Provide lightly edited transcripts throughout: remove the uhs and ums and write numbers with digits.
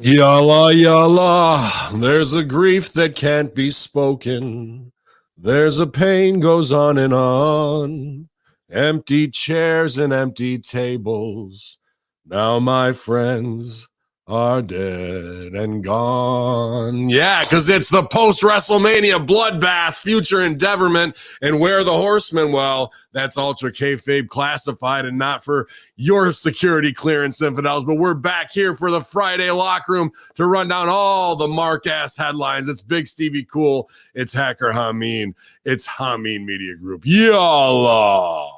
Yalla, yalla, there's a grief that can't be spoken. There's a pain goes on and on. Empty chairs and empty tables. Now my friends are dead and gone. Yeah, because it's the post-WrestleMania bloodbath, future endeavorment, and where the horsemen, well, that's Ultra Kayfabe classified and not for your security clearance, infidels. But we're back here for the Friday locker room to run down all the mark-ass headlines. It's Big Stevie Cool. It's Hacker Haminie. It's Haminie Media Group. Yalla.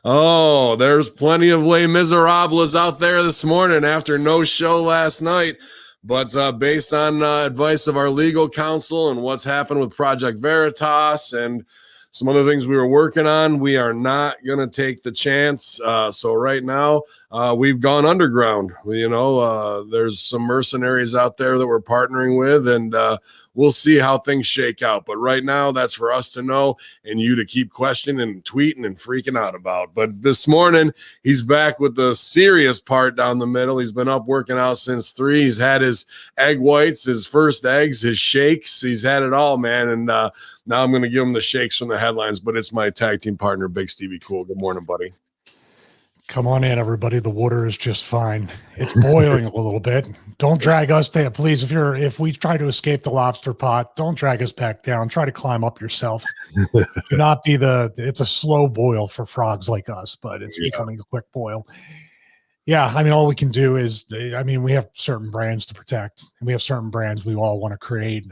Oh, there's plenty of Les Miserables out there this morning after no show last night. But based on advice of our legal counsel and what's happened with Project Veritas and some other things we were working on, we are not going to take the chance. So right now, we've gone underground. There's some mercenaries out there that we're partnering with, and we'll see how things shake out. But right now, that's for us to know and you to keep questioning and tweeting and freaking out about. But this morning, he's back with the serious part down the middle. He's been up working out since 3. He's had his egg whites, his first eggs, his shakes. He's had it all, man. And now I'm going to give him the shakes from the headlines, but it's my tag team partner, Big Stevie Cool. Good morning, buddy. Come on in, everybody. The water is just fine. It's boiling a little bit. Don't drag us down, please. If we try to escape the lobster pot, don't drag us back down. Try to climb up yourself. Do not be it's a slow boil for frogs like us, but it's becoming a quick boil. Yeah, I mean, all we can do is, we have certain brands to protect, and we have certain brands we all want to create.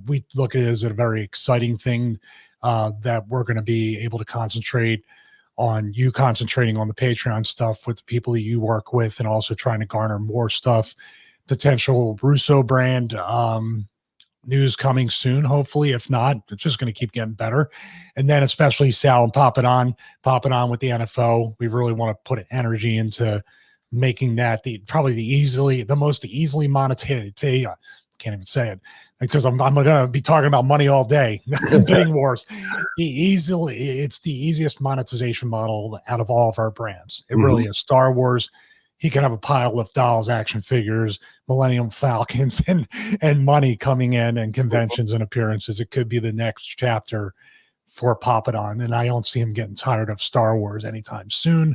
We look at it as a very exciting thing that we're going to be able to concentrate on, you concentrating on the Patreon stuff with the people that you work with, and also trying to garner more stuff, potential Russo brand news coming soon, hopefully. If not, it's just going to keep getting better. And then especially Sal and Pop It On with the NFO. We really want to put energy into making that the most easily monetized. Can't even say it because I'm going to be talking about money all day. Bidding wars. It's the easiest monetization model out of all of our brands. It really is. Star Wars, he can have a pile of dolls, action figures, Millennium Falcons, and money coming in, and conventions and appearances. It could be the next chapter for Pop It On, and I don't see him getting tired of Star Wars anytime soon.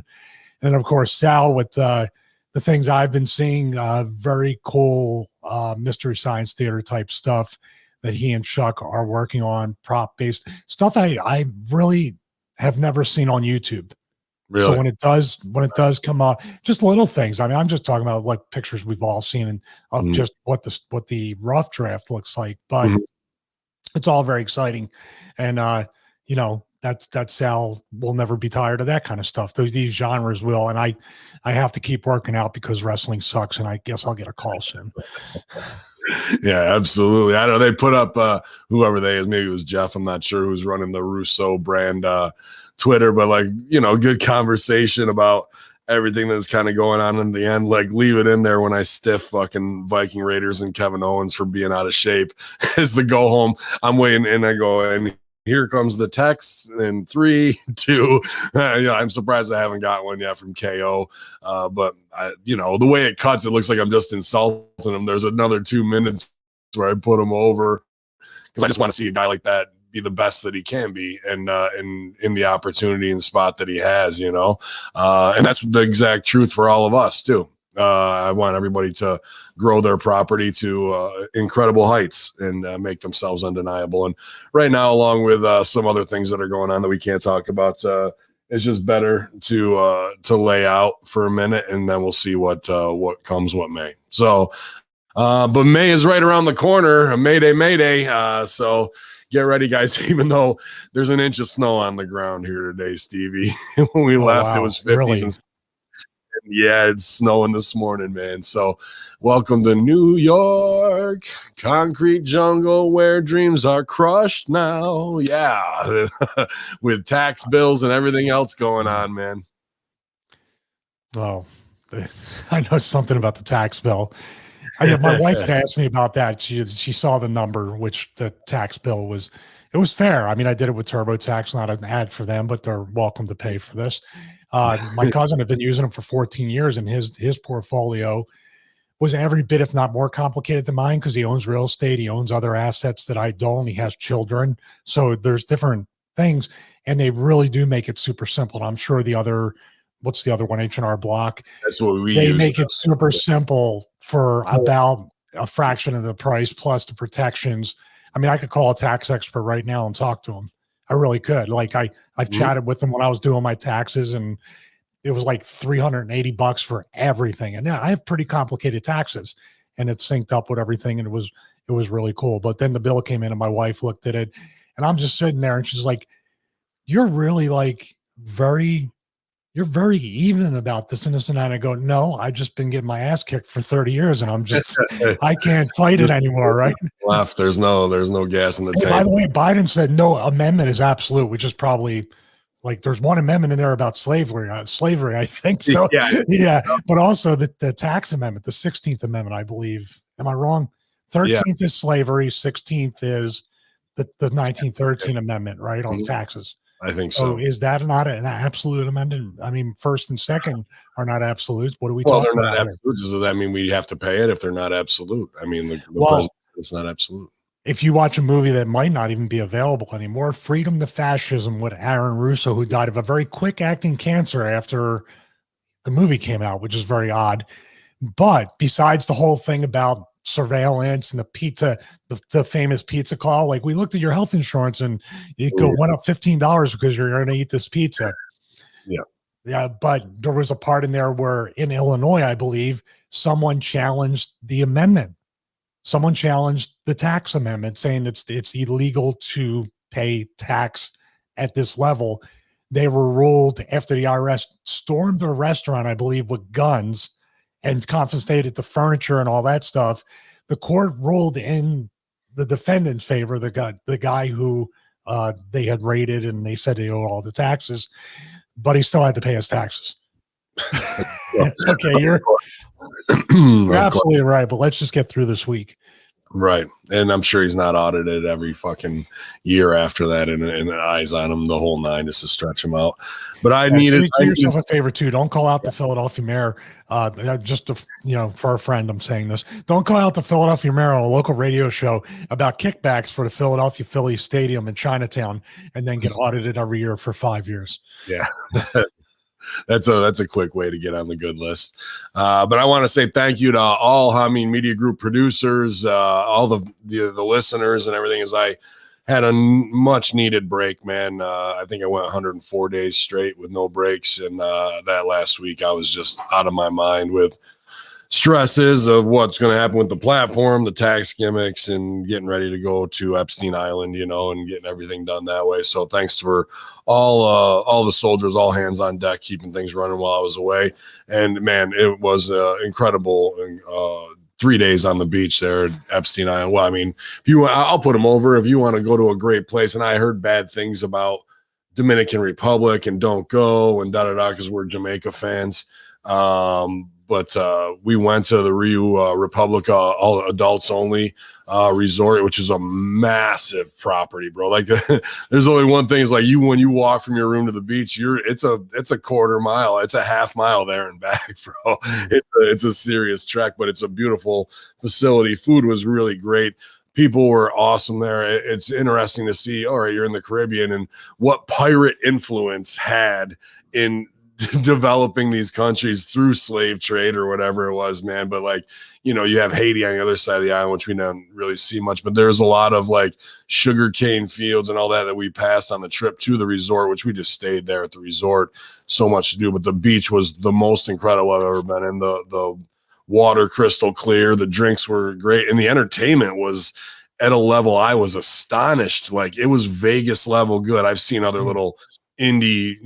And then, of course, Sal with the things I've been seeing, very cool Mystery Science Theater type stuff that he and Chuck are working on, prop-based stuff I really have never seen on YouTube. Really? So when it does come up, just little things. I mean, I'm just talking about like pictures we've all seen of just what the rough draft looks like, but it's all very exciting. And that Sal will never be tired of that kind of stuff. These genres will, and I have to keep working out because wrestling sucks, and I guess I'll get a call soon. Yeah, absolutely. I know they put up whoever they is, maybe it was Jeff, I'm not sure, who's running the Russo brand Twitter, but good conversation about everything that's kind of going on in the end. Like, leave it in there when I stiff fucking Viking Raiders and Kevin Owens for being out of shape as the go home. I'm waiting, and I go, and here comes the text in 3, 2. I'm surprised I haven't got one yet from KO. But the way it cuts, it looks like I'm just insulting him. There's another 2 minutes where I put him over because I just want to see a guy like that be the best that he can be, and in the opportunity and spot that he has, and that's the exact truth for all of us too. I want everybody to grow their property to incredible heights and make themselves undeniable. And right now, along with some other things that are going on that we can't talk about, it's just better to lay out for a minute, and then we'll see what comes, what may. So, but May is right around the corner. Mayday. So get ready, guys. Even though there's an inch of snow on the ground here today, Stevie. When we left, it was 50s really? And yeah, it's snowing this morning, man. So welcome to New York, concrete jungle where dreams are crushed now. Yeah, with tax bills and everything else going on, man. Oh, I know something about the tax bill. My wife had asked me about that. She saw the number, which the tax bill was It was fair. I mean, I did it with TurboTax, not an ad for them, but they're welcome to pay for this. My cousin had been using them for 14 years, and his portfolio was every bit, if not more complicated than mine, because he owns real estate. He owns other assets that I don't. He has children. So there's different things, and they really do make it super simple. And I'm sure what's the other one, H&R Block? That's what they use. make it super simple for about a fraction of the price plus the protections. I mean, I could call a tax expert right now and talk to him. I really could. Like I've chatted with him when I was doing my taxes, and it was like $380 for everything. And now I have pretty complicated taxes, and it synced up with everything, and it was really cool. But then the bill came in, and my wife looked at it, and I'm just sitting there, and she's like, "You're really like you're very even about this and this and that." And I go, "No, I've just been getting my ass kicked for 30 years, and I can't fight it anymore." Right? Left. There's no gas in the tank. By the way, Biden said no amendment is absolute, which is probably like there's one amendment in there about slavery, I think. So yeah. But also the tax amendment, the 16th Amendment, I believe. Am I wrong? 13th is slavery, 16th is the 1913 Amendment, right? On taxes. I think so. Is that not an absolute amendment? I mean, first and second are not absolutes. What are we talking about? Well, they're not absolute. Does that mean we have to pay it if they're not absolute? I mean, the president, it's not absolute. If you watch a movie that might not even be available anymore, Freedom to Fascism with Aaron Russo, who died of a very quick acting cancer after the movie came out, which is very odd. But besides the whole thing about surveillance and the pizza, the famous pizza call, like we looked at your health insurance and it went up $15 because you're going to eat this pizza. Yeah. But there was a part in there where in Illinois, I believe, someone challenged the amendment. Someone challenged the tax amendment, saying it's illegal to pay tax at this level. They were ruled after the IRS stormed the restaurant, I believe, with guns and confiscated the furniture and all that stuff. The court ruled in the defendant's favor, the guy who they had raided, and they said he owed all the taxes, but he still had to pay his taxes. Okay, you're absolutely right, but let's just get through this week. Right. And I'm sure he's not audited every fucking year after that, and eyes on him the whole nine just to stretch him out. But do yourself a favor too. Don't call out the Philadelphia mayor. Just for a friend, I'm saying this. Don't call out the Philadelphia mayor on a local radio show about kickbacks for the Philadelphia Phillies stadium in Chinatown, and then get audited every year for 5 years. Yeah. That's a quick way to get on the good list. But I want to say thank you to all Haminie Media Group producers, all the listeners and everything, as I had a much needed break, man. I think I went 104 days straight with no breaks. And that last week I was just out of my mind with stresses of what's going to happen with the platform, the tax gimmicks, and getting ready to go to Epstein Island, and getting everything done that way. So thanks for all the soldiers, all hands on deck, keeping things running while I was away. And man, it was incredible. 3 days on the beach there at Epstein Island. Well, I mean, I'll put them over if you want to go to a great place. And I heard bad things about Dominican Republic and don't go and because we're Jamaica fans. But we went to the Rio Republic all adults only resort, which is a massive property, bro. Like there's only one thing is like when you walk from your room to the beach, it's a quarter mile, it's a half mile there and back, bro. It's a serious trek, but it's a beautiful facility. Food was really great. People were awesome there. It's interesting to see, all right, you're in the Caribbean and what pirate influence had in developing these countries through slave trade or whatever it was, man. But like, you have Haiti on the other side of the island, which we don't really see much, but there's a lot of like sugarcane fields and all that we passed on the trip to the resort, which we just stayed there at the resort. So much to do, but the beach was the most incredible I've ever been in. The water crystal clear, the drinks were great, and the entertainment was at a level I was astonished. Like it was Vegas level good. I've seen other little indie,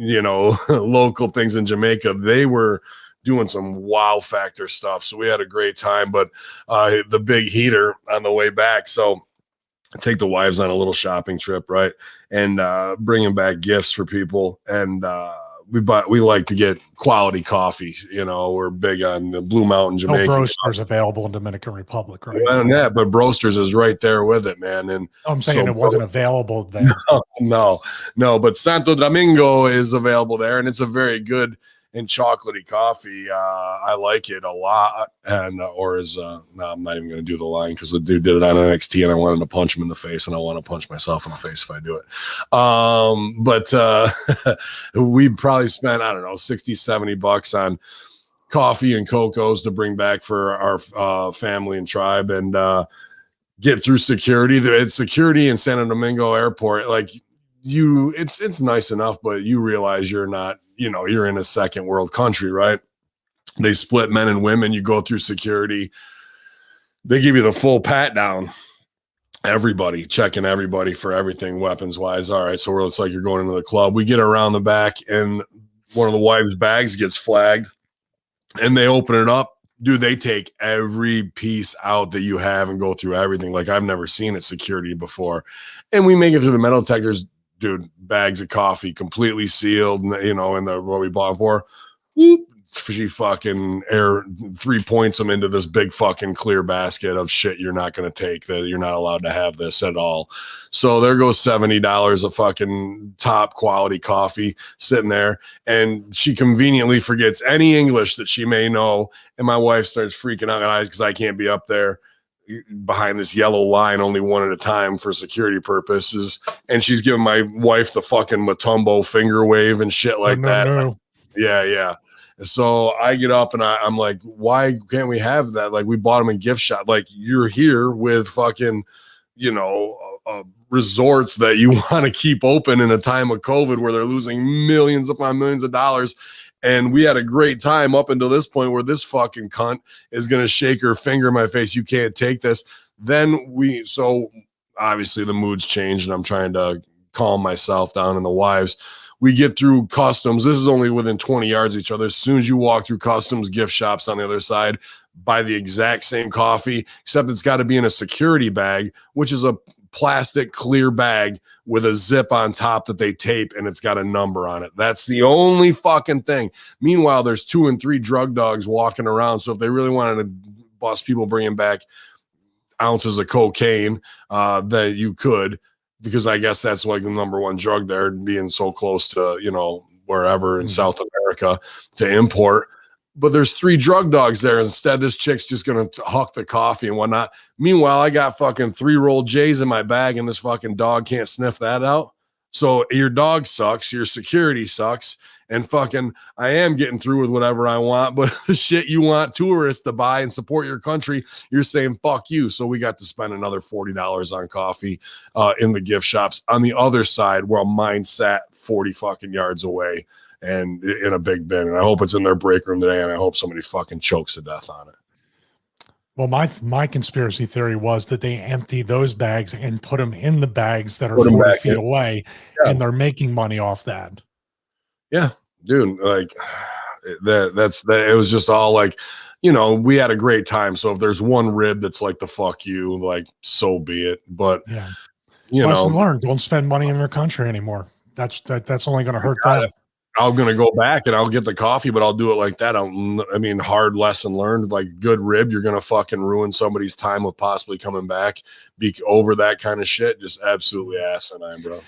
local things in Jamaica. They were doing some wow factor stuff. So we had a great time, but the big heater on the way back. So take the wives on a little shopping trip, right? And bringing back gifts for people. And we like to get quality coffee. You know, we're big on the Blue Mountain No Jamaican. Broasters available in Dominican Republic, right? Well, yeah, but Broasters is right there with it, man. And I'm saying it wasn't available there. No, but Santo Domingo is available there, and it's a very good and chocolatey coffee. I like it a lot. And no, I'm not even going to do the line because the dude did it on NXT, and I wanted to punch him in the face, and I want to punch myself in the face if I do it. But we probably spent, I don't know, $60-$70 on coffee and cocos to bring back for our family and tribe, and get through security. It's security in Santo Domingo Airport. Like it's nice enough, but you realize you're not, you're in a second world country, right? They split men and women. You go through security. They give you the full pat down. Everybody checking everybody for everything weapons wise. All right. So it's like you're going into the club. We get around the back and one of the wives' bags gets flagged and they open it up. Dude, they take every piece out that you have and go through everything. Like I've never seen it security before. And we make it through the metal detectors. Dude, bags of coffee completely sealed, in the what we bought for. Whoop, she fucking 3 points them into this big fucking clear basket of shit you're not going to take, that you're not allowed to have this at all. So there goes $70 of fucking top quality coffee sitting there. And she conveniently forgets any English that she may know. And my wife starts freaking out because I can't be up there behind this yellow line only one at a time for security purposes. And she's giving my wife the fucking Matumbo finger wave and shit like that. No. Yeah. So I get up and I'm like, why can't we have that? Like we bought them in gift shop. Like you're here with fucking, resorts that you want to keep open in a time of COVID where they're losing millions upon millions of dollars. And we had a great time up until this point where this fucking cunt is going to shake her finger in my face. You can't take this. So obviously the mood's changed and I'm trying to calm myself down and the wives. We get through customs. This is only within 20 yards of each other. As soon as you walk through customs, gift shops on the other side, buy the exact same coffee, except it's got to be in a security bag, which is a plastic clear bag with a zip on top that they tape and it's got a number on it. That's the only fucking thing. Meanwhile, there's 2 and 3 drug dogs walking around. So if they really wanted to bust people bringing back ounces of cocaine, that you could, because I guess that's like the number one drug there, being so close to, wherever in South America to import. But there's 3 drug dogs there. Instead, this chick's just going to huck the coffee and whatnot. Meanwhile, I got fucking 3 rolled J's in my bag and this fucking dog can't sniff that out. So your dog sucks. Your security sucks. And fucking, I am getting through with whatever I want, but the shit you want tourists to buy and support your country, you're saying, fuck you. So we got to spend another $40 on coffee in the gift shops on the other side where mine sat 40 fucking yards away and in a big bin. And I hope it's in their break room today. And I hope somebody fucking chokes to death on it. Well, my conspiracy theory was that they empty those bags and put them in the bags that are 40 feet away, and they're making money off that. Yeah, dude, like that's it was just all like, we had a great time. So if there's one rib that's like the fuck you, like, so be it. But lesson learned, don't spend money in your country anymore. That's only going to hurt them. I'm going to go back and I'll get the coffee, but I'll do it like that. Hard lesson learned, like good rib. You're going to fucking ruin somebody's time of possibly coming back over that kind of shit. Just absolutely asinine, bro.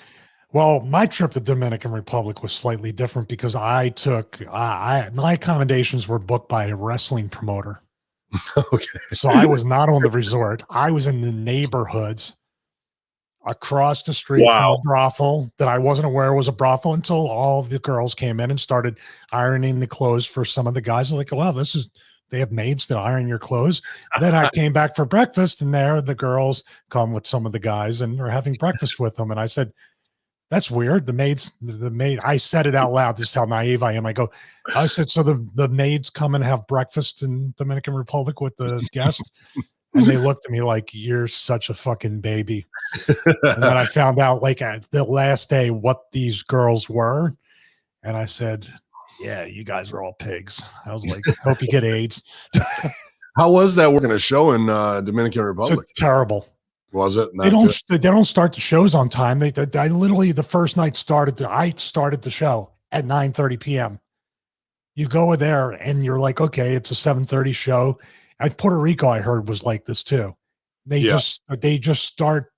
Well, my trip to Dominican Republic was slightly different because I took, my accommodations were booked by a wrestling promoter. Okay. So I was not on the resort. I was in the neighborhoods across the street from a brothel that I wasn't aware was a brothel until all of the girls came in and started ironing the clothes for some of the guys. Like, wow, they have maids to iron your clothes. Then I came back for breakfast and there the girls come with some of the guys and are having breakfast with them. And I said, that's weird. The maid, I said it out loud. This is how naive I am. I said, so the maids come and have breakfast in Dominican Republic with the guests. And they looked at me like, you're such a fucking baby. And then I found out like the last day what these girls were. And I said, yeah, you guys are all pigs. I was like, hope you get AIDS. How was that working a show in Dominican Republic? So terrible. Was it? They don't start the shows on time. I literally the first night I started the show at 9:30 p.m. You go there and you're like, okay, it's a 7:30 show. At Puerto Rico, I heard was like this too. They just start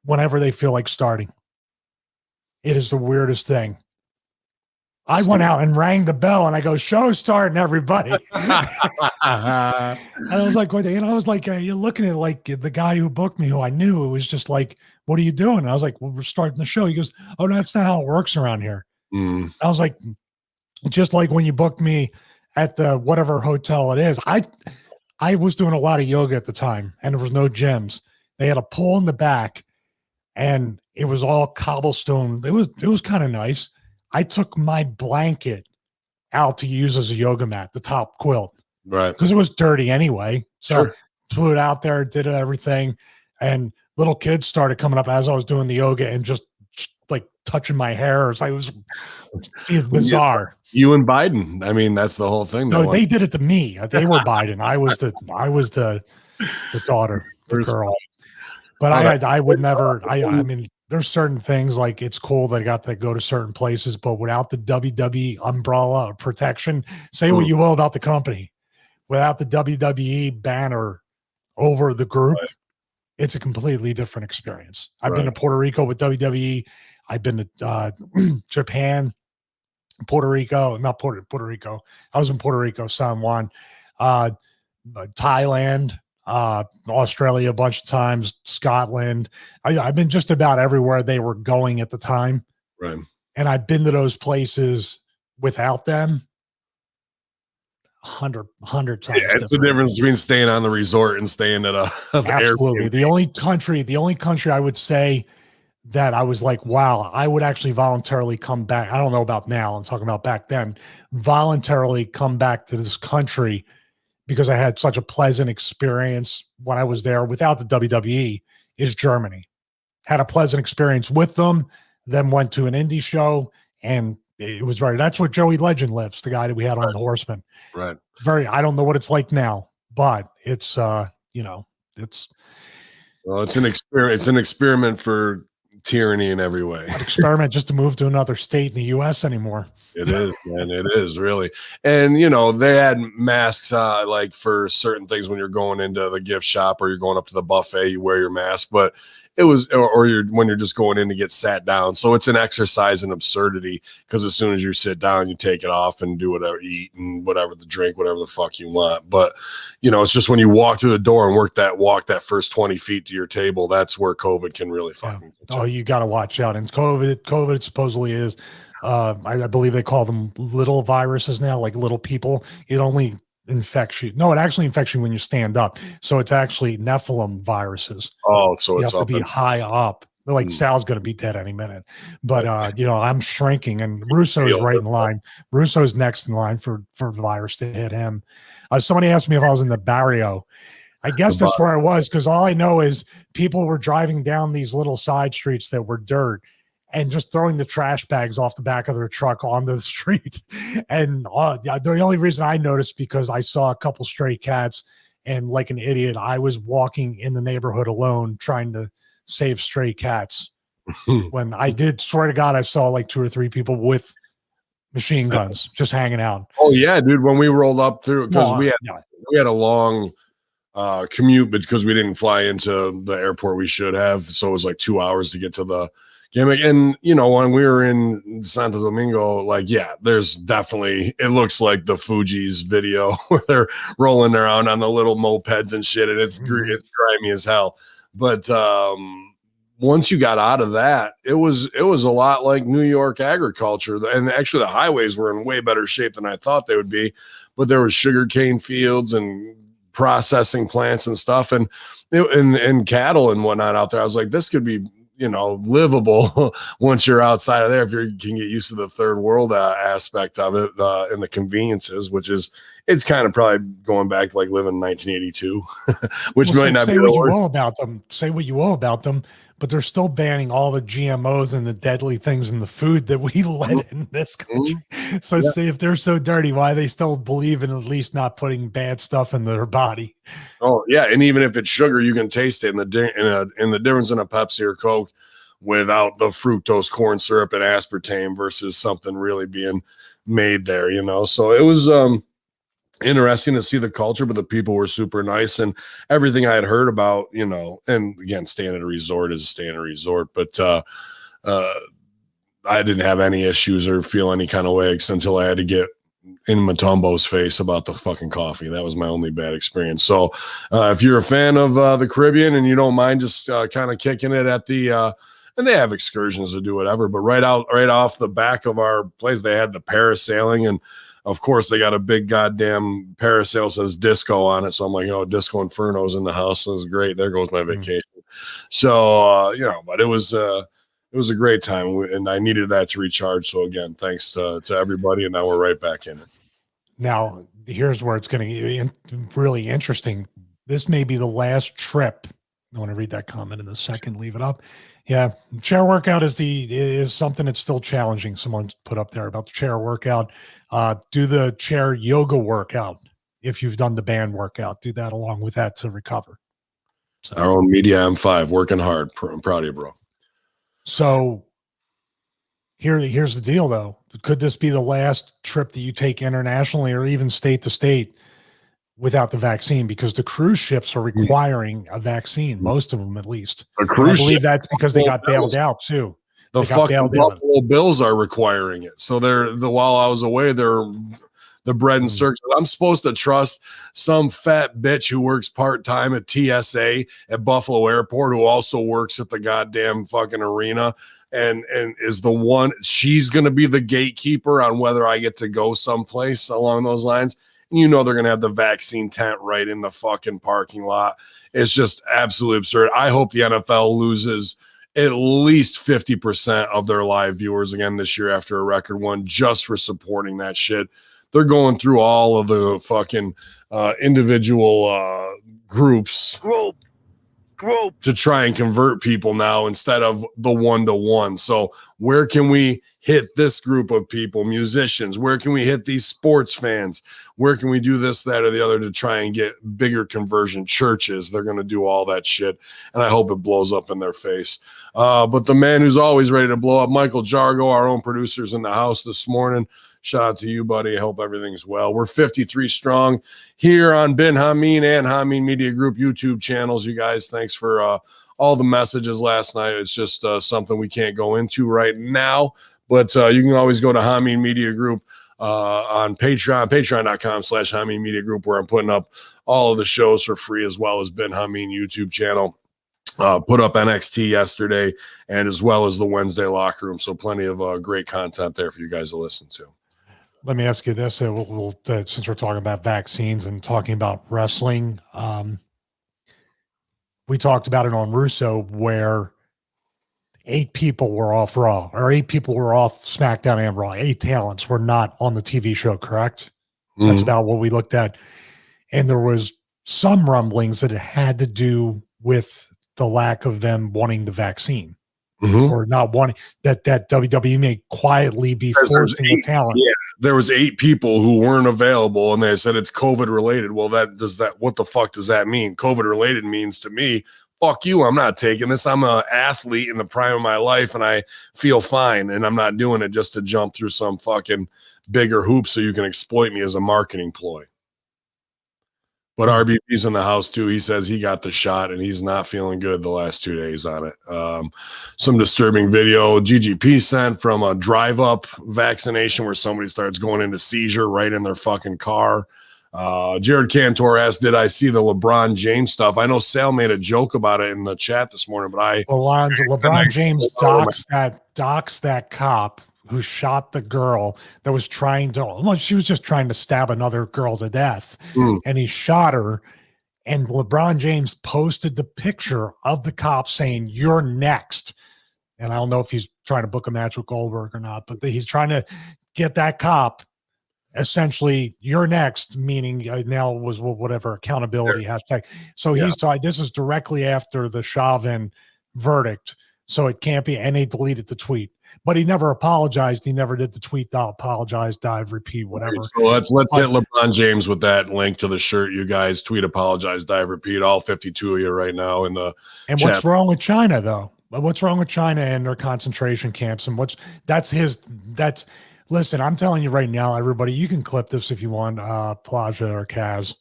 whenever they feel like starting. It is the weirdest thing. I went out and rang the bell and I go, show starting, everybody. And I was like, you're looking at like the guy who booked me, who I knew. It was just like, what are you doing? And I was like, well, we're starting the show. He goes, oh, no, that's not how it works around here. I was like, just like when you booked me at the whatever hotel it is. I was doing a lot of yoga at the time and there was no gyms. They had a pool in the back and it was all cobblestone. It was kind of nice. I took my blanket out to use as a yoga mat, the top quilt, right? Because it was dirty anyway. So threw it out there, did everything, and little kids started coming up as I was doing the yoga and just like touching my hair. It was bizarre. You and Biden. I mean, that's the whole thing. No, they did it to me. They were Biden. I was the daughter, the girl. But I would never. I mean, there's certain things like it's cool that I got to go to certain places, but without the WWE umbrella of protection, say what you will about the company, without the WWE banner over the group, it's a completely different experience. I've been to Puerto Rico with WWE. I've been to Japan, Puerto Rico, not Puerto Rico. I was in Puerto Rico, San Juan, Thailand, Australia a bunch of times, Scotland. I've been just about everywhere they were going at the time. Right. And I've been to those places without them 100 times. Yeah, it's the difference between staying on the resort and staying at absolutely. The only country I would say that I was like, wow, I would actually voluntarily come back. I don't know about now. I'm talking about back then, voluntarily come back to this country because I had such a pleasant experience when I was there without the WWE, is Germany. Had a pleasant experience with them, then went to an indie show, and it was that's where Joey Legend lives, the guy that we had on the Horseman. Right. I don't know what it's like now, but it's, it's. Well, it's an experiment. It's an experiment for tyranny in every way. An experiment just to move to another state in the U.S. anymore. It is, man. It is really. And, they had masks like for certain things when you're going into the gift shop or you're going up to the buffet, you wear your mask. But it was, when you're just going in to get sat down. So it's an exercise in absurdity because as soon as you sit down, you take it off and do whatever, eat and whatever the drink, whatever the fuck you want. But, it's just when you walk through the door and walk that first 20 feet to your table, that's where COVID can really fucking. Yeah. Oh, you got to watch out. And COVID supposedly is, I believe they call them little viruses now, like little people. It only infects you. No, it actually infects you when you stand up. So it's actually Nephilim viruses. Oh, so you it's have to be high up. Like Sal's going to be dead any minute. But, I'm shrinking and Russo's right in line. Russo's next in line for the virus to hit him. Somebody asked me if I was in the barrio. I guess that's where I was because all I know is people were driving down these little side streets that were dirt and just throwing the trash bags off the back of their truck onto the street. And the only reason I noticed because I saw a couple stray cats and like an idiot, I was walking in the neighborhood alone trying to save stray cats. When I did, swear to God, I saw like 2 or 3 people with machine guns just hanging out. Oh yeah, dude. When we rolled up through, because we had a long commute because we didn't fly into the airport we should have. So it was like 2 hours to get to the gimmick. And, when we were in Santo Domingo, there's definitely, it looks like the Fuji's video where they're rolling around on the little mopeds and shit. And it's grimy as hell. But once you got out of that, it was a lot like New York agriculture. And actually the highways were in way better shape than I thought they would be. But there was sugarcane fields and processing plants and stuff and cattle and whatnot out there. I was like, this could be, livable once you're outside of there, if you can get used to the third world aspect of it and the conveniences, it's kind of probably going back to like living in 1982, which might not be say what you will about them, but they're still banning all the GMOs and the deadly things in the food that we let in this country. So see if they're so dirty, why they still believe in at least not putting bad stuff in their body. Oh yeah, and even if it's sugar, you can taste it in the difference in a Pepsi or Coke. without the fructose corn syrup and aspartame versus something really being made there, you know. So it was interesting to see the culture, but the people were super nice, and everything I had heard about, you know, and again, staying at a resort is staying at a resort, but I didn't have any issues or feel any kind of way until I had to get in Matumbo's face about the fucking coffee. That was my only bad experience. So if you're a fan of the Caribbean and you don't mind just kind of kicking it at the and they have excursions to do whatever, but right off the back of our place, they had the parasailing, and of course they got a big goddamn parasail says disco on it. So I'm like, oh, Disco Inferno's in the house. That was great. There goes my vacation. So you know, but it was a great time, and I needed that to recharge. So again, thanks to everybody, and now we're right back in it. Now, here's where it's going to get really interesting. This may be the last trip. I want to read that comment in a second. Leave it up. Yeah, chair workout is something that's still challenging. Someone put up there about the chair workout. Do the chair yoga workout if you've done the band workout. Do that along with that to recover. So, our own Media M5 working hard. I'm proud of you, bro. So here's the deal, though. Could this be the last trip that you take internationally or even state to state without the vaccine? Because the cruise ships are requiring a vaccine, most of them at least. I believe that's because they got bailed out too. The fucking Buffalo Bills are requiring it. So while I was away, they're the bread and circus. I'm supposed to trust some fat bitch who works part-time at TSA at Buffalo Airport, who also works at the goddamn fucking arena, and is the one, she's going to be the gatekeeper on whether I get to go someplace along those lines. And you know they're going to have the vaccine tent right in the fucking parking lot. It's just absolutely absurd. I hope the NFL loses at least 50% of their live viewers again this year after a record one, just for supporting that shit. They're going through all of the fucking individual groups to try and convert people now instead of the one-to-one. So where can we hit this group of people, musicians? Where can we hit these sports fans? Where can we do this, that, or the other to try and get bigger conversion? Churches, they're going to do all that shit, and I hope it blows up in their face. But the man who's always ready to blow up, Michael Jargo, our own producer's in the house this morning. Shout out to you, buddy. I hope everything's well. We're 53 strong here on Ben Hameen and Hameen Media Group YouTube channels. You guys, thanks for all the messages last night. It's just something we can't go into right now, but you can always go to Hameen Media Group on Patreon, patreon.com/Hameen Media Group, where I'm putting up all of the shows for free, as well as Ben Hameen YouTube channel. Put up NXT yesterday, and as well as the Wednesday locker room. So plenty of great content there for you guys to listen to. Let me ask you this. Since we're talking about vaccines and talking about wrestling, we talked about it on Russo where 8 people were off Raw, or 8 people were off SmackDown and Raw. 8 talents were not on the TV show, correct? Mm-hmm. That's about what we looked at. And there was some rumblings that it had to do with the lack of them wanting the vaccine. Mm-hmm. Or not wanting that WWE may quietly be forcing the talent. Yeah, there was 8 people who weren't available, and they said it's COVID related. Well, what the fuck does that mean? COVID related means to me, fuck you, I'm not taking this. I'm an athlete in the prime of my life, and I feel fine, and I'm not doing it just to jump through some fucking bigger hoop so you can exploit me as a marketing ploy. But RBP's in the house too. He says he got the shot and he's not feeling good the last 2 days on it. Some disturbing video GGP sent from a drive-up vaccination where somebody starts going into seizure right in their fucking car. Jared Cantor asked, did I see the LeBron James stuff? I know Sal made a joke about it in the chat this morning, but LeBron James docks that cop who shot the girl that was she was just trying to stab another girl to death. And he shot her. And LeBron James posted the picture of the cop saying, "You're next." And I don't know if he's trying to book a match with Goldberg or not, but he's trying to get that cop essentially, "You're next," meaning now was whatever accountability hashtag. So he's talking, this is directly after the Chauvin verdict. So it can't be, and they deleted the tweet. But he never apologized. He never did the tweet, apologize, dive, repeat, whatever. So let's hit LeBron James with that link to the shirt. You guys tweet, apologize, dive, repeat. All 52 of you right now in the And chat. what's wrong with China, though? What's wrong with China and their concentration camps? And listen, I'm telling you right now, everybody, you can clip this if you want, Plaja or Kaz.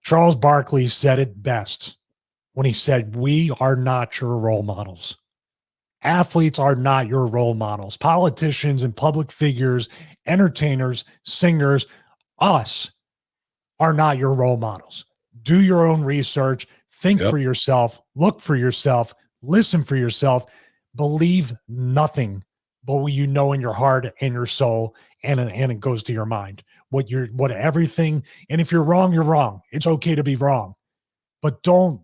Charles Barkley said it best when he said, "We are not your role models. Athletes are not your role models. Politicians and public figures, entertainers, singers, us are not your role models. Do your own research, think for yourself, look for yourself, listen for yourself, believe nothing but what you know in your heart and your soul, and it goes to your mind. What everything, and if you're wrong, you're wrong. It's okay to be wrong. But don't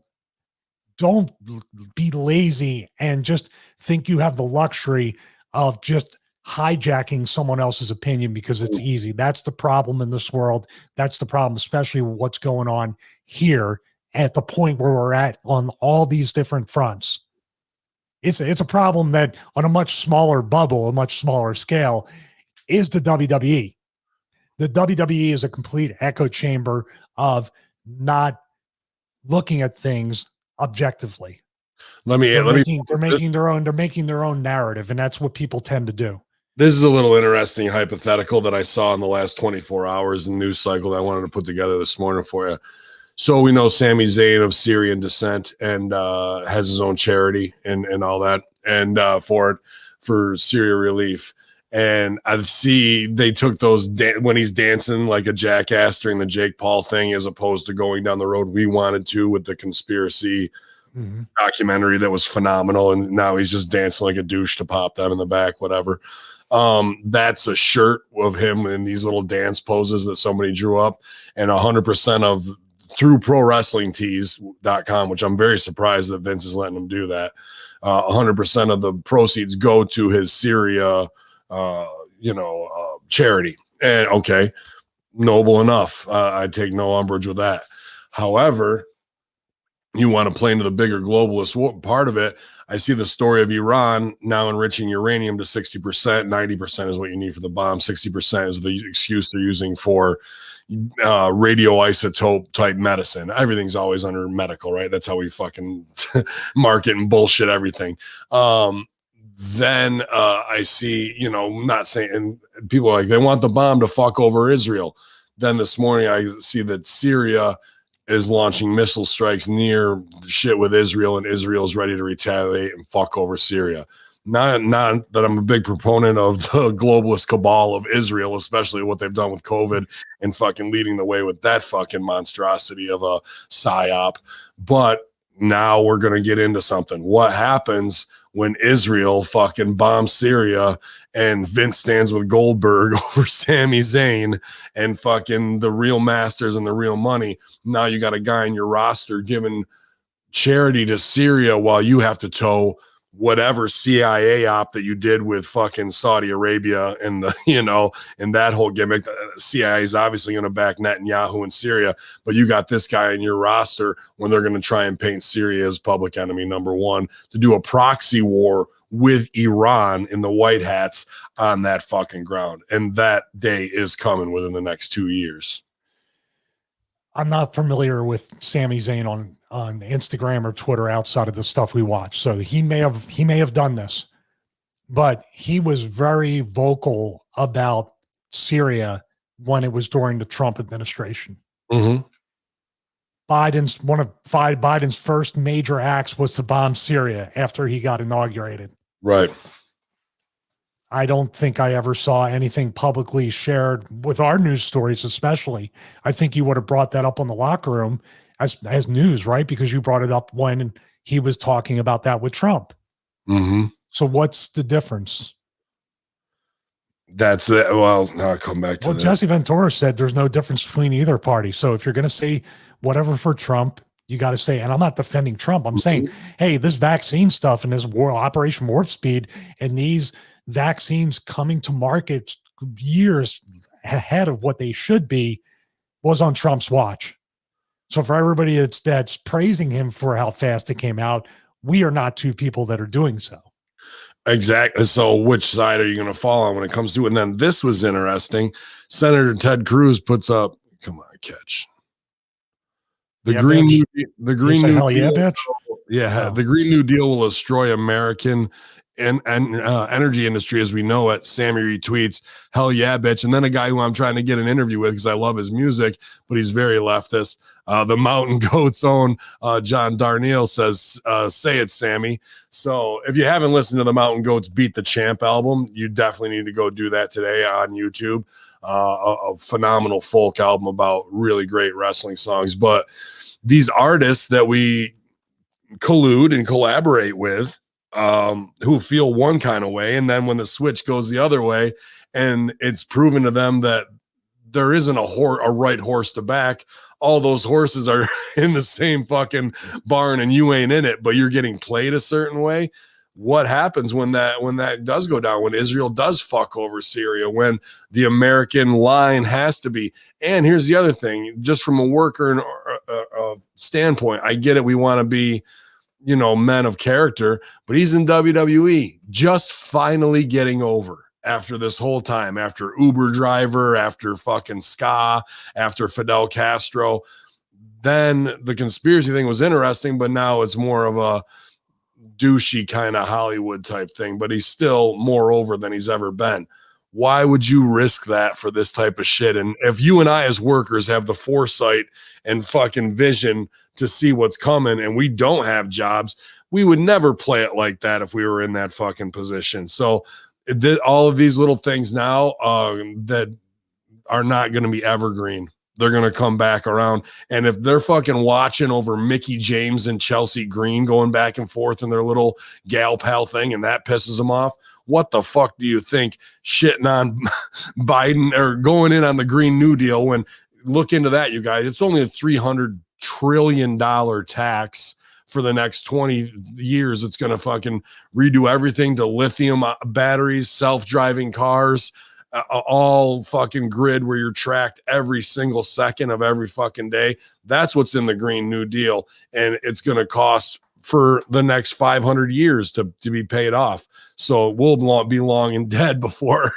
be lazy and just think you have the luxury of just hijacking someone else's opinion because it's easy. That's the problem in this world. That's the problem, especially with what's going on here at the point where we're at on all these different fronts. It's a problem that on a much smaller bubble, a much smaller scale, is the WWE. The WWE is a complete echo chamber of not looking at things objectively. They're making their own narrative, and that's what people tend to do. This is a little interesting hypothetical that I saw in the last 24 hours in the news cycle that I wanted to put together this morning for you. So we know Sami Zayn of Syrian descent and has his own charity and all that, and for Syria relief. And I see they took those when he's dancing like a jackass during the Jake Paul thing, as opposed to going down the road we wanted to with the conspiracy documentary that was phenomenal. And now he's just dancing like a douche to pop them in the back, whatever. That's a shirt of him in these little dance poses that somebody drew up, and 100% of through ProWrestlingTees.com, which I'm very surprised that Vince is letting him do that. 100% of the proceeds go to his Syria charity. And okay, noble enough. I take no umbrage with that. However, you want to play into the bigger globalist part of it. I see the story of Iran now enriching uranium to 60%. 90% is what you need for the bomb. 60% is the excuse they're using for radioisotope type medicine. Everything's always under medical, right? That's how we fucking market and bullshit everything. Then I see, not saying, and people are like, they want the bomb to fuck over Israel. Then this morning I see that Syria is launching missile strikes near the shit with Israel, and Israel is ready to retaliate and fuck over Syria. Not that I'm a big proponent of the globalist cabal of Israel, especially what they've done with COVID and fucking leading the way with that fucking monstrosity of a psyop. But now we're going to get into something. What happens when Israel fucking bombs Syria and Vince stands with Goldberg over Sami Zayn and fucking the real masters and the real money? Now you got a guy in your roster giving charity to Syria while you have to toe whatever CIA op that you did with fucking Saudi Arabia and the, and that whole gimmick. The CIA is obviously going to back Netanyahu in Syria, but you got this guy in your roster when they're going to try and paint Syria as public enemy number one to do a proxy war with Iran in the white hats on that fucking ground. And that day is coming within the next 2 years. I'm not familiar with Sami Zayn on Instagram or Twitter outside of the stuff we watch. So he may have done this, but he was very vocal about Syria when it was during the Trump administration. Mm-hmm. One of Biden's first major acts was to bomb Syria after he got inaugurated. Right. I don't think I ever saw anything publicly shared with our news stories, especially. I think you would have brought that up on the locker room as news, right? Because you brought it up when he was talking about that with Trump. Mm-hmm. So what's the difference? That's it. Well, I'll come back to that. Jesse Ventura said there's no difference between either party. So if you're going to say whatever for Trump, you got to say, and I'm not defending Trump. I'm saying, hey, this vaccine stuff and this Operation Warp Speed and these vaccines coming to market years ahead of what they should be was on Trump's watch. So for everybody that's praising him for how fast it came out, we are not two people that are doing so. Exactly. So which side are you going to fall on when it comes to it? And then this was interesting. Senator Ted Cruz puts up, come on, catch. The Green New hell yeah, bitch. Yeah, Oh, the Green New Deal will destroy American and energy industry as we know it. Sammy retweets, "Hell yeah, bitch!" And then a guy who I'm trying to get an interview with because I love his music, but he's very leftist. The Mountain Goats own John Darnielle says, "Say it, Sammy." So if you haven't listened to the Mountain Goats Beat the Champ album, you definitely need to go do that today on YouTube. A phenomenal folk album about really great wrestling songs, but these artists that we collude and collaborate with who feel one kind of way, and then when the switch goes the other way and it's proven to them that there isn't a right horse to back, all those horses are in the same fucking barn and you ain't in it, but you're getting played a certain way. What happens when that does go down, when Israel does fuck over Syria, when the American line has to be? And here's the other thing, just from a worker standpoint, I get it, we want to be, men of character, but he's in WWE, just finally getting over after this whole time, after Uber driver, after fucking Ska, after Fidel Castro. Then the conspiracy thing was interesting, but now it's more of a douchey kind of Hollywood type thing, but he's still more over than he's ever been. Why would you risk that for this type of shit? And if you and I as workers have the foresight and fucking vision to see what's coming and we don't have jobs, we would never play it like that if we were in that fucking position. So all of these little things now that are not going to be evergreen. They're going to come back around. And if they're fucking watching over Mickey James and Chelsea Green going back and forth in their little gal pal thing and that pisses them off, what the fuck do you think shitting on Biden or going in on the Green New Deal when, look into that, you guys, it's only a $300 trillion tax for the next 20 years. It's going to fucking redo everything to lithium batteries, self-driving cars, all fucking grid where you're tracked every single second of every fucking day. That's what's in the Green New Deal. And it's going to cost for the next 500 years to be paid off. So we'll be long and dead before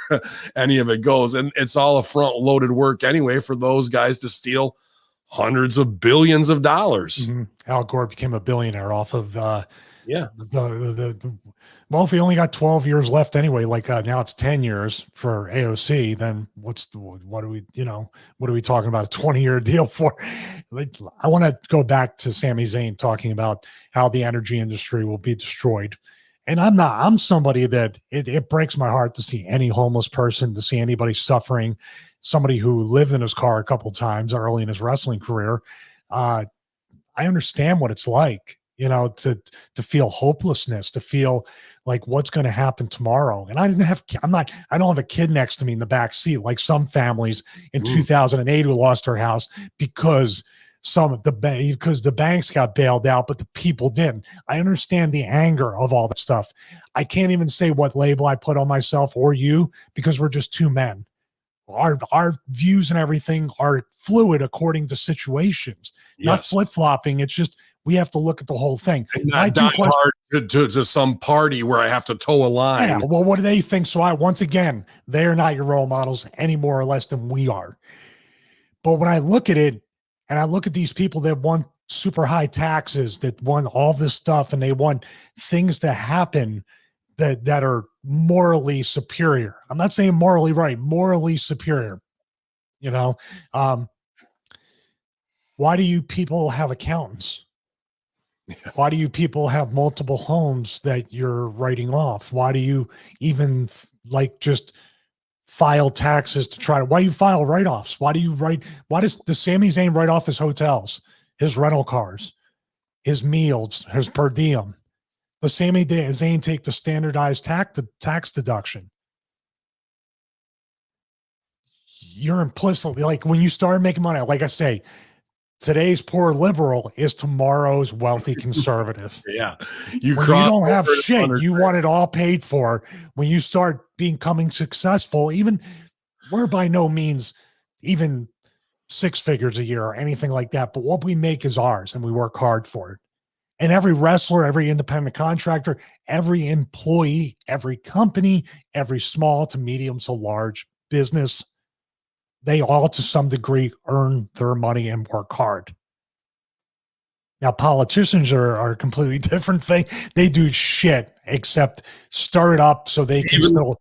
any of it goes. And it's all a front loaded work anyway for those guys to steal hundreds of billions of dollars. Mm-hmm. Al Gore became a billionaire off of yeah. Well, if he only got 12 years left anyway, like now it's 10 years for AOC, then what are we talking about? A 20-year deal for? Like, I want to go back to Sami Zayn talking about how the energy industry will be destroyed. And I'm somebody that it breaks my heart to see any homeless person, to see anybody suffering, somebody who lived in his car a couple times early in his wrestling career. I understand what it's like, to feel hopelessness, to feel like what's going to happen tomorrow. And I don't have a kid next to me in the back seat, like some families in 2008 who lost their house because the banks got bailed out, but the people didn't. I understand the anger of all that stuff. I can't even say what label I put on myself or you, because we're just two men. Our views and everything are fluid according to situations, not flip-flopping. It's just, we have to look at the whole thing. And not die hard to some party where I have to toe a line. Yeah, well, what do they think? So once again, they are not your role models any more or less than we are. But when I look at it, and I look at these people that want super high taxes, that want all this stuff, and they want things to happen that are morally superior. I'm not saying morally right, morally superior. Why do you people have accountants? Why do you people have multiple homes that you're writing off? Why do you even just file taxes why do you file write-offs? Why does the Sami Zayn write off his hotels, his rental cars, his meals, his per diem? The Sami Zayn take the standardized tax deduction. You're implicitly, like, when you start making money, like I say, today's poor liberal is tomorrow's wealthy conservative. Yeah. You don't have shit. You want it all paid for. When you start becoming successful, even we're by no means even 6 figures a year or anything like that, but what we make is ours and we work hard for it. And every wrestler, every independent contractor, every employee, every company, every small to medium to large business, they all to some degree earn their money and work hard. Now, politicians are a completely different thing. They do shit except stir it up so they can still.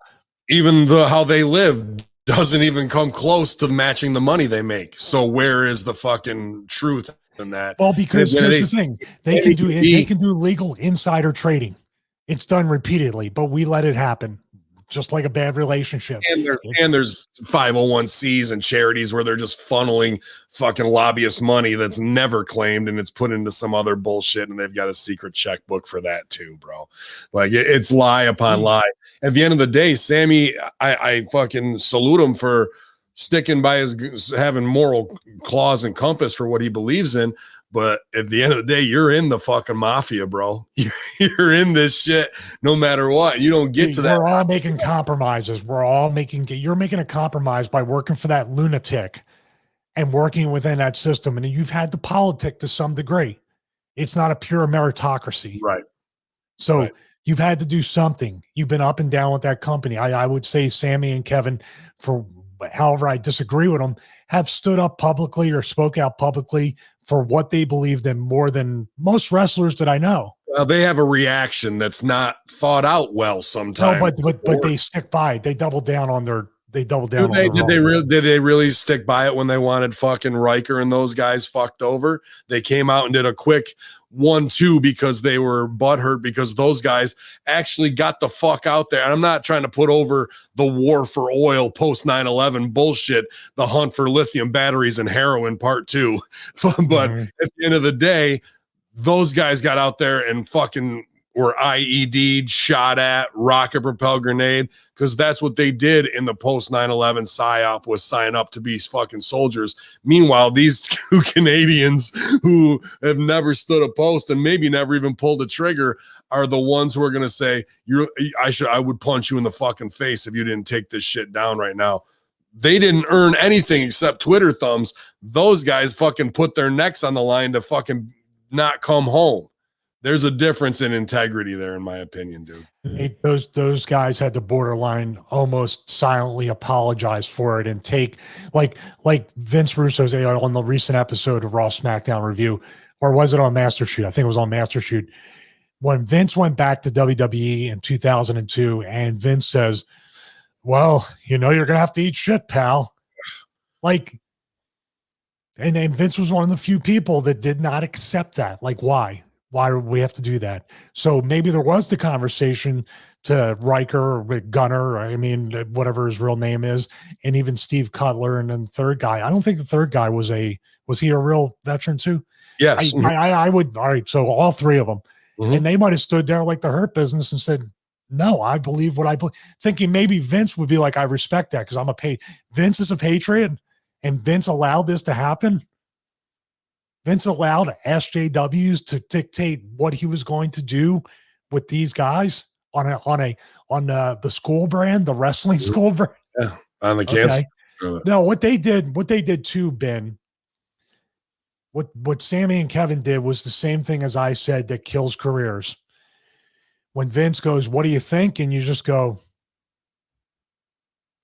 Even how they live doesn't even come close to matching the money they make. So where is the fucking truth in that? Well, because here's the thing, they can do legal insider trading. It's done repeatedly, but we let it happen. Just like a bad relationship. And there's 501c and charities where they're just funneling fucking lobbyist money that's never claimed, and it's put into some other bullshit, and they've got a secret checkbook for that too, bro. Like it's lie upon lie. At the end of the day, Sammy, I fucking salute him for sticking by his, having moral claws and compass for what he believes in. But at the end of the day, you're in the fucking mafia, bro. You're in this shit no matter what. You don't get to that. We're all making compromises. You're making a compromise by working for that lunatic and working within that system. And you've had to politic to some degree. It's not a pure meritocracy. Right. So you've had to do something. You've been up and down with that company. I would say Sammy and Kevin, for however I disagree with them, have stood up publicly or spoke out publicly for what they believed in more than most wrestlers that I know. Well, they have a reaction that's not thought out well sometimes. No, but they stick by it. They double down on their. They double down. Did they really stick by it when they wanted fucking Riker and those guys fucked over? They came out and did a quick 1-2 because they were butthurt because those guys actually got the fuck out there. And I'm not trying to put over the war for oil post 9/11 bullshit, the hunt for lithium batteries and heroin part 2. But at the end of the day, those guys got out there and fucking were IED'd, shot at, rocket propelled grenade, because that's what they did in the post 9/11 psyop, was sign up to be fucking soldiers. Meanwhile, these two Canadians who have never stood a post and maybe never even pulled a trigger are the ones who are going to say, I would punch you in the fucking face if you didn't take this shit down right now. They didn't earn anything except Twitter thumbs. Those guys fucking put their necks on the line to fucking not come home. There's a difference in integrity there, in my opinion, dude. Those guys had to borderline almost silently apologize for it and take like Vince Russo on the recent episode of Raw SmackDown Review, or was it on Master Shoot? I think it was on Master Shoot. When Vince went back to WWE in 2002, and Vince says, "Well, you're going to have to eat shit, pal." Like, and Vince was one of the few people that did not accept that. Like, why? Why do we have to do that? So maybe there was the conversation to Riker or Gunner, I mean, whatever his real name is, and even Steve Cutler, and then the third guy. I don't think the third guy was he a real veteran too? Yes. I would. All right. So all three of them, and they might have stood there like the Hurt Business and said, "No, I believe what I believe," thinking maybe Vince would be like, "I respect that because Vince is a patriot, and Vince allowed this to happen." Vince allowed SJWs to dictate what he was going to do with these guys on the school brand, the wrestling school brand. Yeah, on the cancel. Okay. No, what they did too, Ben. What Sammy and Kevin did was the same thing as I said that kills careers. When Vince goes, "What do you think?" and you just go.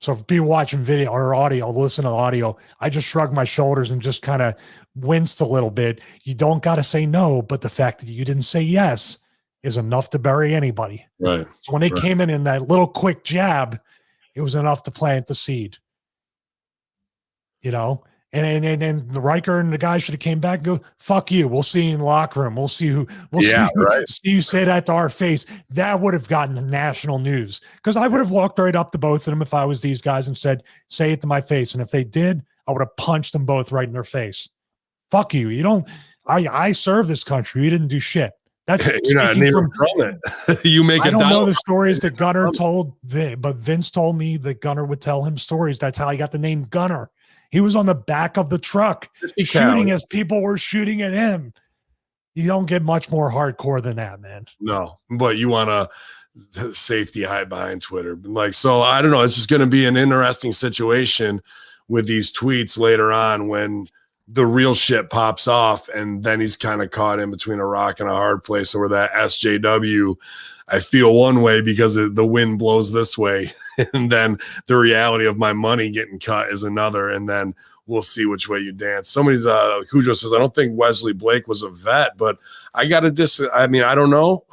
So if people watching video or audio, listen to the audio, I just shrug my shoulders and just kind of winced a little bit. You don't got to say no, but the fact that you didn't say yes is enough to bury anybody. Right. So when they came in that little quick jab, it was enough to plant the seed. And the Riker and the guy should have came back and go, "Fuck you. We'll see you in the locker room. We'll see who. See you say that to our face." That would have gotten the national news, because I would have walked right up to both of them if I was these guys and said, "Say it to my face." And if they did, I would have punched them both right in their face. Fuck you. You don't. I serve this country. You didn't do shit. That's you're not from it. You make. I don't know the stories that Gunner told, but Vince told me that Gunner would tell him stories. That's how he got the name Gunner. He was on the back of the truck shooting as people were shooting at him. You don't get much more hardcore than that, man. No, but you want to safety hide behind Twitter. So I don't know. It's just going to be an interesting situation with these tweets later on when the real shit pops off, and then he's kind of caught in between a rock and a hard place. Or that SJW, I feel one way because the wind blows this way, and then the reality of my money getting cut is another, and then we'll see which way you dance. Somebody's Cujo says, I don't think Wesley Blake was a vet, but I got to I mean, I don't know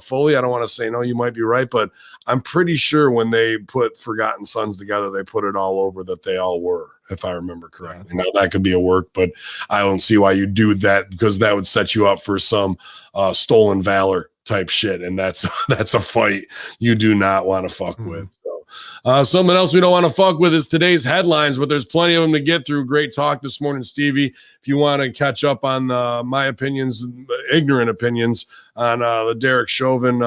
fully. I don't want to say no, you might be right, but I'm pretty sure when they put Forgotten Sons together, they put it all over that they all were, if I remember correctly. Now that could be a work, but I don't see why you do that, because that would set you up for some stolen valor type shit, and that's a fight you do not want to fuck with. So, something else we don't want to fuck with is today's headlines, but there's plenty of them to get through. Great talk this morning, Stevie. If you want to catch up on my opinions, ignorant opinions on the Derek Chauvin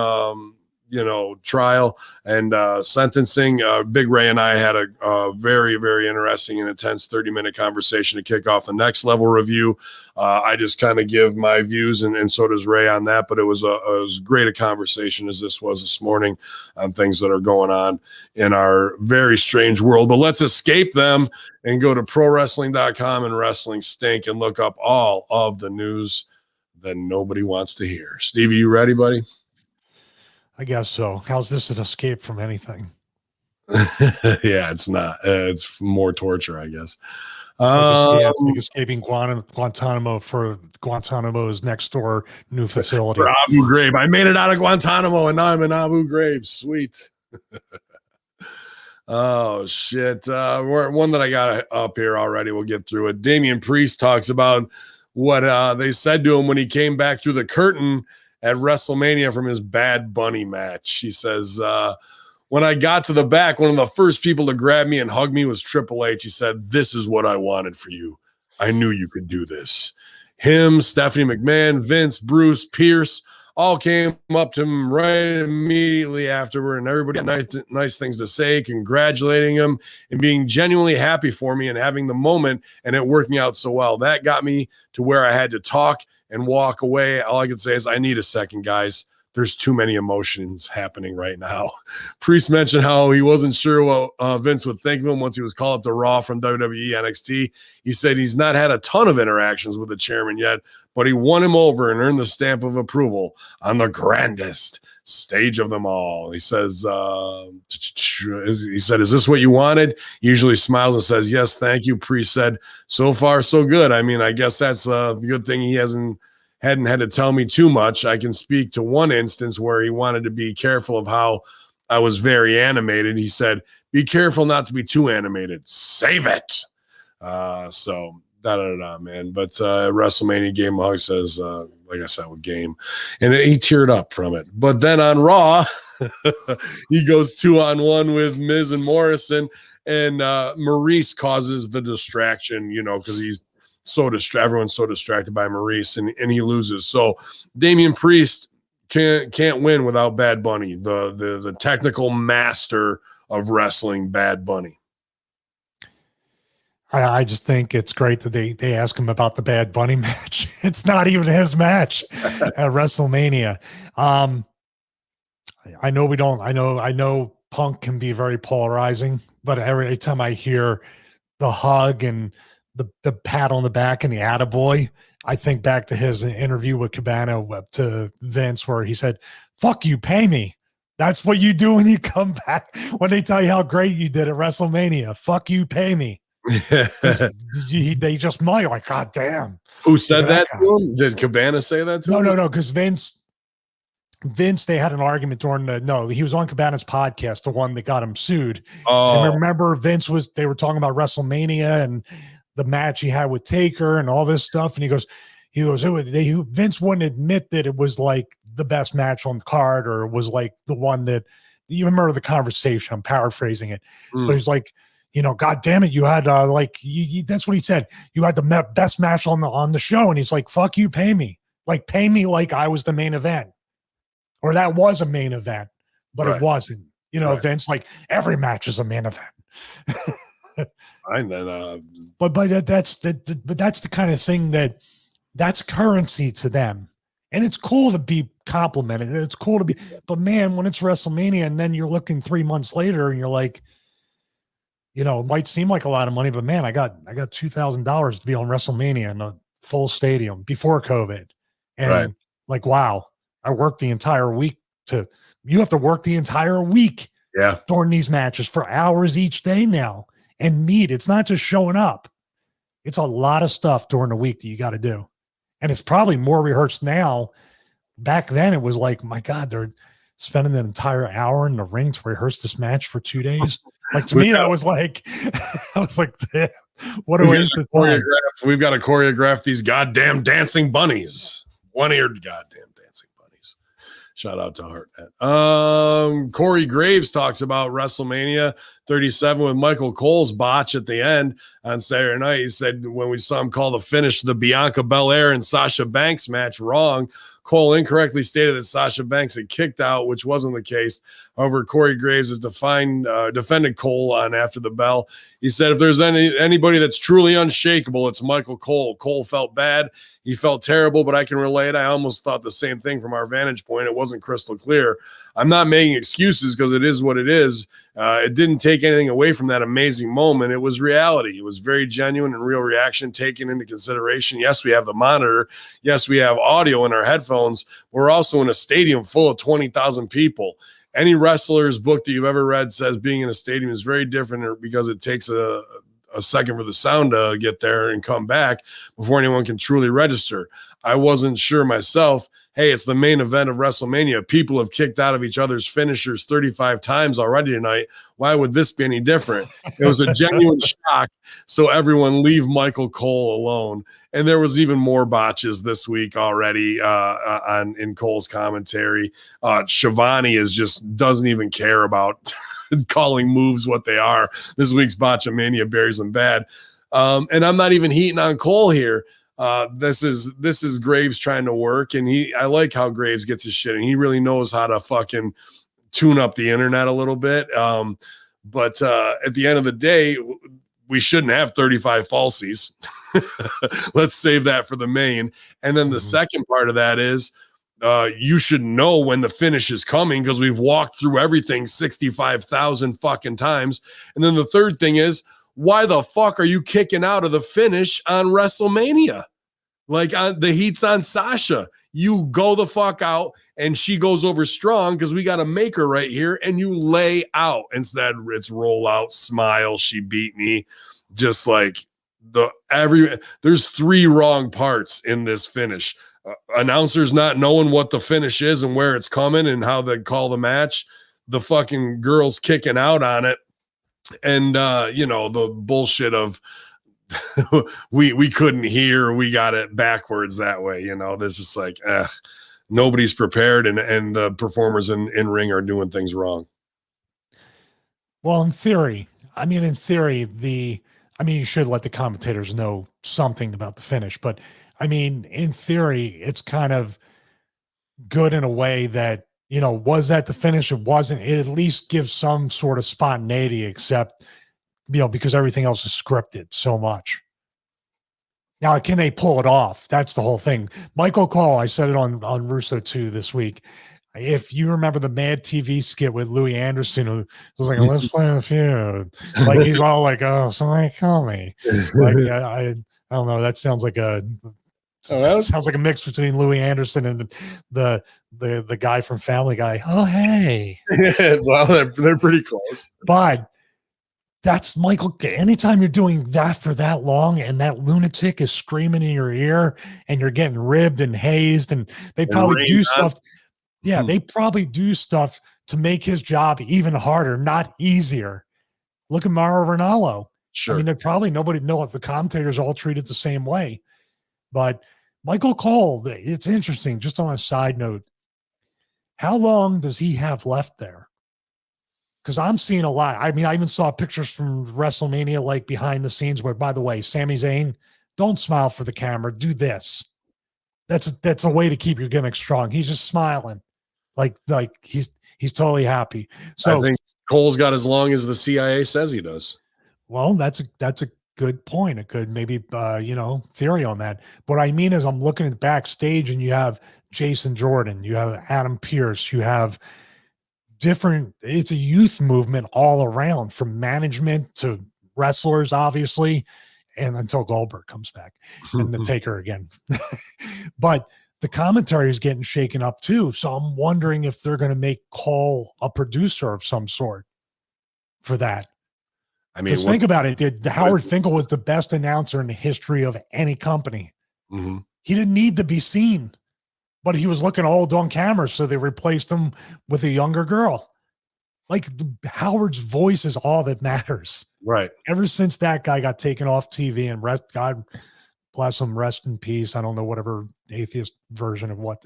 trial and sentencing, Big Ray and I had a very, very interesting and intense 30-minute conversation to kick off the Next Level review. I just kind of give my views, and so does Ray on that, but it was as great a conversation as this was this morning on things that are going on in our very strange world. But let's escape them and go to prowrestling.com and Wrestling Stink and look up all of the news that nobody wants to hear. Stevie, you ready, buddy? I guess so. How's this an escape from anything? Yeah, it's not. It's more torture, I guess. It's like escaping Guantanamo for Guantanamo's next door new facility. For Abu Ghraib. I made it out of Guantanamo, and now I'm in Abu Ghraib. Sweet. Oh, shit. One that I got up here already. We'll get through it. Damian Priest talks about what they said to him when he came back through the curtain at WrestleMania from his Bad Bunny match. He says, when I got to the back, one of the first people to grab me and hug me was Triple H. He said, this is what I wanted for you. I knew you could do this. Him, Stephanie McMahon, Vince, Bruce, Pierce, all came up to him right immediately afterward, and everybody had nice things to say, congratulating him and being genuinely happy for me and having the moment and it working out so well. That got me to where I had to talk and walk away. All I could say is, I need a second, guys. There's too many emotions happening right now. Priest mentioned how he wasn't sure what Vince would think of him once he was called up to Raw from WWE NXT. He said he's not had a ton of interactions with the chairman yet, but he won him over and earned the stamp of approval on the grandest stage of them all. He says, is this what you wanted? He usually smiles and says, yes, thank you. Priest said, so far, so good. I mean, I guess that's a good thing he hadn't had to tell me too much. I can speak to one instance where he wanted to be careful of how I was very animated. He said, be careful not to be too animated. Save it. So man. But WrestleMania Game Hug says, like I said, with Game. And he teared up from it. But then on Raw, he goes 2-on-1 with Miz and Morrison. And Maurice causes the distraction, because he's everyone's so distracted by Maurice, and he loses. So Damian Priest can't win without Bad Bunny, the technical master of wrestling, Bad Bunny. I just think it's great that they ask him about the Bad Bunny match. It's not even his match at WrestleMania. I know Punk can be very polarizing, but every time I hear the hug and the pat on the back and the attaboy, I think back to his interview with Cabana to Vince, where he said, fuck you, pay me. That's what you do when you come back, when they tell you how great you did at WrestleMania. Fuck you, pay me. They just might, like, God damn. Who said that to him? Did Cabana say that to him? No, because Vince, they had an argument he was on Cabana's podcast, the one that got him sued. Oh. And remember, they were talking about WrestleMania and the match he had with Taker and all this stuff. And he goes, Vince wouldn't admit that it was like the best match on the card, or it was like the one that, you remember the conversation, I'm paraphrasing it, but he's like, God damn it, you had that's what he said. You had the best match on the show. And he's like, fuck you, pay me. Like, pay me like I was the main event, or that was a main event, but It wasn't. Right. Vince, like, every match is a main event. But that's the kind of thing that's currency to them, and it's cool to be complimented. It's cool to be, but man, when it's WrestleMania and then you're looking 3 months later and you're like, you know, it might seem like a lot of money, but man, I got $2,000 to be on WrestleMania in a full stadium before COVID. And Right. like, wow, I worked the entire week you have to work the entire week Yeah. during these matches for hours each day now and meet. It's not just showing up. It's a lot of stuff during the week that you got to do. And it's probably more rehearsed now. Back then it was like, my God, they're spending an entire hour in the ring to rehearse this match for 2 days. Like to me, that was like, I was like, damn, what a waste of time. We've got to choreograph these goddamn dancing bunnies. One-eared goddamn dancing bunnies. Shout out to Heartnet. Corey Graves talks about WrestleMania 37 with Michael Cole's botch at the end on Saturday night. He said when we saw him call the finish the Bianca Belair and Sasha Banks match wrong, Cole incorrectly stated that Sasha Banks had kicked out, which wasn't the case. However, Corey Graves has defended Cole on After the Bell. He said if there's anybody that's truly unshakable, it's Michael Cole. Cole felt bad. He felt terrible, but I can relate. I almost thought the same thing from our vantage point. It wasn't crystal clear. I'm not making excuses because it is what it is. It didn't take anything away from that amazing moment. It was reality. It was very genuine and real reaction taken into consideration. Yes, we have the monitor. Yes, we have audio in our headphones. We're also in a stadium full of 20,000 people. Any wrestler's book that you've ever read says being in a stadium is very different because it takes a second for the sound to get there and come back before anyone can truly register. I wasn't sure myself. Hey, it's the main event of WrestleMania. People have kicked out of each other's finishers 35 times already tonight. Why would this be any different? It was a genuine shock. So everyone leave Michael Cole alone. And there was even more botches this week already in Cole's commentary. Shivani doesn't even care about calling moves what they are. This week's Botchamania buries them bad. And I'm not even heating on Cole here. This is Graves trying to work, and I like how Graves gets his shit, and he really knows how to fucking tune up the internet a little bit. But at the end of the day, we shouldn't have 35 falsies. Let's save that for the main. And then the second part of that is you should know when the finish is coming because we've walked through everything 65,000 fucking times. And then the third thing is, why the fuck are you kicking out of the finish on WrestleMania? Like the heat's on Sasha. You go the fuck out and she goes over strong because we got a maker right here and you lay out. Instead, it's roll out, smile, she beat me. Just like there's 3 wrong parts in this finish. Announcers not knowing what the finish is and where it's coming and how they call the match. The fucking girls kicking out on it. And the bullshit of we couldn't hear, we got it backwards that way. There's just like nobody's prepared and the performers in ring are doing things wrong. Well, in theory, you should let the commentators know something about the finish, but in theory, it's kind of good in a way that, was that the finish? It wasn't. It at least gives some sort of spontaneity, except, because everything else is scripted so much. Now, can they pull it off? That's the whole thing. Michael Cole, I said it on Russo 2 this week. If you remember the Mad TV skit with Louis Anderson, who was like, let's play a feud. Like, he's all like, oh, somebody call me. Like, I don't know. That sounds like sounds like a mix between Louis Anderson and the guy from Family Guy. Oh, hey. Well, they're pretty close. But that's Michael. Anytime you're doing that for that long and that lunatic is screaming in your ear and you're getting ribbed and hazed and they probably do stuff. Yeah, they probably do stuff to make his job even harder, not easier. Look at Mauro Ranallo. Sure. They probably nobody know if the commentators all treat it the same way. But Michael Cole, it's interesting, just on a side note, how long does he have left there? Because I'm seeing a lot. I even saw pictures from WrestleMania, like behind the scenes, where, by the way, Sami Zayn, don't smile for the camera. Do this. That's a way to keep your gimmick strong. He's just smiling. Like he's totally happy. So I think Cole's got as long as the CIA says he does. Well, that's a good point. A good maybe theory on that. What I mean is I'm looking at backstage and you have Jason Jordan, you have Adam Pearce, you have it's a youth movement all around, from management to wrestlers, obviously, and until Goldberg comes back and the Taker again. But the commentary is getting shaken up too. So I'm wondering if they're going to make Cole a producer of some sort for that. I mean, think about it. Howard Finkel was the best announcer in the history of any company. Mm-hmm. He didn't need to be seen, but he was looking old on camera, so they replaced him with a younger girl. Like, Howard's voice is all that matters. Right. Ever since that guy got taken off TV, and God bless him, rest in peace. I don't know, whatever atheist version of what,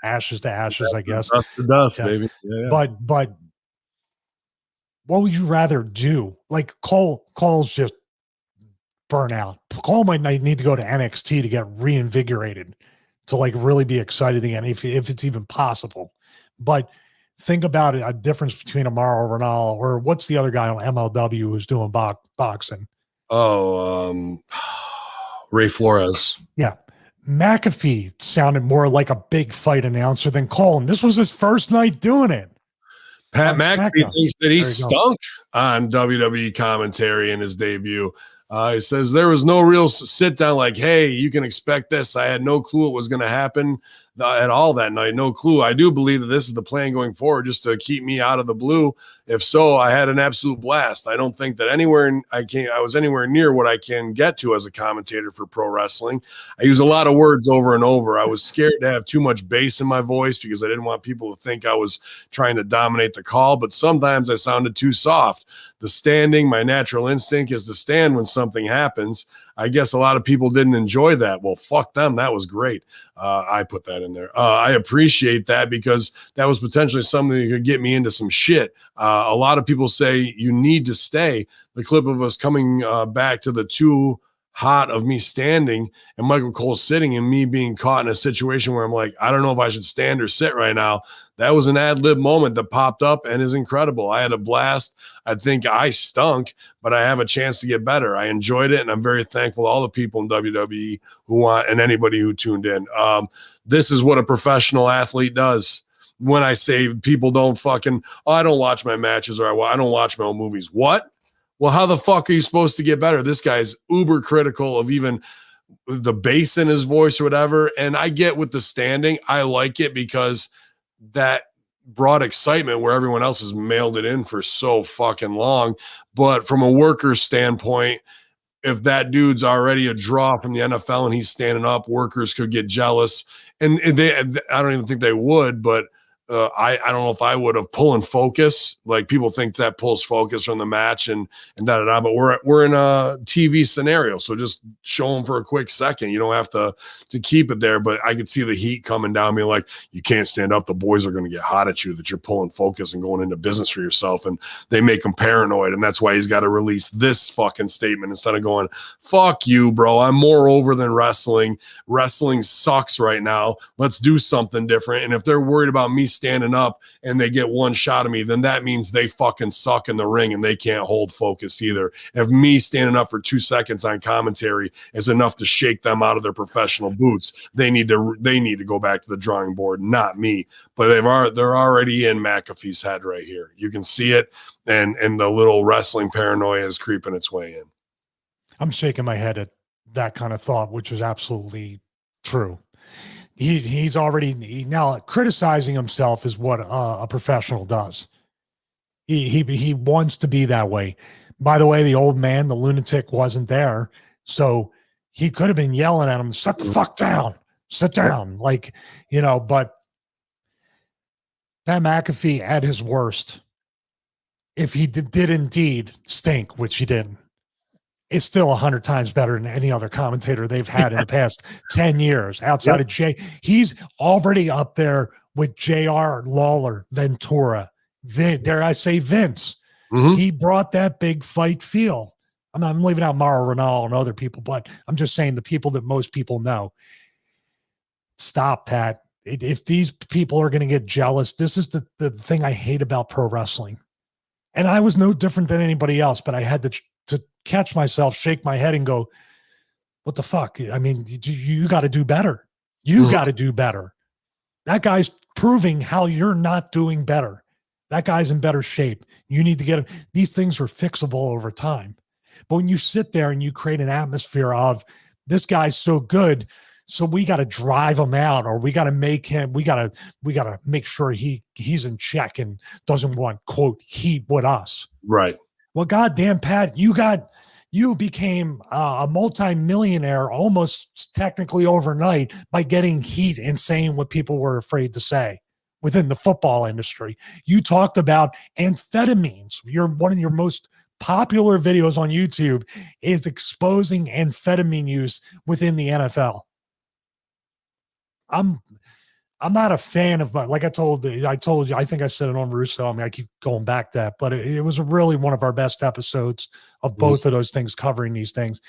ashes to ashes, I guess. Dust to dust, baby. Yeah. But what would you rather do? Like, Cole's just burnout. Cole might need to go to NXT to get reinvigorated, to like really be excited again, if it's even possible. But think about it, a difference between Amaro Ronaldo, or what's the other guy on MLW who's doing boxing? Oh, Ray Flores. Yeah. McAfee sounded more like a big fight announcer than Cole, and this was his first night doing it. Pat McAfee thinks that he stunk on WWE commentary in his debut. He says there was no real sit down like, hey, you can expect this. I had no clue it was going to happen at all that night. No clue. I do believe that this is the plan going forward, just to keep me out of the blue. If so, I had an absolute blast. I don't think that I was anywhere near what I can get to as a commentator for pro wrestling. I use a lot of words over and over. I was scared to have too much bass in my voice because I didn't want people to think I was trying to dominate the call, but sometimes I sounded too soft. The standing, my natural instinct is to stand when something happens. I guess a lot of people didn't enjoy that. Well, fuck them. That was great. I put that in there. I appreciate that because that was potentially something that could get me into some shit. A lot of people say you need to stay. The clip of us coming back to the too hot of me standing and Michael Cole sitting, and me being caught in a situation where I'm like, I don't know if I should stand or sit right now. That was an ad-lib moment that popped up and is incredible. I had a blast. I think I stunk, but I have a chance to get better. I enjoyed it, and I'm very thankful to all the people in WWE who want, and anybody who tuned in. This is what a professional athlete does. When I say people don't I don't watch my matches, or I don't watch my own movies. What? Well, how the fuck are you supposed to get better? This guy's uber critical of even the bass in his voice or whatever. And I get with the standing, I like it because that brought excitement where everyone else has mailed it in for so fucking long. But from a worker's standpoint, if that dude's already a draw from the NFL and he's standing up, workers could get jealous. And I don't even think they would, but I don't know if I would have pulling focus. Like, people think that pulls focus from the match and da-da-da, but we're in a TV scenario. So just show them for a quick second. You don't have to keep it there, but I could see the heat coming down, being like, you can't stand up. The boys are going to get hot at you that you're pulling focus and going into business for yourself. And they make him paranoid. And that's why he's got to release this fucking statement instead of going, fuck you, bro. I'm more over than wrestling. Wrestling sucks right now. Let's do something different. And if they're worried about me standing up and they get one shot of me, then that means they fucking suck in the ring and they can't hold focus either. If me standing up for 2 seconds on commentary is enough to shake them out of their professional boots, they need to go back to the drawing board, not me. But they're already in McAfee's head right here. You can see it, and the little wrestling paranoia is creeping its way in. I'm shaking my head at that kind of thought, which is absolutely true. He's already now criticizing himself is what a professional does. He wants to be that way. By the way, the old man, the lunatic, wasn't there, so he could have been yelling at him, "Sit the fuck down, sit down," like, But Pat McAfee at his worst, if he did indeed stink, which he didn't, it's still 100 times better than any other commentator they've had in the past 10 years outside of Jay. He's already up there with JR, Lawler, Ventura, dare I say Vince. Mm-hmm. He brought that big fight feel. I'm leaving out Mauro Ranallo and other people, but I'm just saying the people that most people know. Stop, Pat. If these people are going to get jealous, this is the thing I hate about pro wrestling. And I was no different than anybody else, but I had to catch myself, shake my head and go, what the fuck? I mean, you got to do better. You got to do better. That guy's proving how you're not doing better. That guy's in better shape. You need to get him. These things are fixable over time. But when you sit there and you create an atmosphere of this guy's so good, so we got to drive him out, or we got to make him, we got to make sure he's in check and doesn't want, quote, heat with us. Right. Well, goddamn, Pat, you became a multimillionaire almost technically overnight by getting heat and saying what people were afraid to say within the football industry. You talked about amphetamines. One of your most popular videos on YouTube is exposing amphetamine use within the NFL. I'm not a fan of, like I told you, I think I said it on Russo. I mean, I keep going back to that, but it was really one of our best episodes of both of those things, covering these things.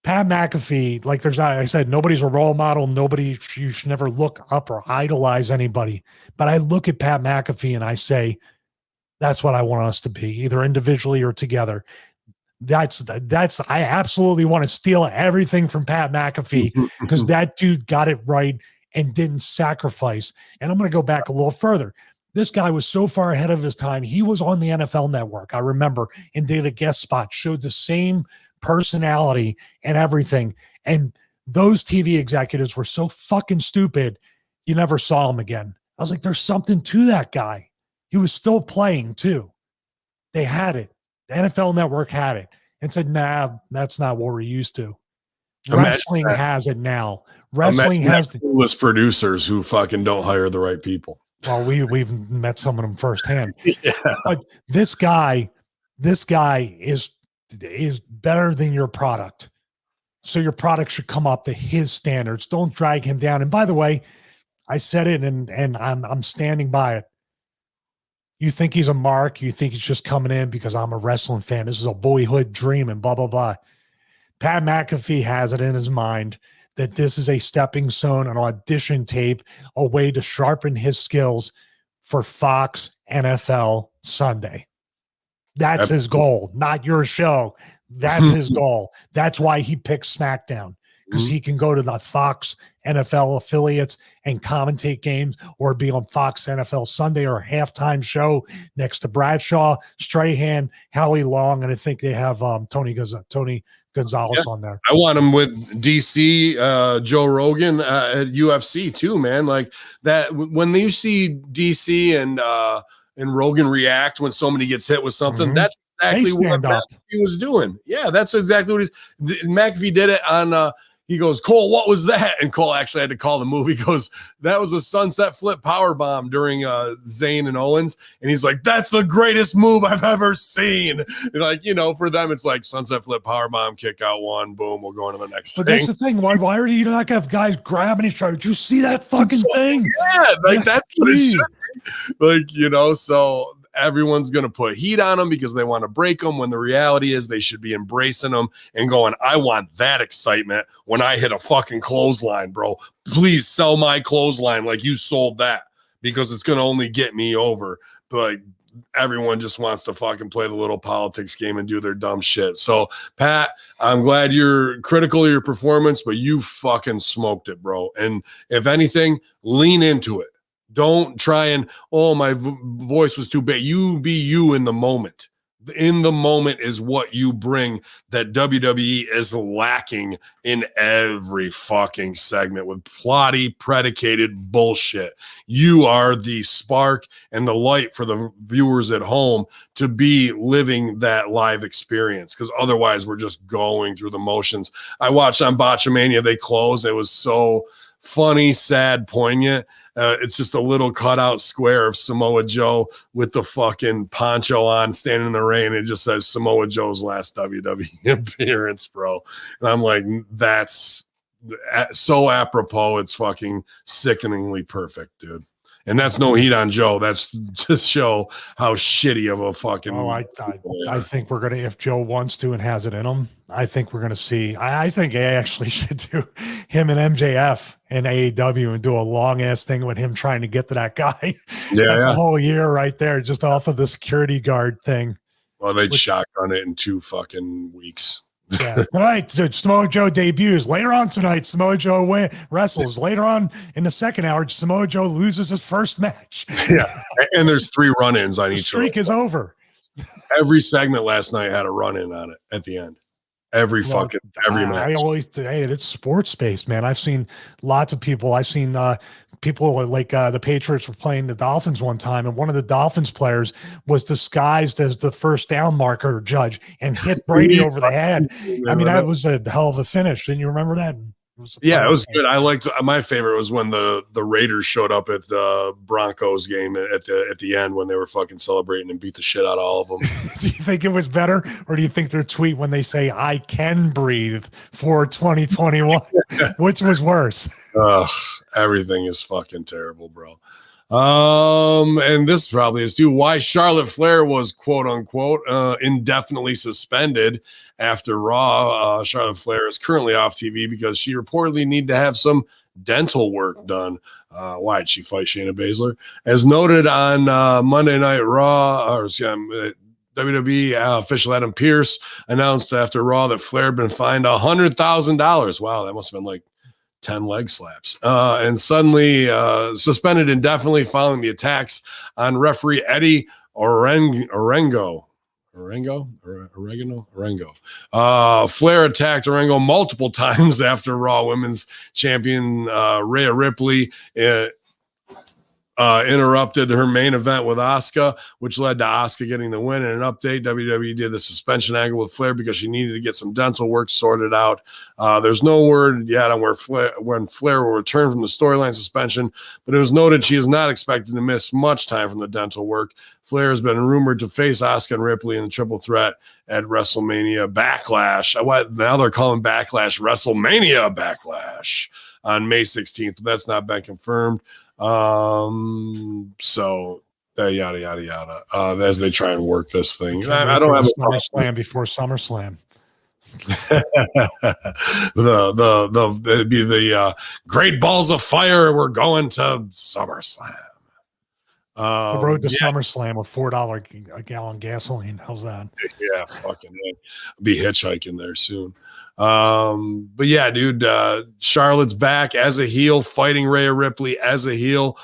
Pat McAfee, like I said, nobody's a role model. You should never look up or idolize anybody. But I look at Pat McAfee and I say, that's what I want us to be, either individually or together. I absolutely want to steal everything from Pat McAfee because that dude got it right and didn't sacrifice. And I'm going to go back a little further. This guy was so far ahead of his time. He was on the NFL Network, I remember, and did a guest spot, showed the same personality and everything. And those TV executives were so fucking stupid, you never saw him again. I was like, there's something to that guy. He was still playing too. They had it. The NFL Network had it and said, nah, that's not what we're used to. Wrestling has it now. Wrestling has clueless producers who fucking don't hire the right people. Well, we've met some of them firsthand. Yeah. But this guy is better than your product. So your product should come up to his standards. Don't drag him down. And by the way, I said it and I'm standing by it. You think he's a mark. You think he's just coming in because I'm a wrestling fan. This is a boyhood dream and blah, blah, blah. Pat McAfee has it in his mind that this is a stepping stone, an audition tape, a way to sharpen his skills for Fox NFL Sunday. That's his goal, not your show. That's his goal. That's why he picked SmackDown, because he can go to the Fox NFL affiliates and commentate games, or be on Fox NFL Sunday or a halftime show next to Bradshaw, Strahan, Howie Long, and I think they have Tony Gonzalez on there. I want him with DC, Joe Rogan at UFC too, man. Like that, when you see DC and Rogan react when somebody gets hit with something, that's exactly what McAfee was doing. Yeah, that's exactly what McAfee did it on. He goes, Cole, what was that? And Cole actually had to call the movie. He goes, that was a sunset flip power bomb during Zayn and Owens. And he's like, that's the greatest move I've ever seen. And like, you know, for them, it's like sunset flip power bomb, kick out one, boom, we'll go on to the next thing. But that's the thing. Why are you not have guys grabbing each other? Did you see that fucking thing? Yeah, like that's what it should be. Like, you know, so everyone's going to put heat on them because they want to break them, when the reality is they should be embracing them and going, I want that excitement when I hit a fucking clothesline, bro. Please sell my clothesline like you sold that, because it's going to only get me over. But everyone just wants to fucking play the little politics game and do their dumb shit. So, Pat, I'm glad you're critical of your performance, but you fucking smoked it, bro. And if anything, lean into it. Don't try and, oh, my voice was too big. You be you in the moment. In the moment is what you bring that WWE is lacking in every fucking segment with plotty, predicated bullshit. You are the spark and the light for the viewers at home to be living that live experience, because otherwise we're just going through the motions. I watched on Botchamania, they closed. It was so funny, sad, poignant. It's just a little cutout square of Samoa Joe with the fucking poncho on, standing in the rain. It just says Samoa Joe's last WWE appearance, bro. And I'm like, that's so apropos. It's fucking sickeningly perfect, dude. And that's no heat on Joe. That's just show how shitty of a fucking. Oh, I think we're gonna, if Joe wants to and has it in him, I think we're gonna see. I think I actually should do him and MJF and AEW and do a long ass thing with him trying to get to that guy. Yeah, that's a whole year right there, just off of the security guard thing. Well, they'd shotgun it in 2 fucking weeks. Yeah, tonight Samoa Joe debuts. Later on tonight, Samoa Joe wrestles. Later on in the second hour, Samoa Joe loses his first match. Yeah, and there's 3 run-ins on The each. streak is over. Every segment last night had a run-in on it at the end. Every match. Hey, it's sports based, man. I've seen lots of people. I've seen people like the Patriots were playing the Dolphins one time, and one of the Dolphins players was disguised as the first down marker judge and hit Brady over the head. I mean, that was a hell of a finish. Didn't you remember that? It was good. I liked. My favorite was when the Raiders showed up at the Broncos game at the end when they were fucking celebrating and beat the shit out of all of them. Do you think it was better, or do you think their tweet when they say "I can breathe" for 2021, which was worse? Everything is fucking terrible, bro. And this probably is too why Charlotte Flair was quote unquote indefinitely suspended after Raw. Charlotte Flair is currently off TV because she reportedly needed to have some dental work done. Why did she fight Shayna Baszler? As noted on Monday Night Raw, WWE official Adam Pearce announced after Raw that Flair had been fined $100,000. Wow, that must have been like 10 leg slaps, and suddenly suspended indefinitely following the attacks on referee Eddie Orengo. Flair attacked Orengo multiple times after Raw Women's Champion Rhea Ripley interrupted her main event with Asuka, which led to Asuka getting the win. In an update, WWE did the suspension angle with Flair because she needed to get some dental work sorted out. There's no word yet on when Flair will return from the storyline suspension, but it was noted she is not expected to miss much time from the dental work. Flair has been rumored to face Asuka and Ripley in the triple threat at WrestleMania Backlash. Now they're calling Backlash WrestleMania Backlash on May 16th, but that's not been confirmed. So yada yada yada as they try and work this thing. I don't have a SummerSlam before SummerSlam. It'd be the Great Balls of Fire. We're going to SummerSlam. The road to SummerSlam with $4 a gallon gasoline. How's that? Yeah, fucking I'll be hitchhiking there soon. But yeah, dude, Charlotte's back as a heel, fighting Rhea Ripley as a heel.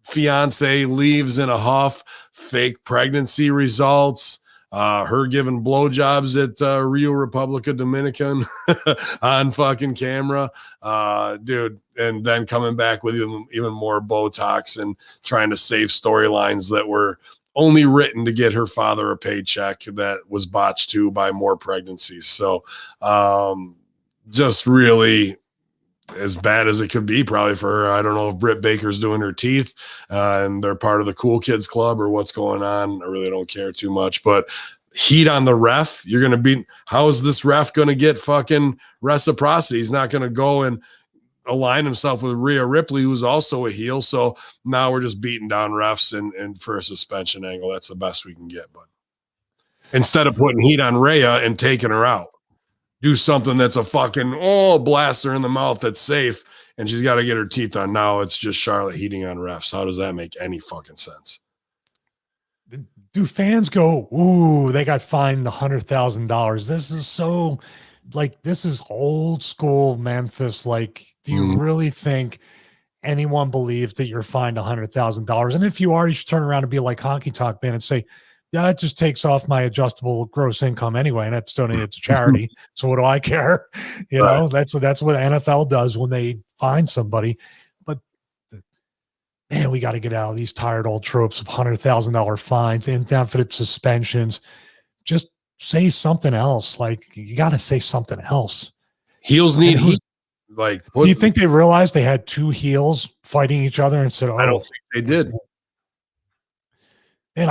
Fiance leaves in a huff. Fake pregnancy results. Her giving blowjobs at Rio Republica Dominican on fucking camera, dude, and then coming back with even more Botox and trying to save storylines that were only written to get her father a paycheck that was botched too by more pregnancies. So just really as bad as it could be probably for her. I don't know if Britt Baker's doing her teeth and they're part of the cool kids club or what's going on. I really don't care too much, but heat on the ref. You're going to be, how is this ref going to get fucking reciprocity? He's not going to go and align himself with Rhea Ripley, who's also a heel. So now we're just beating down refs and for a suspension angle. That's the best we can get. But instead of putting heat on Rhea and taking her out, do something that's a fucking blaster in the mouth that's safe, and she's got to get her teeth on. Now it's just Charlotte heating on refs. How does that make any fucking sense? Do fans go, ooh, they got fined $100,000? This is so, like, this is old school Memphis. Like, do you really think anyone believes that you're fined $100,000? And if you are, you should turn around and be like Honky Tonk Man and say, yeah, that just takes off my adjustable gross income anyway, and that's donated to charity. So what do I care? You know, that's what NFL does when they find somebody. But man, we got to get out of these tired old tropes of $100,000 fines, indefinite suspensions. Just say something else. Like, you got to say something else. Heels need heat. Like, do you think they realized they had two heels fighting each other and said, "Oh, I don't think they did." And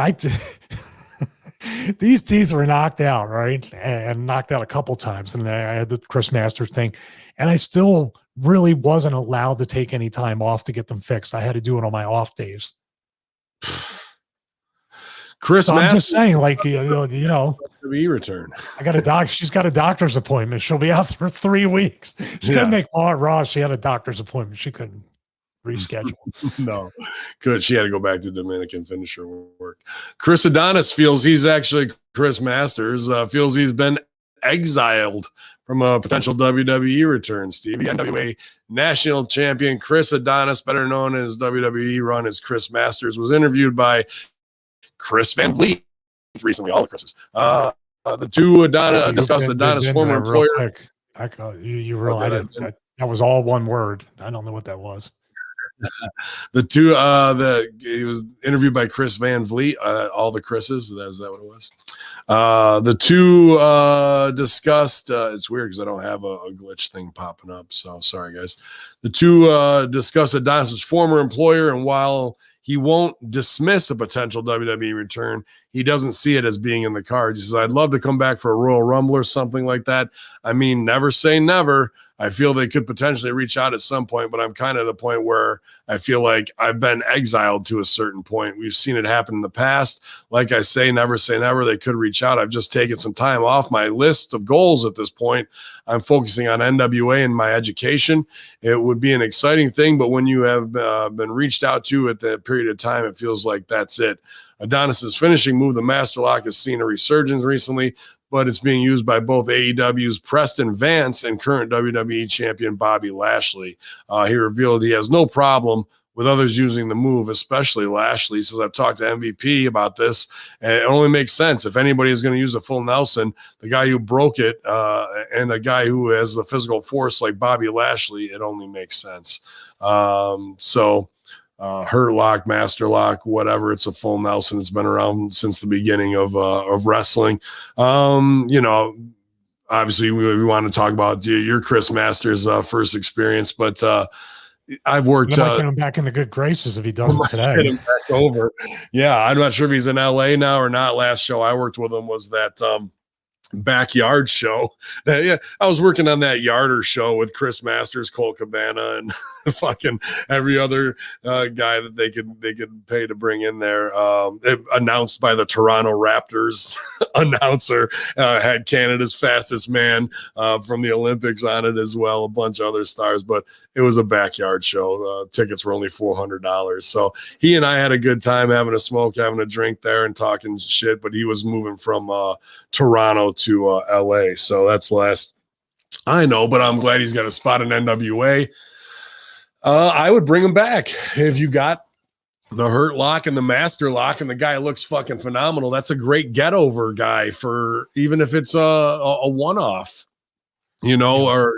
these teeth were knocked out, right? And knocked out a couple times. And I had the Chris Masters thing, and I still really wasn't allowed to take any time off to get them fixed. I had to do it on my off days. Masters, I'm just saying, like, you know, return. I got a doc. She's got a doctor's appointment. She'll be out for 3 weeks. She couldn't make Raw. She had a doctor's appointment. She couldn't reschedule. No, good. She had to go back to Dominican, finish her work. Chris Adonis feels he's actually Chris Masters feels he's been exiled from a potential WWE return. Stevie, NWA National Champion Chris Adonis, better known as WWE run as Chris Masters, was interviewed by Chris Van Vliet recently. All the Chris's. The two discussed Adonis' former employer. You realize that was all one word. I don't know what that was. He was interviewed by Chris Van Vliet, all the Chris's. Is that what it was? The two discussed, it's weird because I don't have a glitch thing popping up. So sorry, guys. The two discussed Adonis' former employer, and while he won't dismiss a potential WWE return, he doesn't see it as being in the cards. He says, I'd love to come back for a Royal Rumble or something like that. I mean, never say never. I feel they could potentially reach out at some point, but I'm kind of at the point where I feel like I've been exiled to a certain point. We've seen it happen in the past. Like I say never. They could reach out. I've just taken some time off my list of goals at this point. I'm focusing on NWA and my education. It would be an exciting thing, but when you have been reached out to at that period of time, it feels like that's it. Adonis's finishing move, the Master Lock, has seen a resurgence recently, but it's being used by both AEW's Preston Vance and current WWE champion Bobby Lashley. He revealed he has no problem with others using the move, especially Lashley. He says, I've talked to MVP about this, and it only makes sense. If anybody is going to use a full Nelson, the guy who broke it and a guy who has the physical force like Bobby Lashley, it only makes sense. Hurt Lock, Master Lock, whatever. It's a full Nelson. It's been around since the beginning of wrestling. Obviously we want to talk about your Chris Masters first experience, but I've worked him back in the good graces if he does it today. Him back over. Yeah, I'm not sure if he's in LA now or not. Last show I worked with him was that backyard show. I was working on that Yarder show with Chris Masters, Cole Cabana, and fucking every other guy that they could pay to bring in there. Announced by the Toronto Raptors announcer, had Canada's fastest man from the Olympics on it as well, a bunch of other stars, but it was a backyard show. Tickets were only $400. So he and I had a good time having a smoke, having a drink there and talking shit, but he was moving from Toronto to LA. So that's the last I know, but I'm glad he's got a spot in NWA. I would bring him back if you got the Hurt Lock and the Master Lock and the guy looks fucking phenomenal. That's a great get over guy for even if it's a one-off, or,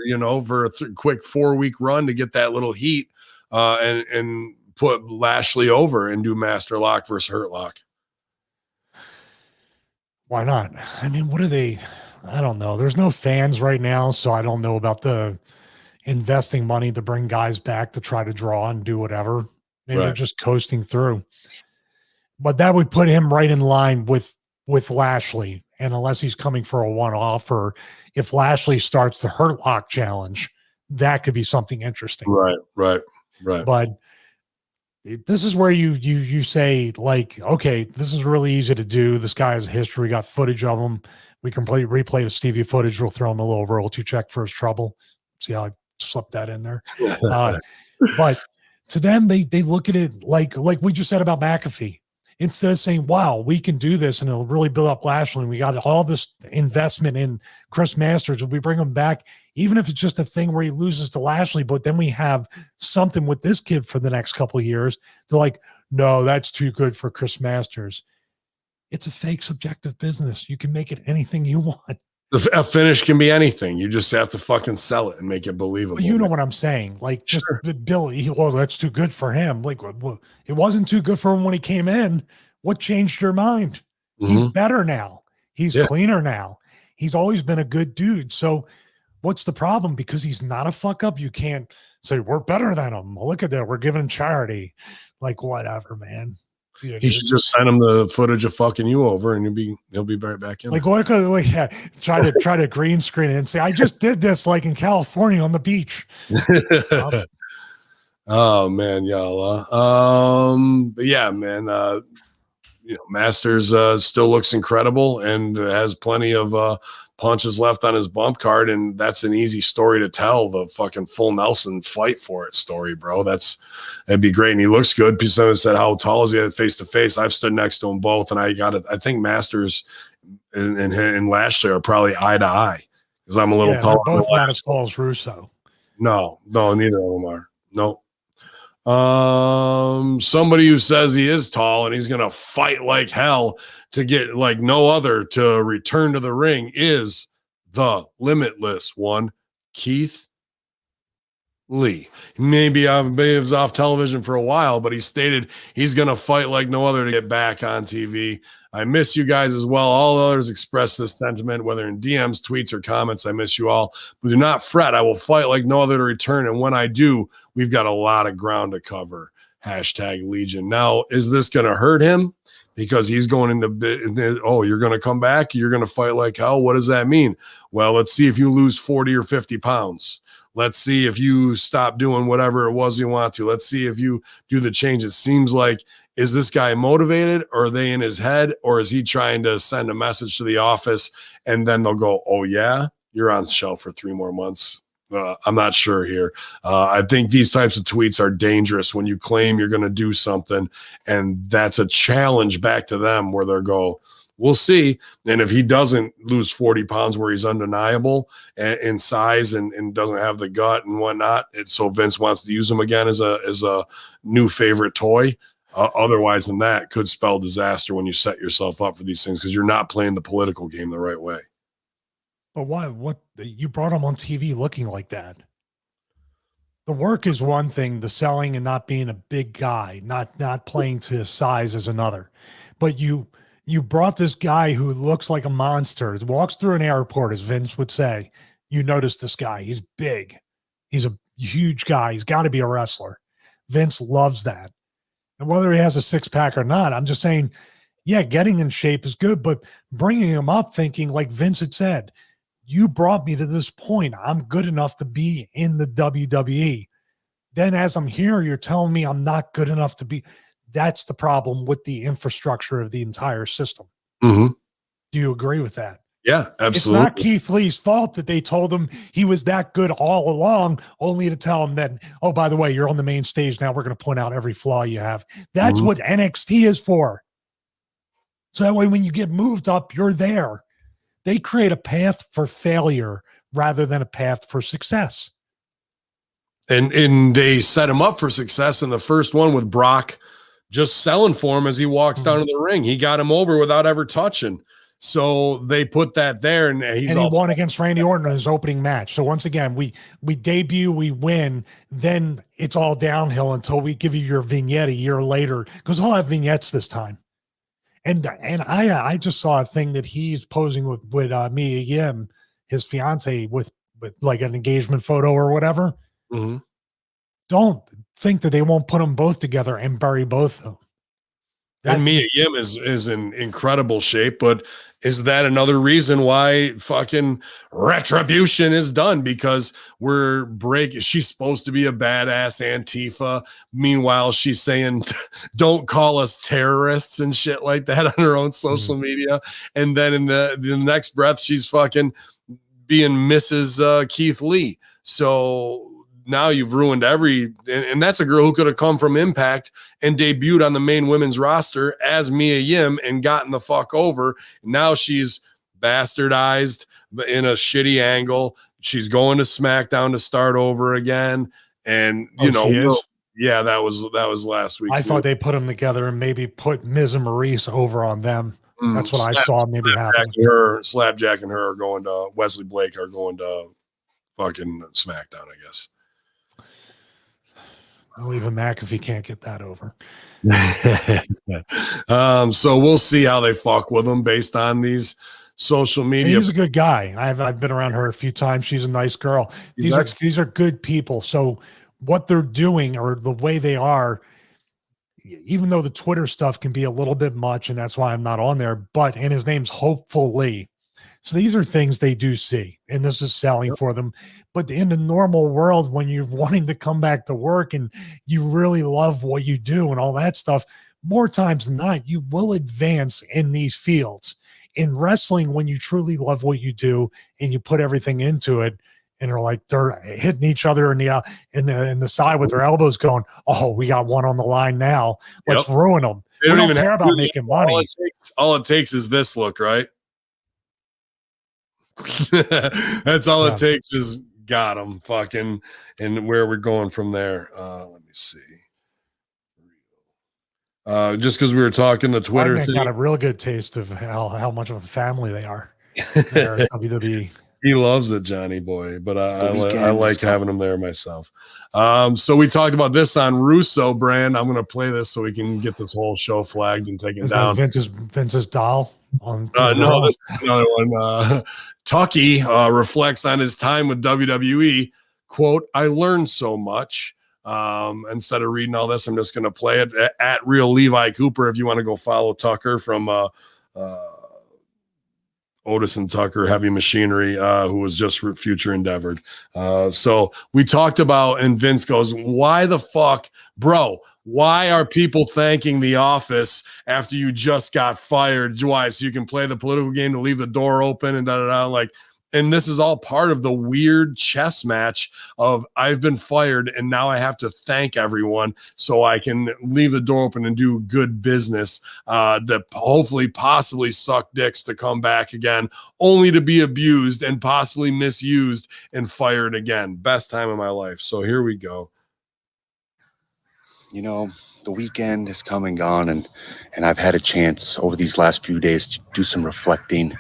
for a quick 4-week run to get that little heat and put Lashley over and do Master Lock versus Hurt Lock. Why not? I mean, what are they? I don't know. There's no fans right now, so I don't know about the investing money to bring guys back to try to draw and do whatever. Maybe they're just coasting through. But that would put him right in line with Lashley. And unless he's coming for a one-off, or if Lashley starts the Hurt Lock challenge, that could be something interesting. Right. But this is where you say, like, okay, this is really easy to do. This guy has a history. We got footage of him. We can replay the Stevie footage. We'll throw him a little royalty check for his trouble. See how I slipped that in there. But to them, they look at it like we just said about McAfee. Instead of saying, wow, we can do this and it'll really build up Lashley. We got all this investment in Chris Masters. If we bring him back, even if it's just a thing where he loses to Lashley, but then we have something with this kid for the next couple of years. They're like, no, that's too good for Chris Masters. It's a fake subjective business. You can make it anything you want. A finish can be anything. You just have to fucking sell it and make it believable. But you know what I'm saying? Like, just Billy, well, that's too good for him. Like, well, it wasn't too good for him when he came in. What changed your mind? Mm-hmm. He's better now. He's cleaner now. He's always been a good dude. So what's the problem? Because he's not a fuck up. You can't say we're better than him. Look at that. We're giving charity. Like, whatever, man. He should just send him the footage of fucking you over, and he'll be right back in. Like, what? Try to green screen it and say, I just did this like in California on the beach. Oh man, y'all. But yeah, man. Masters still looks incredible and has plenty of punches left on his bump card, and that's an easy story to tell. The fucking full Nelson fight for it story, bro. That'd be great. And he looks good. Someone said, how tall is he face to face? I've stood next to them both, and I think Masters and Lashley are probably eye to eye because I'm a little taller. Both not as tall as Russo. No, neither of them are. No. Somebody who says he is tall and he's gonna fight like hell to get like no other to return to the ring is the limitless one, Keith Lee. Maybe he was off television for a while, but he stated he's gonna fight like no other to get back on TV. I miss you guys as well. All others express this sentiment, whether in DMs, tweets, or comments. I miss you all. But do not fret. I will fight like no other to return. And when I do, we've got a lot of ground to cover. Hashtag Legion. Now, is this going to hurt him? Because he's going into, oh, you're going to come back? You're going to fight like hell? What does that mean? Well, let's see if you lose 40 or 50 pounds. Let's see if you stop doing whatever it was you want to. Let's see if you do the change. It seems like, is this guy motivated, or are they in his head, or is he trying to send a message to the office and then they'll go, oh yeah, you're on the shelf for 3 more months? I'm not sure here. I think these types of tweets are dangerous when you claim you're going to do something, and that's a challenge back to them where they'll go, we'll see. And if he doesn't lose 40 pounds where he's undeniable in size and doesn't have the gut and whatnot, so Vince wants to use him again as a new favorite toy. Otherwise than that, could spell disaster when you set yourself up for these things because you're not playing the political game the right way. But why? What you brought him on TV looking like that? The work is one thing, the selling and not being a big guy, not playing to his size is another. But you brought this guy who looks like a monster, walks through an airport, as Vince would say. You notice this guy, he's big. He's a huge guy. He's got to be a wrestler. Vince loves that. And whether he has a six-pack or not, I'm just saying, yeah, getting in shape is good, but bringing him up thinking, like Vince had said, you brought me to this point. I'm good enough to be in the WWE. Then as I'm here, you're telling me I'm not good enough to be. That's the problem with the infrastructure of the entire system. Mm-hmm. Do you agree with that? Yeah, absolutely. It's not Keith Lee's fault that they told him he was that good all along, only to tell him that, oh, by the way, you're on the main stage now. We're going to point out every flaw you have. That's what NXT is for. So that way, when you get moved up, you're there. They create a path for failure rather than a path for success. And they set him up for success in the first one with Brock just selling for him as he walks down to the ring. He got him over without ever touching. So they put that there, and he won against Randy Orton in his opening match. So once again, we debut, we win, then it's all downhill until we give you your vignette a year later, because I'll have vignettes this time. And I just saw a thing that he's posing with Mia Yim, his fiance, with like an engagement photo or whatever. Mm-hmm. Don't think that they won't put them both together and bury both of them. And Mia Yim is in incredible shape, but is that another reason why fucking retribution is done? Because she's supposed to be a badass Antifa. Meanwhile, she's saying, don't call us terrorists and shit like that on her own social media. And then in the next breath, she's fucking being Mrs. Keith Lee. So now you've ruined and that's a girl who could have come from Impact and debuted on the main women's roster as Mia Yim and gotten the fuck over. Now she's bastardized in a shitty angle. She's going to SmackDown to start over again. And yeah, that was last week. I thought they put them together and maybe put Miz and Maurice over on them. That's what I saw maybe happen. Slapjack and her are going to Wesley Blake are going to fucking SmackDown, I guess. I'll leave him back if he can't get that over. So we'll see how they fuck with him based on these social media. He's a good guy. I've been around her a few times. She's a nice girl. These are good people. So what they're doing or the way they are, even though the Twitter stuff can be a little bit much, and that's why I'm not on there, and his name's Hopeful Lee. So these are things they do see, and this is selling for them. But in the normal world, when you're wanting to come back to work and you really love what you do and all that stuff, more times than not, you will advance in these fields. in wrestling, when you truly love what you do and you put everything into it, and they're hitting each other in the side with their elbows, going, "Oh, we got one on the line now. Let's ruin them." They We don't even care about making money. All it takes is this look, right? That's all it takes is got them fucking, and where we're going from there. Let me see. Just because we were talking the Twitter thing, got a real good taste of how much of a family they are. There at WWE. He loves it, Johnny boy, but I like having him there myself. So we talked about this on Russo brand. I'm going to play this so we can get this whole show flagged and taken down. Vince's doll on no, this is another one. Tucky reflects on his time with WWE. Quote, "I learned so much." Instead of reading all this, I'm just going to play it at Real Levi Cooper. If you want to go follow Tucker from Otis and Tucker Heavy Machinery, who was just future endeavored. So we talked about, and Vince goes, "Why the fuck, bro? Why are people thanking The Office after you just got fired? Why? So you can play the political game to leave the door open and da-da-da." Like, and this is all part of the weird chess match of I've been fired and now I have to thank everyone so I can leave the door open and do good business, that hopefully possibly suck dicks to come back again, only to be abused and possibly misused and fired again. Best time of my life. So here we go. You know, the weekend has come and gone, and I've had a chance over these last few days to do some reflecting.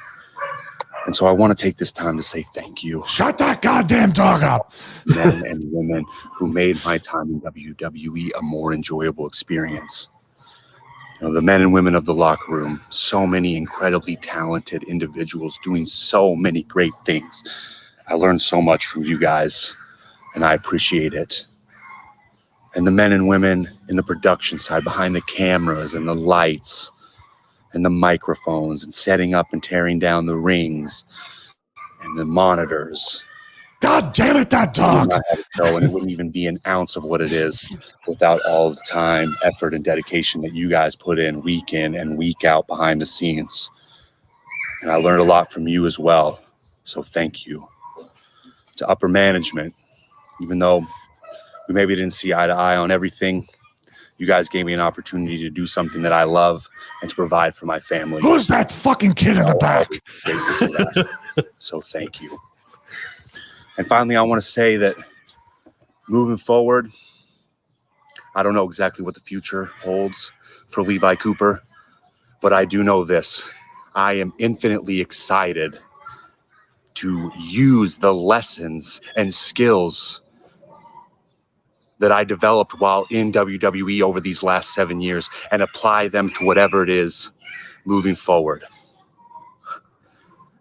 And so I want to take this time to say thank you. Shut that goddamn dog up. Men and women who made my time in WWE a more enjoyable experience. You know, the men and women of the locker room, so many incredibly talented individuals doing so many great things. I learned so much from you guys, and I appreciate it. And the men and women in the production side, behind the cameras and the lights and the microphones and setting up and tearing down the rings and the monitors. God damn it, that dog! I had a show, and it wouldn't even be an ounce of what it is without all the time, effort, and dedication that you guys put in and week out behind the scenes. And I learned a lot from you as well. So thank you. To upper management, even though we maybe didn't see eye to eye on everything, you guys gave me an opportunity to do something that I love and to provide for my family. Who's that fucking kid in the back? So thank you. And finally, I want to say that moving forward, I don't know exactly what the future holds for Levi Cooper, but I do know this. I am infinitely excited to use the lessons and skills that I developed while in WWE over these last 7 years and apply them to whatever it is moving forward.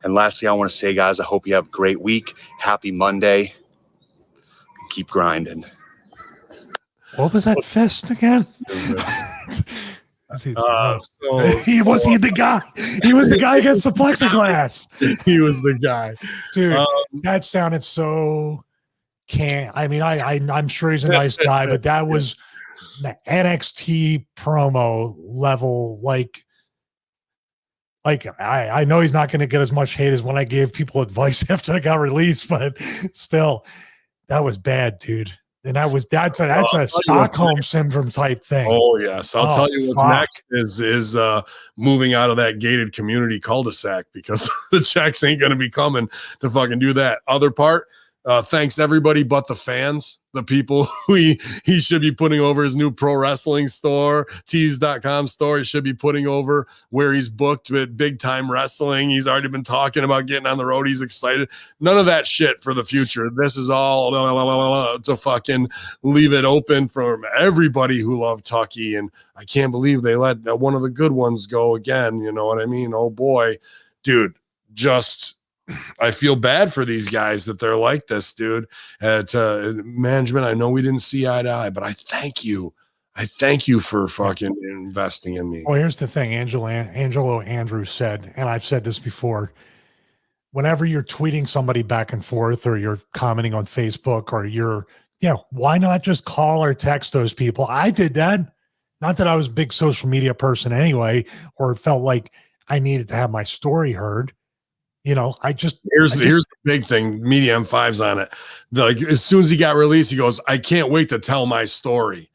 And lastly, I want to say, guys, I hope you have a great week. Happy Monday. Keep grinding. What was that fist again? Was he the guy? He was the guy against the plexiglass. He was the guy. Dude, that sounded so... I'm sure he's a nice guy, but that was the NXT promo level. Like I know he's not going to get as much hate as when I gave people advice after I got released, but still, that was bad, dude. And that's a Stockholm syndrome type thing. Oh yes, I'll tell you what's next is moving out of that gated community cul-de-sac, because the checks ain't going to be coming to fucking do that. Other part. Thanks everybody but the fans, the people who he should be putting over his new pro wrestling store, tees.com store. He should be putting over where he's booked with Big Time Wrestling. He's already been talking about getting on the road. He's excited. None of that shit for the future. This is all to fucking leave it open for everybody who loved Tucky. And I can't believe they let one of the good ones go again. You know what I mean? Oh boy, dude, I feel bad for these guys that they're like this, dude. At management, I know we didn't see eye to eye, but I thank you. I thank you for fucking investing in me. Well, here's the thing. Angelo Andrews said, and I've said this before, whenever you're tweeting somebody back and forth or you're commenting on Facebook or why not just call or text those people? I did that. Not that I was a big social media person anyway, or felt like I needed to have my story heard. You know, here's the big thing. Media M5's on it. Like as soon as he got released, he goes, "I can't wait to tell my story."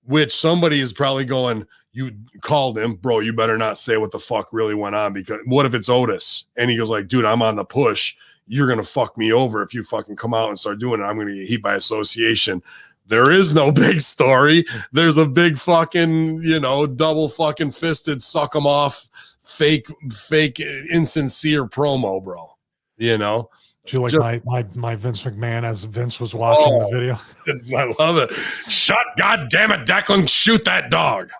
Which somebody is probably going, "You called him, bro. You better not say what the fuck really went on, because what if it's Otis?" And he goes like, "Dude, I'm on the push. You're gonna fuck me over if you fucking come out and start doing it. I'm gonna get heat by association." There is no big story. There's a big fucking, double fucking fisted suck 'em off fake insincere promo, bro. Do you like my Vince McMahon as Vince was watching the video? I love it. Shut, God damn it, Declan, shoot that dog.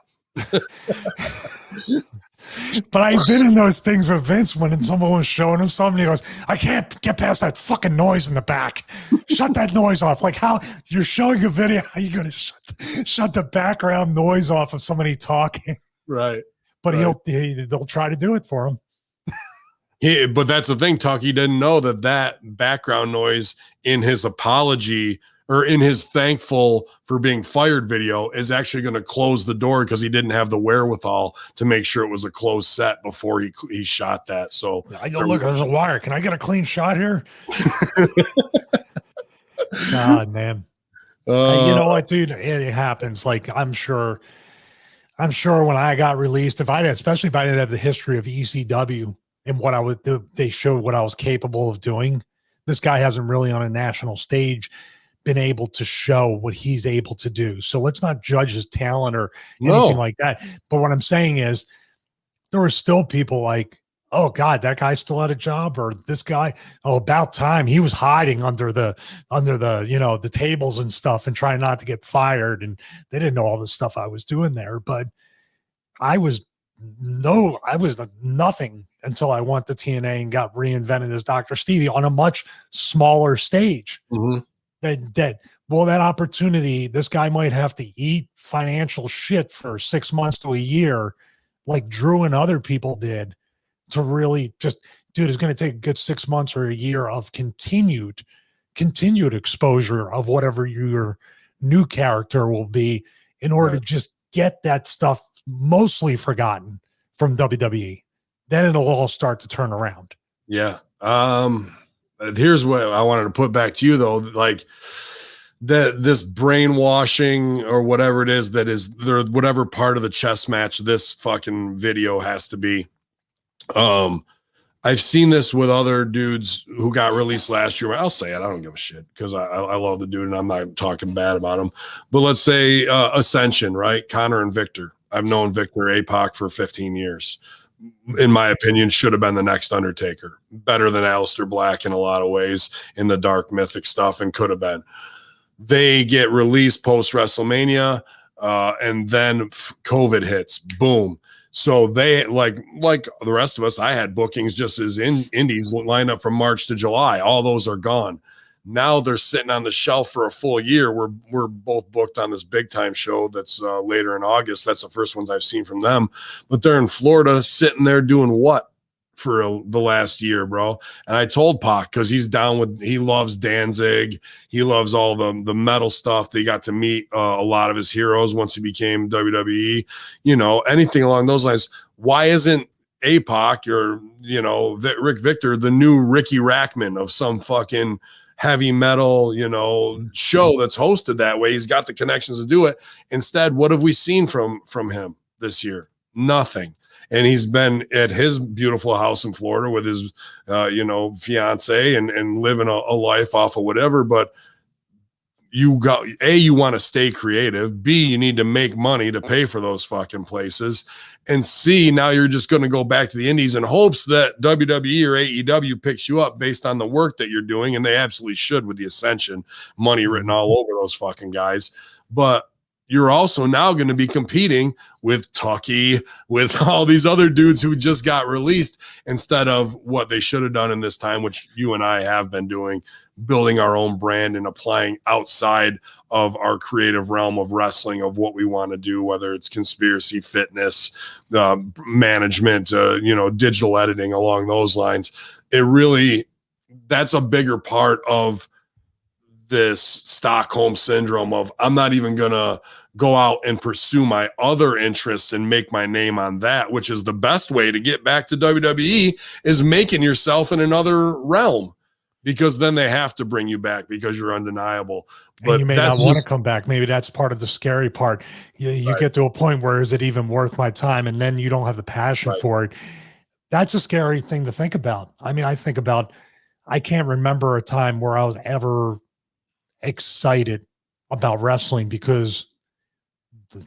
But I've been in those things with Vince when someone was showing him something. He goes, "I can't get past that fucking noise in the back. Shut that noise off." Like, how you're showing a video, how are you going to shut the background noise off of somebody talking? Right. But they'll try to do it for him. But that's the thing, Tucky didn't know that background noise in his apology or in his thankful for being fired video is actually going to close the door, because he didn't have the wherewithal to make sure it was a closed set before he shot that. So I go, "Look, there's a wire. Can I get a clean shot here?" God, man. You know what, dude? It happens. Like, I'm sure when I got released, especially if I didn't have the history of ECW and what I would do, they showed what I was capable of doing. This guy hasn't really on a national stage been able to show what he's able to do. So let's not judge his talent or anything like that. But what I'm saying is, there were still people like, "Oh God, that guy still had a job," or "This guy, oh, about time." He was hiding under the the tables and stuff and trying not to get fired. And they didn't know all the stuff I was doing there. But I was nothing until I went to TNA and got reinvented as Dr. Stevie on a much smaller stage. Mm-hmm. That opportunity, this guy might have to eat financial shit for 6 months to a year, like Drew and other people did, to really just, dude, it's going to take a good 6 months or a year of continued exposure of whatever your new character will be in order to just get that stuff mostly forgotten from WWE. Then it'll all start to turn around. Yeah. Here's what I wanted to put back to you, though. Like, this brainwashing or whatever it is that is there, whatever part of the chess match this fucking video has to be. I've seen this with other dudes who got released last year. I'll say it. I don't give a shit, because I love the dude and I'm not talking bad about him. But let's say Ascension, right? Connor and Victor. I've known Victor APOC for 15 years. In my opinion, should have been the next Undertaker. Better than Aleister Black in a lot of ways in the dark mythic stuff, and could have been. They get released post WrestleMania, and then COVID hits. Boom. So they, like the rest of us, I had bookings just as indies lined up from March to July. All those are gone. Now they're sitting on the shelf for a full year. We're both booked on this big time show that's later in August. That's the first ones I've seen from them. But they're in Florida sitting there doing what for the last year, bro? And I told Pac, because he loves Danzig. He loves all the metal stuff. They got to meet a lot of his heroes once he became WWE. Anything along those lines. Why isn't APOC or, Rick Victor the new Ricky Rackman of some fucking heavy metal, show that's hosted that way? He's got the connections to do it. Instead, what have we seen from him this year? Nothing. And he's been at his beautiful house in Florida with his, fiance and living a life off of whatever. But you want to stay creative. B, you need to make money to pay for those fucking places. And C, now you're just going to go back to the indies in hopes that WWE or AEW picks you up based on the work that you're doing. And they absolutely should, with the Ascension money written all over those fucking guys. But you're also now going to be competing with Tucky, with all these other dudes who just got released, instead of what they should have done in this time, which you and I have been doing, building our own brand and applying outside of our creative realm of wrestling, of what we want to do, whether it's conspiracy, fitness, management, digital editing, along those lines. That's a bigger part of this Stockholm syndrome of I'm not even going to go out and pursue my other interests and make my name on that, which is the best way to get back to WWE, is making yourself in another realm, because then they have to bring you back because you're undeniable. But and you may not want to come back. Maybe that's part of the scary part. You get to a point where, is it even worth my time? And then you don't have the passion for it. That's a scary thing to think about. I mean, I can't remember a time where I was ever excited about wrestling, because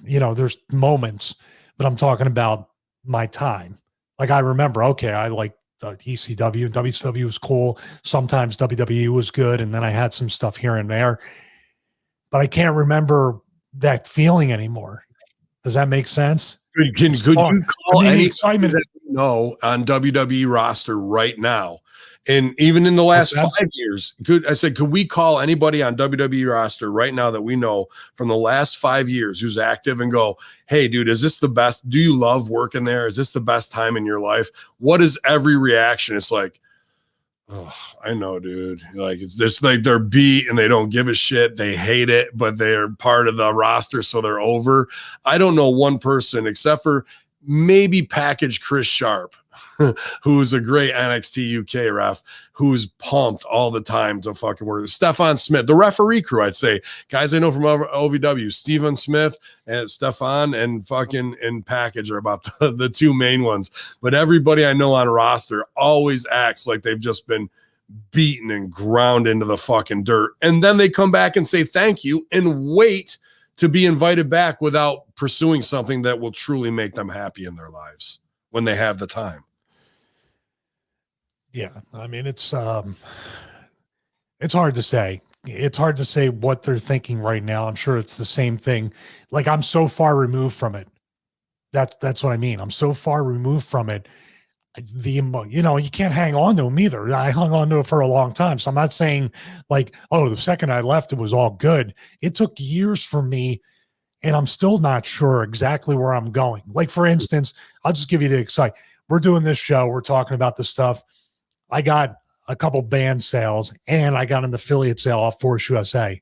there's moments, but I'm talking about my time. Like, I remember, okay, I like ECW, WCW was cool. Sometimes WWE was good. And then I had some stuff here and there, but I can't remember that feeling anymore. Does that make sense? Could you call any excitement that you know on WWE roster right now? And even in the last 5 years, could we call anybody on WWE roster right now that we know from the last 5 years who's active and go, hey, dude, is this the best? Do you love working there? Is this the best time in your life? What is every reaction? It's like, oh, I know, dude. Like, it's just like they're beat and they don't give a shit. They hate it, but they're part of the roster, so they're over. I don't know one person except for maybe package Chris Sharp, who's a great NXT UK ref, who's pumped all the time to fucking work. Stefan Smith, the referee crew, I'd say. Guys I know from OVW, Stephen Smith and Stefan and fucking and Package are about the two main ones. But everybody I know on roster always acts like they've just been beaten and ground into the fucking dirt. And then they come back and say thank you and wait to be invited back without pursuing something that will truly make them happy in their lives when they have the time. Yeah, I mean, it's hard to say. It's hard to say what they're thinking right now. I'm sure it's the same thing. Like, I'm so far removed from it. That's what I mean. I'm so far removed from it. You can't hang on to them either. I hung on to it for a long time. So I'm not saying like, oh, the second I left, it was all good. It took years for me, and I'm still not sure exactly where I'm going. Like, for instance, I'll just give you the excite. We're doing this show. We're talking about this stuff. I got a couple band sales, and I got an affiliate sale off Force USA.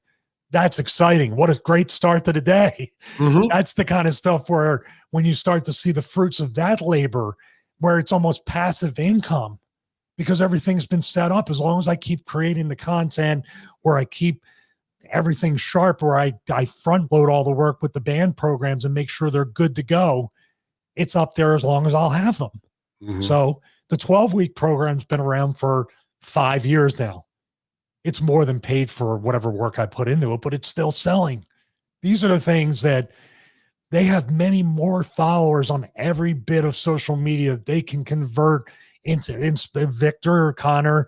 That's exciting. What a great start to the day. Mm-hmm. That's the kind of stuff where when you start to see the fruits of that labor, where it's almost passive income because everything's been set up. As long as I keep creating the content, where I keep everything sharp, where I front load all the work with the band programs and make sure they're good to go, it's up there as long as I'll have them. Mm-hmm. So the 12-week program's been around for 5 years now. It's more than paid for whatever work I put into it, but it's still selling. These are the things that they have many more followers on every bit of social media they can convert into Victor, Connor,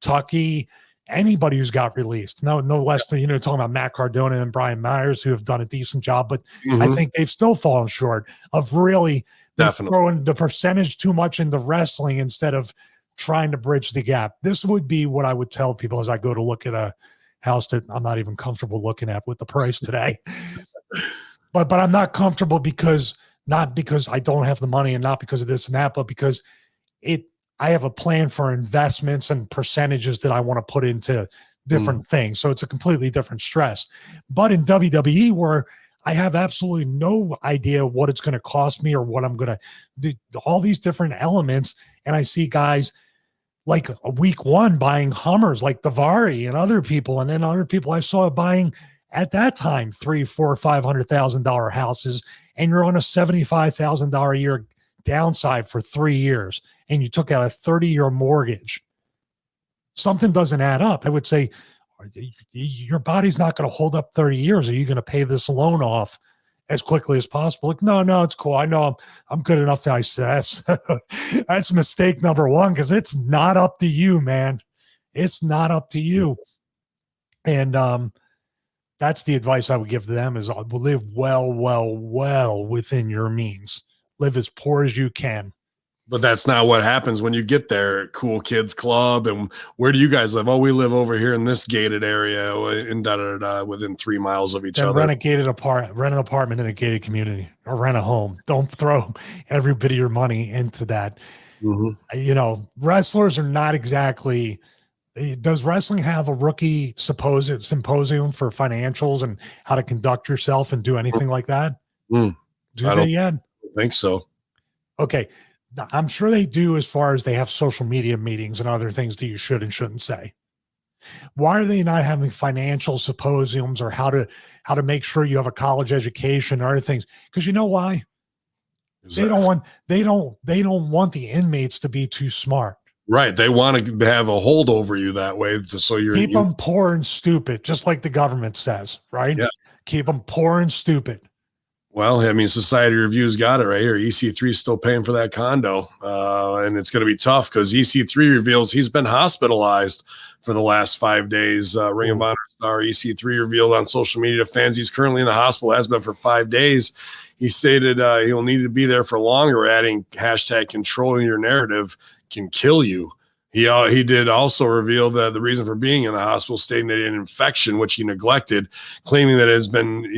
Tucky, anybody who's got released. No less than, talking about Matt Cardona and Brian Myers, who have done a decent job, but mm-hmm. I think they've still fallen short of really throwing the percentage too much into wrestling instead of trying to bridge the gap. This would be what I would tell people as I go to look at a house that I'm not even comfortable looking at with the price today. But I'm not comfortable not because I don't have the money and not because of this and that, but because I have a plan for investments and percentages that I want to put into different things. So it's a completely different stress. But in WWE, where I have absolutely no idea what it's going to cost me or what I'm going to do, all these different elements, and I see guys like week one buying Hummers like Davari and other people, and then other people I saw buying at that time $300,000, $400,000, $500,000 houses, and you're on a $75,000 a year downside for 3 years, and you took out a 30-year mortgage. Something doesn't add up. I would say your body's not going to hold up 30 years. Are you going to pay this loan off as quickly as possible? Like, no, it's cool. I know I'm good enough to assess. That's mistake number one, because it's not up to you, man. It's not up to you. And that's the advice I would give to them is live well within your means. Live as poor as you can. But that's not what happens when you get there. Cool Kids Club. And where do you guys live? Oh, we live over here in this gated area in within 3 miles of each other. Rent an apartment in a gated community or rent a home. Don't throw every bit of your money into that. Mm-hmm. Wrestlers are not exactly Does wrestling have a rookie symposium for financials and how to conduct yourself and do anything like that? Mm, Do they yet? think so. Okay. I'm sure they do, as far as they have social media meetings and other things that you should and shouldn't say. Why are they not having financial symposiums or how to make sure you have a college education or other things? Because you know why? They don't want the inmates to be too smart. Right. They want to have a hold over you that way. So keep them poor and stupid, just like the government says, right? Yeah. Keep them poor and stupid. Well, I mean, Society Review's got it right here. EC3 is still paying for that condo. And it's going to be tough because EC3 reveals he's been hospitalized for the last 5 days. Ring of Honor star EC3 revealed on social media to fans he's currently in the hospital, has been for 5 days. He stated he'll need to be there for longer, adding hashtag controlling your narrative can kill you. He did also reveal that the reason for being in the hospital, stating that he had an infection, which he neglected, claiming that he's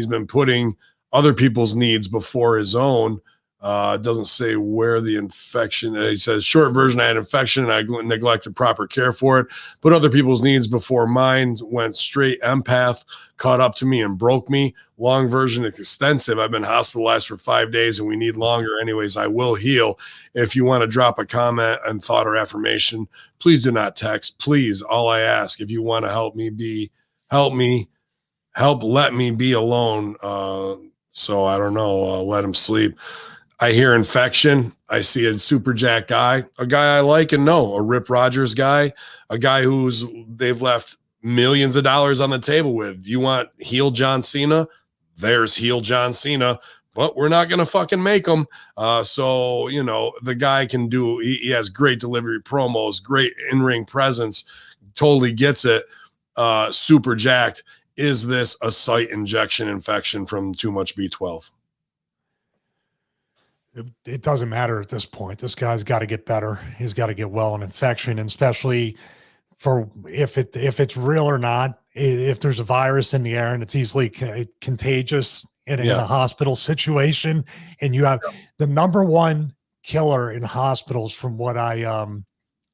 been putting other people's needs before his own. It doesn't say where the infection. He says, short version, I had infection and I neglected proper care for it. Put other people's needs before mine. Went straight empath, caught up to me and broke me. Long version, extensive. I've been hospitalized for 5 days and we need longer. Anyways, I will heal. If you want to drop a comment and thought or affirmation, please do not text. Please, all I ask, if you want to help let me be alone. So I don't know, let him sleep. I hear infection. I see a super jack guy, a guy I like and know, a Rip Rogers guy, a guy they've left millions of dollars on the table with. You want heel John Cena? There's heel John Cena, but we're not going to fucking make him. So, the guy can he has great delivery promos, great in-ring presence, totally gets it. Super jacked. Is this a site injection infection from too much B12? It doesn't matter at this point. This guy's got to get better. He's got to get well an infection, and especially for if it's real or not. If there's a virus in the air and it's easily contagious in a hospital situation, and you have the number one killer in hospitals, from what I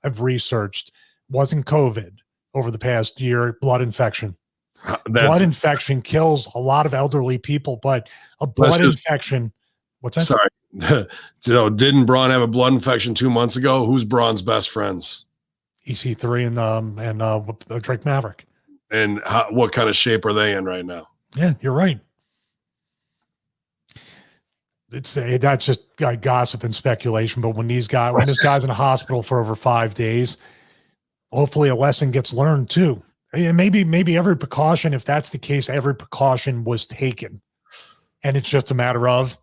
have researched, wasn't COVID over the past year. Blood infection. Blood infection kills a lot of elderly people, but a blood infection. What's that? Sorry. Didn't Braun have a blood infection 2 months ago? Who's Braun's best friends? EC3 and Drake Maverick. And what kind of shape are they in right now? Yeah, you're right. That's just gossip and speculation. But when this guy's in a hospital for over 5 days, hopefully a lesson gets learned too. And maybe every precaution, if that's the case, every precaution was taken, and it's just a matter of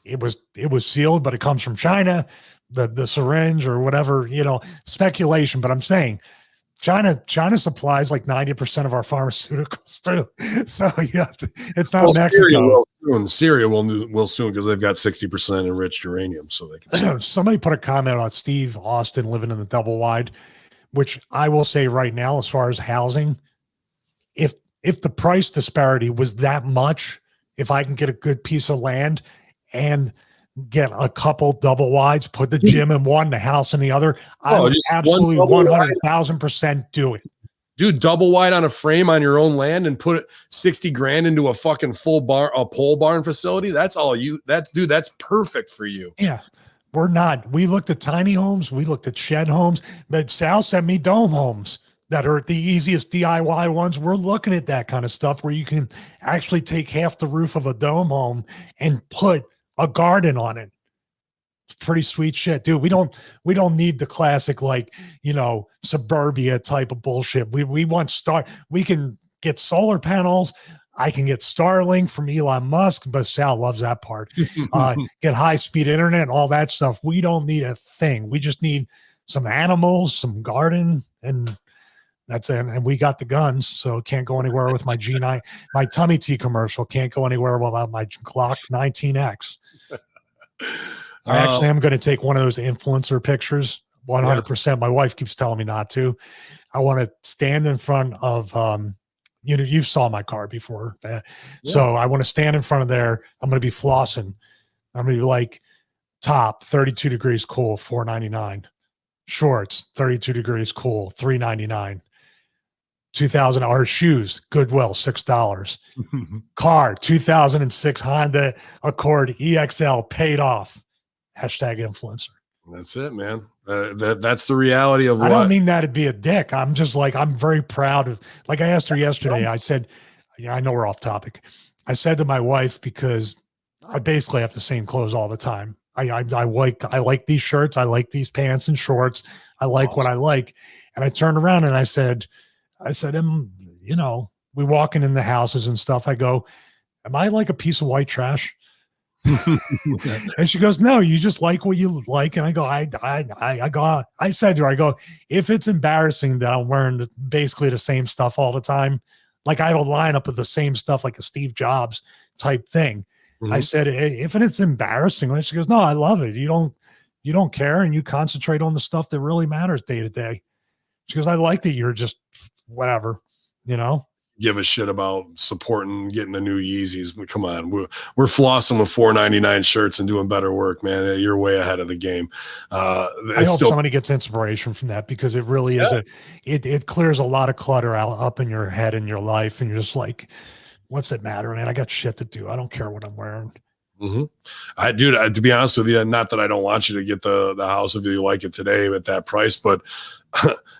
it was sealed, but it comes from China, the syringe or whatever, speculation. But I'm saying China supplies like 90% of our pharmaceuticals too. So it's not Mexico. Syria will soon because they've got 60% enriched uranium, so they can. Somebody put a comment on Steve Austin living in the double wide, which I will say right now, as far as housing, if the price disparity was that much, if I can get a good piece of land and get a couple double wides, put the gym in one, the house in the other, I would absolutely 100,000% do it. Dude, double wide on a frame on your own land and put 60 grand into a fucking full pole barn facility. That's that's perfect for you. Yeah. We looked at tiny homes. We looked at shed homes, but Sal sent me dome homes that are the easiest DIY ones. We're looking at that kind of stuff where you can actually take half the roof of a dome home and put a garden on it. It's pretty sweet shit, dude. We don't need the classic, suburbia type of bullshit. We want we can get solar panels. I can get Starlink from Elon Musk, but Sal loves that part. Get high-speed internet and all that stuff. We don't need a thing. We just need some animals, some garden, and that's it. And we got the guns, so can't go anywhere with my G9. My tummy tea commercial can't go anywhere without my Glock 19X. I actually am going to take one of those influencer pictures, 100%. Yeah. My wife keeps telling me not to. I want to stand in front of you saw my car before. So I want to stand in front of there. I'm going to be flossing. I'm going to be like, top 32 degrees cool, $4.99. Shorts, 32 degrees cool, $3.99. 2000. Our shoes, Goodwill, $6. Car, 2006 Honda Accord EXL, paid off. Hashtag influencer. That's it, man. That's the reality of I don't mean that to be a dick. I'm just like, I'm very proud of, like I asked her yesterday, I said, yeah, I know we're off topic. I said to my wife, because I basically have the same clothes all the time. I like these shirts. I like these pants and shorts. I like what I like. And I turned around and I said, you know, we walking in the houses and stuff. I go, am I like a piece of white trash? And she goes, no, you just like what you like. And I go, I said to her, I go, if it's embarrassing that I'm wearing basically the same stuff all the time, like I have a lineup of the same stuff, like a Steve Jobs type thing. Mm-hmm. I said, if it's embarrassing, and she goes, no, I love it. You don't care. And you concentrate on the stuff that really matters day to day. She goes, I like that you're just whatever, you know? Give a shit about supporting getting the new Yeezys. Come on, we're flossing with $4.99 shirts and doing better work, man. You're way ahead of the game. I hope somebody gets inspiration from that, because it really is it clears a lot of clutter up in your head and your life, and you're just like, what's it matter, man? I got shit to do. I don't care what I'm wearing. Mm-hmm. To be honest with you, not that I don't want you to get the house if you like it today at that price, but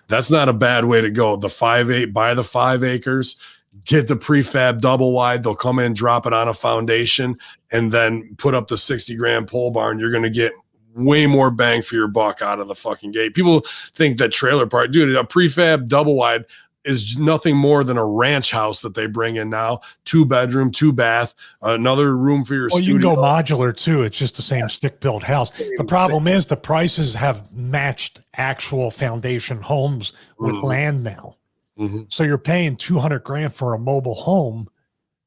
that's not a bad way to go. The 5.8, buy the 5 acres, get the prefab double wide. They'll come in, drop it on a foundation, and then put up the 60 grand pole barn. You're going to get way more bang for your buck out of the fucking gate. People think that trailer park, dude, a prefab double wide is nothing more than a ranch house that they bring in now. 2 bedroom, 2 bath, another room for your studio. You can go modular too. It's just the same stick built house. The problem is the prices have matched actual foundation homes with land now. Mm-hmm. So you're paying 200 grand for a mobile home.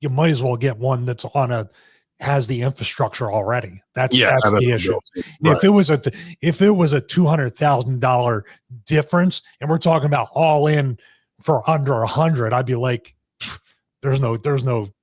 You might as well get one that's has the infrastructure already. That's the issue. Right. If it was a $200,000 difference, and we're talking about all in for under 100, I'd be like, there's no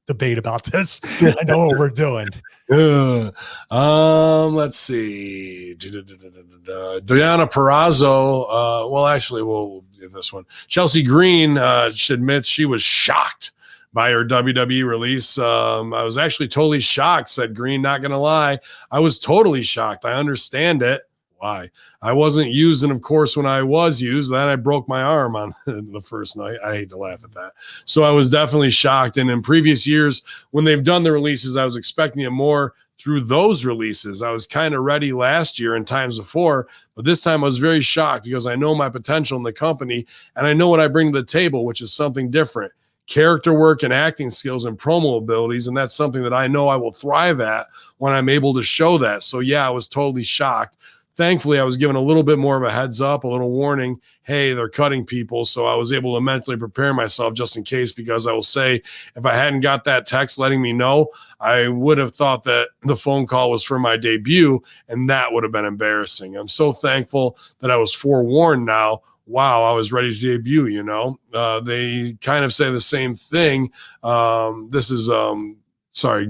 debate about this. I know what we're doing. Let's see. Diana Perrazzo. Well, actually, we'll give this one. Chelsea Green admits she was shocked by her WWE release. I was actually totally shocked, said Green, not going to lie. I was totally shocked. I understand it. Why? I wasn't used, and of course, when I was used, then I broke my arm on the first night. I hate to laugh at that. So I was definitely shocked. And in previous years, when they've done the releases, I was expecting it more through those releases. I was kind of ready last year and times before, but this time I was very shocked because I know my potential in the company, and I know what I bring to the table, which is something different. Character work and acting skills and promo abilities, and that's something that I know I will thrive at when I'm able to show that. So yeah, I was totally shocked. Thankfully, I was given a little bit more of a heads up, a little warning. Hey, they're cutting people. So I was able to mentally prepare myself just in case, because I will say, if I hadn't got that text letting me know, I would have thought that the phone call was for my debut, and that would have been embarrassing. I'm so thankful that I was forewarned now. Wow, I was ready to debut, you know. They kind of say the same thing.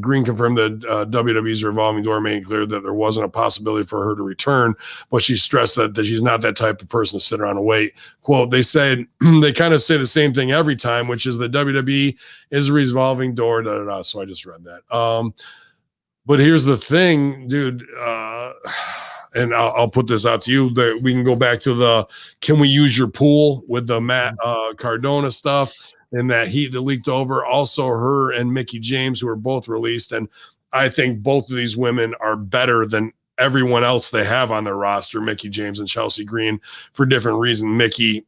Green confirmed that WWE's revolving door made clear that there wasn't a possibility for her to return, but she stressed that she's not that type of person to sit around and wait. Quote, they said, they kind of say the same thing every time, which is that WWE is a revolving door, So I just read that. But here's the thing, dude, and I'll put this out to you, that we can go back to can we use your pool with the Matt Cardona stuff and that heat that leaked over. Also her and Mickie James, who are both released. And I think both of these women are better than everyone else they have on their roster, Mickie James and Chelsea Green, for different reasons. Mickie,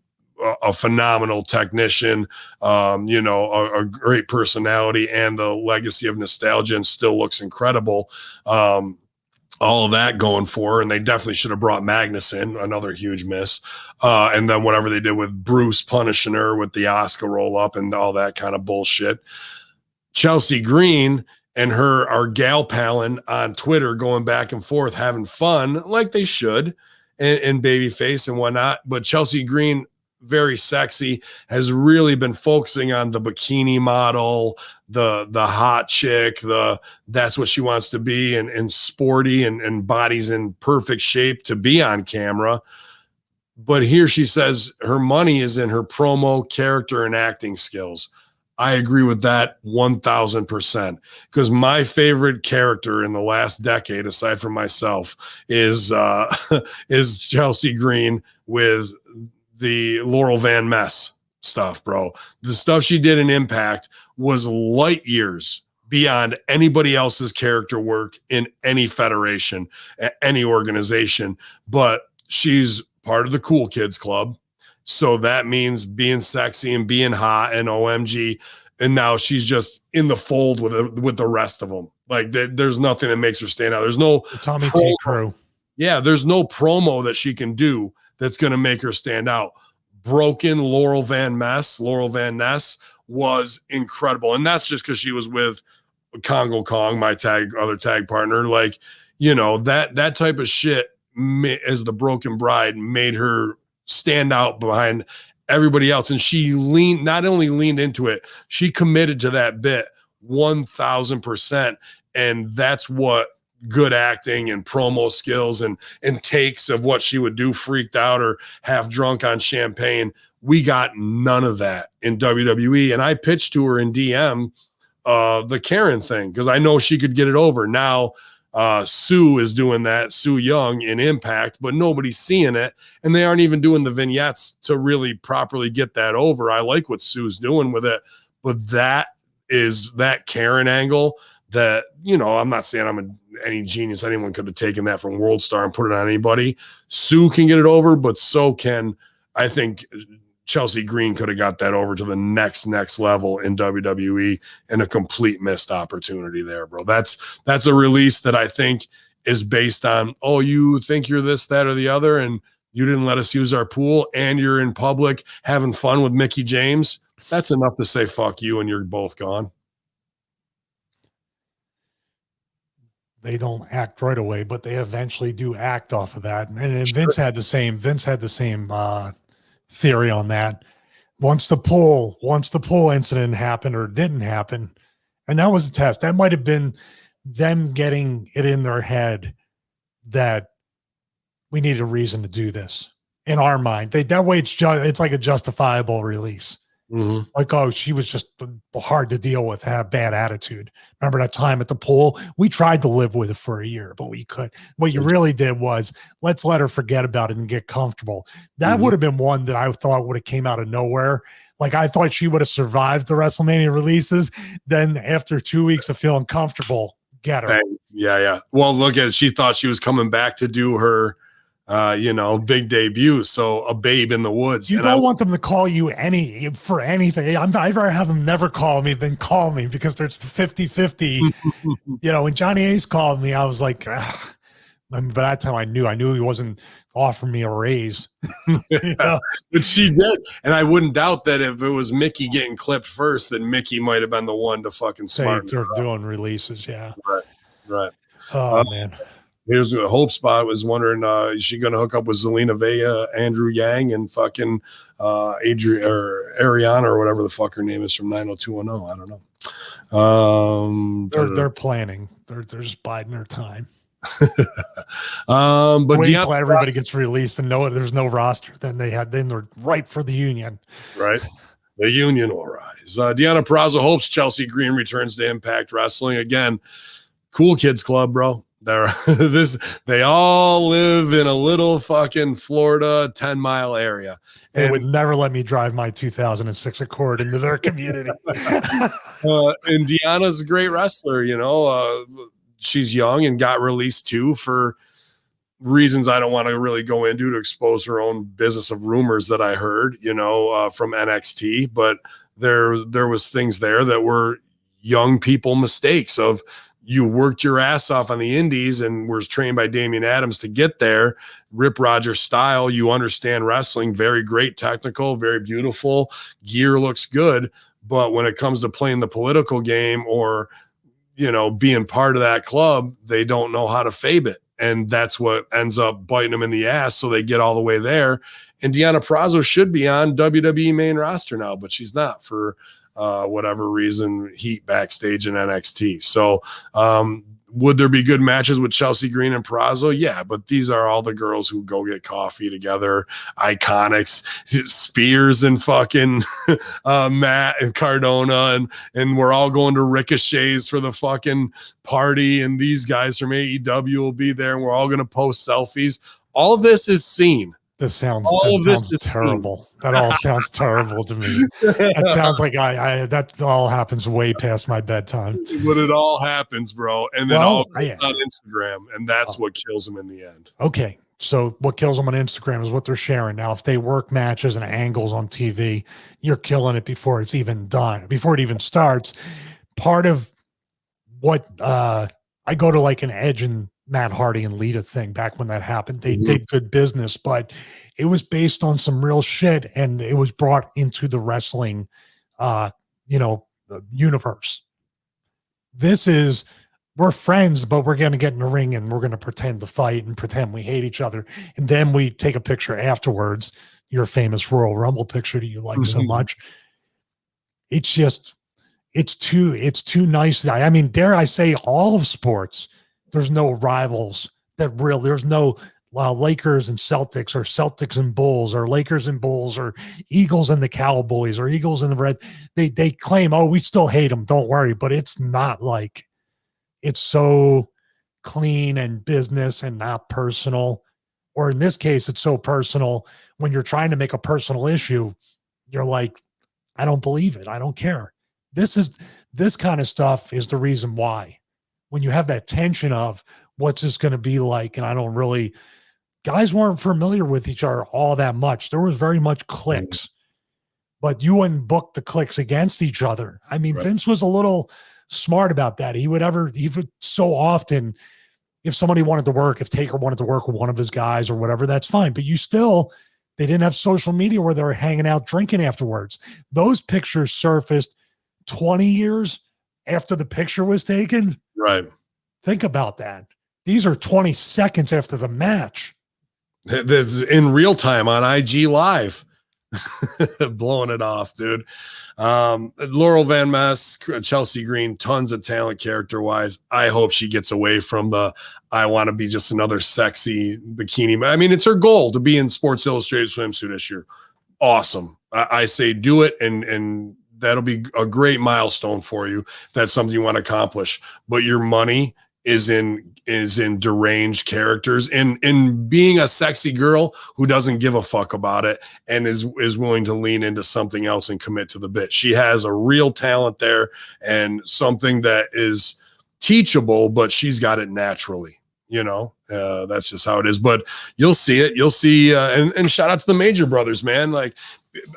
a phenomenal technician, a great personality, and the legacy of nostalgia, and still looks incredible. All of that going for her, and they definitely should have brought Magnus in, another huge miss. And then whatever they did with Bruce punishing her with the Oscar roll up and all that kind of bullshit. Chelsea Green and her are gal palin on Twitter, going back and forth, having fun like they should, and babyface and whatnot. But Chelsea Green, very sexy, has really been focusing on the bikini model, the hot chick, that's what she wants to be, and sporty and body's in perfect shape to be on camera. But here she says her money is in her promo, character, and acting skills. I agree with that 1000%, because my favorite character in the last decade, aside from myself, is is Chelsea Green with the Laurel Van Ness stuff, bro. The stuff she did in Impact was light years beyond anybody else's character work in any federation, any organization. But she's part of the cool kids club. So that means being sexy and being hot and OMG. And now she's just in the fold with the rest of them. Like there's nothing that makes her stand out. There's no the Tommy T crew. Yeah, there's no promo that she can do that's going to make her stand out. Broken Laurel Van Ness was incredible. And that's just because she was with Congo Kong, my other tag partner. Like, you know, that type of shit as the broken bride made her stand out behind everybody else. And she not only leaned into it, she committed to that bit 1000%. And that's what good acting and promo skills and takes of what she would do, freaked out or half drunk on champagne. We got none of that in WWE. And I pitched to her in DM the Karen thing, because I know she could get it over. Now Sue is doing that, Sue Young in Impact, but nobody's seeing it, and they aren't even doing the vignettes to really properly get that over. I like what Sue's doing with it, but that Karen angle that, you know, I'm not saying I'm any genius. Anyone could have taken that from World Star and put it on anybody. Sue can get it over, but so can, I think, Chelsea Green could have got that over to the next level in WWE, and a complete missed opportunity there, bro. That's a release that I think is based on, oh, you think you're this, that, or the other, and you didn't let us use our pool, and you're in public having fun with Mickie James. That's enough to say fuck you, and you're both gone. They don't act right away, but they eventually do act off of that. And Vince had the same theory on that. Once the pool incident happened or didn't happen, and that was a test. That might have been them getting it in their head that we need a reason to do this in our mind. That way it's like a justifiable release. Mm-hmm. Like, oh, she was just hard to deal with, had a bad attitude. Remember that time at the pool? We tried to live with it for a year, but we could. What you really did was, let's let her forget about it and get comfortable. That would have been one that I thought would have came out of nowhere. Like, I thought she would have survived the WrestleMania releases. Then after 2 weeks of feeling comfortable, get her. Yeah. Well, look at it. She thought she was coming back to do her big debut. So a babe in the woods. You don't want them to call you for anything. I'd rather have them never call me than call me, because there's the 50-50. When Johnny Ace called me, I was like, ugh. By that time I knew he wasn't offering me a raise. But she did. And I wouldn't doubt that if it was Mickie getting clipped first, then Mickie might have been the one to fucking smart. They're doing releases. Yeah. Right. Oh, man. Here's a Hope Spot was wondering, is she going to hook up with Zelina Vega, Andrew Yang, and fucking Adriana or whatever the fuck her name is from 90210? I don't know. They're planning. They're just biding their time. But wait until everybody gets released and there's no roster. Then they're ripe for the union. Right. The union will rise. Deonna Purrazzo hopes Chelsea Green returns to Impact Wrestling again. Cool kids club, bro. They all live in a little fucking Florida 10-mile area. They would never let me drive my 2006 Accord into their community. And Deanna's a great wrestler, she's young and got released too for reasons I don't want to really go into to expose her own business of rumors that I heard, from NXT. But there was things there that were young people mistakes of, you worked your ass off on the indies and was trained by Damian Adams to get there. Rip Rogers style. You understand wrestling. Very great technical, very beautiful. Gear looks good. But when it comes to playing the political game or, being part of that club, they don't know how to fabe it. And that's what ends up biting them in the ass. So they get all the way there. And Deonna Purrazzo should be on WWE main roster now, but she's not for whatever reason, heat backstage in NXT. So Would there be good matches with Chelsea Green and Peraza? Yeah, but these are all the girls who go get coffee together. Iconics, Spears and fucking Matt and Cardona, and we're all going to Ricochets for the fucking party, and these guys from AEW will be there, and we're all going to post selfies. All of this is seen. This sounds terrible. That all sounds terrible to me. That sounds like that all happens way past my bedtime. But it all happens, bro. And then all goes on Instagram, and that's what kills them in the end. Okay. So what kills them on Instagram is what they're sharing. Now, if they work matches and angles on TV, you're killing it before it's even done, before it even starts. Part of what I go to like an Edge and Matt Hardy and Lita thing back when that happened. They did good business, but it was based on some real shit, and it was brought into the wrestling, universe. This is, we're friends, but we're going to get in the ring and we're going to pretend to fight and pretend we hate each other. And then we take a picture afterwards, your famous Royal Rumble picture that you like so much. It's just, it's too nice. I mean, dare I say all of sports, there's no rivals there's no Lakers and Celtics, or Celtics and Bulls, or Lakers and Bulls, or Eagles and the Cowboys, or Eagles and the Red. They claim, oh, we still hate them, don't worry. But it's not like, it's so clean and business and not personal. Or in this case, it's so personal. When you're trying to make a personal issue, you're like, I don't believe it. I don't care. This kind of stuff is the reason why. When you have that tension of what's this going to be like, and guys weren't familiar with each other all that much. There was very much clicks, but you wouldn't book the clicks against each other. I mean, Vince was a little smart about that. He would so often, if somebody wanted to work, if Taker wanted to work with one of his guys or whatever, that's fine. But they didn't have social media where they were hanging out drinking afterwards. Those pictures surfaced 20 years after the picture was taken. Right. Think about that. These are 20 seconds after the match. This is in real time on IG Live. Blowing it off, dude. Laurel Van Ness, Chelsea Green, tons of talent character-wise. I hope she gets away from I want to be just another sexy bikini. I mean, it's her goal to be in Sports Illustrated swimsuit this year. Awesome. I say do it, and that'll be a great milestone for you if that's something you want to accomplish. But your money is in deranged characters, in being a sexy girl who doesn't give a fuck about it and is willing to lean into something else and commit to the bit. She has a real talent there and something that is teachable, but she's got it naturally. That's just how it is. But you'll see it. You'll see. And shout out to the Major Brothers, man. Like,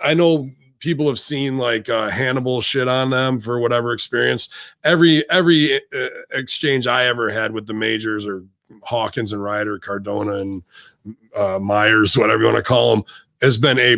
I know people have seen like Hannibal shit on them for whatever experience. Every exchange I ever had with the Majors, or Hawkins and Ryder, Cardona and Myers, whatever you want to call them, has been A+.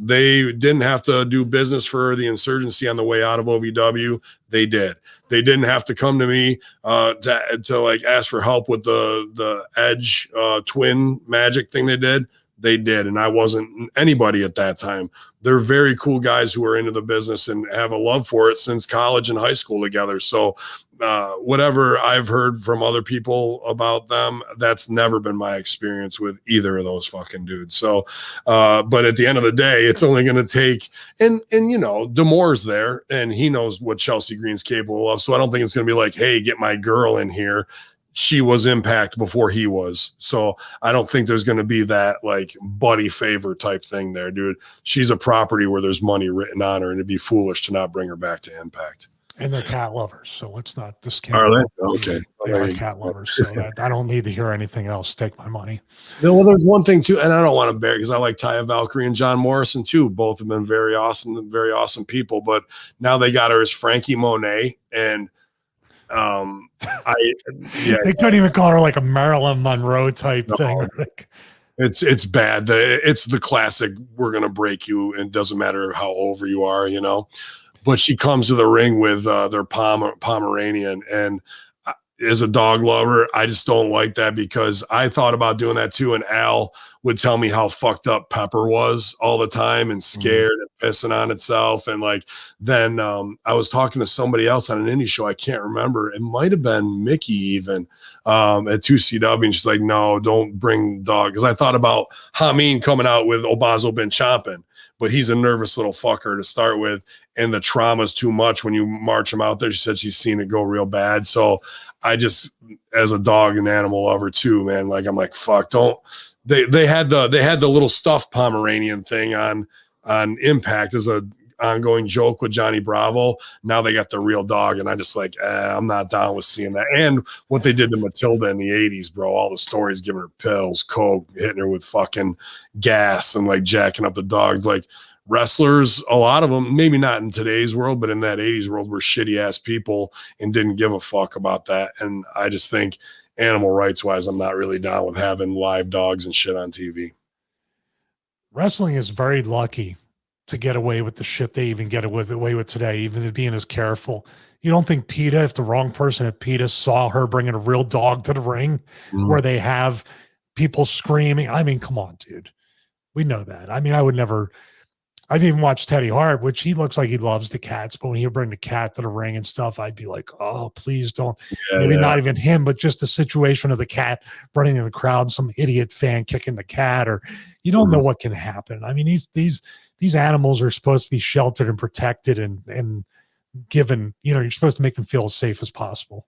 They didn't have to do business for the insurgency on the way out of OVW. They did. They didn't have to come to me to like ask for help with the Edge twin magic thing they did. They did, and I wasn't anybody at that time. They're very cool guys who are into the business and have a love for it since college and high school together. So whatever I've heard from other people about them, that's never been my experience with either of those fucking dudes. So, but at the end of the day, it's only going to take, and D'Amour's there, and he knows what Chelsea Green's capable of. So I don't think it's going to be like, hey, get my girl in here. She was Impact before he was. So I don't think there's going to be that like buddy favor type thing there, dude. She's a property where there's money written on her, and it'd be foolish to not bring her back to Impact. And they're cat lovers, so let's not discount. Are they? Okay. They are cat lovers, so I don't need to hear anything else. Take my money. Well, there's one thing too, and I don't want to bear, because I like Taya Valkyrie and John Morrison too. Both have been very awesome people. But now they got her as Frankie Monet, and they couldn't even call her like a Marilyn Monroe type thing. It's bad. It's the classic, we're gonna break you, and it doesn't matter how over you are, But she comes to the ring with their Pomeranian, and as a dog lover, I just don't like that because I thought about doing that too. And Al would tell me how fucked up Pepper was all the time and scared and pissing on itself. And like, then I was talking to somebody else on an indie show. I can't remember. It might've been Mickey even at 2CW. And she's like, no, don't bring dog. Cause I thought about Haminie coming out with Obazo Bin Chompin', but he's a nervous little fucker to start with. And the trauma's too much when you march him out there. She said she's seen it go real bad. So I just, as a dog and animal lover too, man, like I'm like, fuck, don't. They had the little stuffed Pomeranian thing on Impact as a ongoing joke with Johnny Bravo. Now they got the real dog, and I just like, I'm not down with seeing that. And what they did to Matilda in the 80s, bro, all the stories giving her pills, coke, hitting her with fucking gas and like jacking up the dogs. Like wrestlers, a lot of them, maybe not in today's world, but in that 80s world were shitty ass people and didn't give a fuck about that. And I just think animal rights wise, I'm not really down with having live dogs and shit on TV. Wrestling is very lucky to get away with the shit they even get away with today, even being as careful. You don't think PETA, if the wrong person at PETA saw her bringing a real dog to the ring where they have people screaming? I mean, come on, dude. We know that. I mean, I would never. I've even watched Teddy Hart, which he looks like he loves the cats, but when he would bring the cat to the ring and stuff, I'd be like, oh, please don't. Maybe not even him, but just the situation of the cat running in the crowd, some idiot fan kicking the cat, or you don't know what can happen. I mean, these animals are supposed to be sheltered and protected and given, you know, you're supposed to make them feel as safe as possible.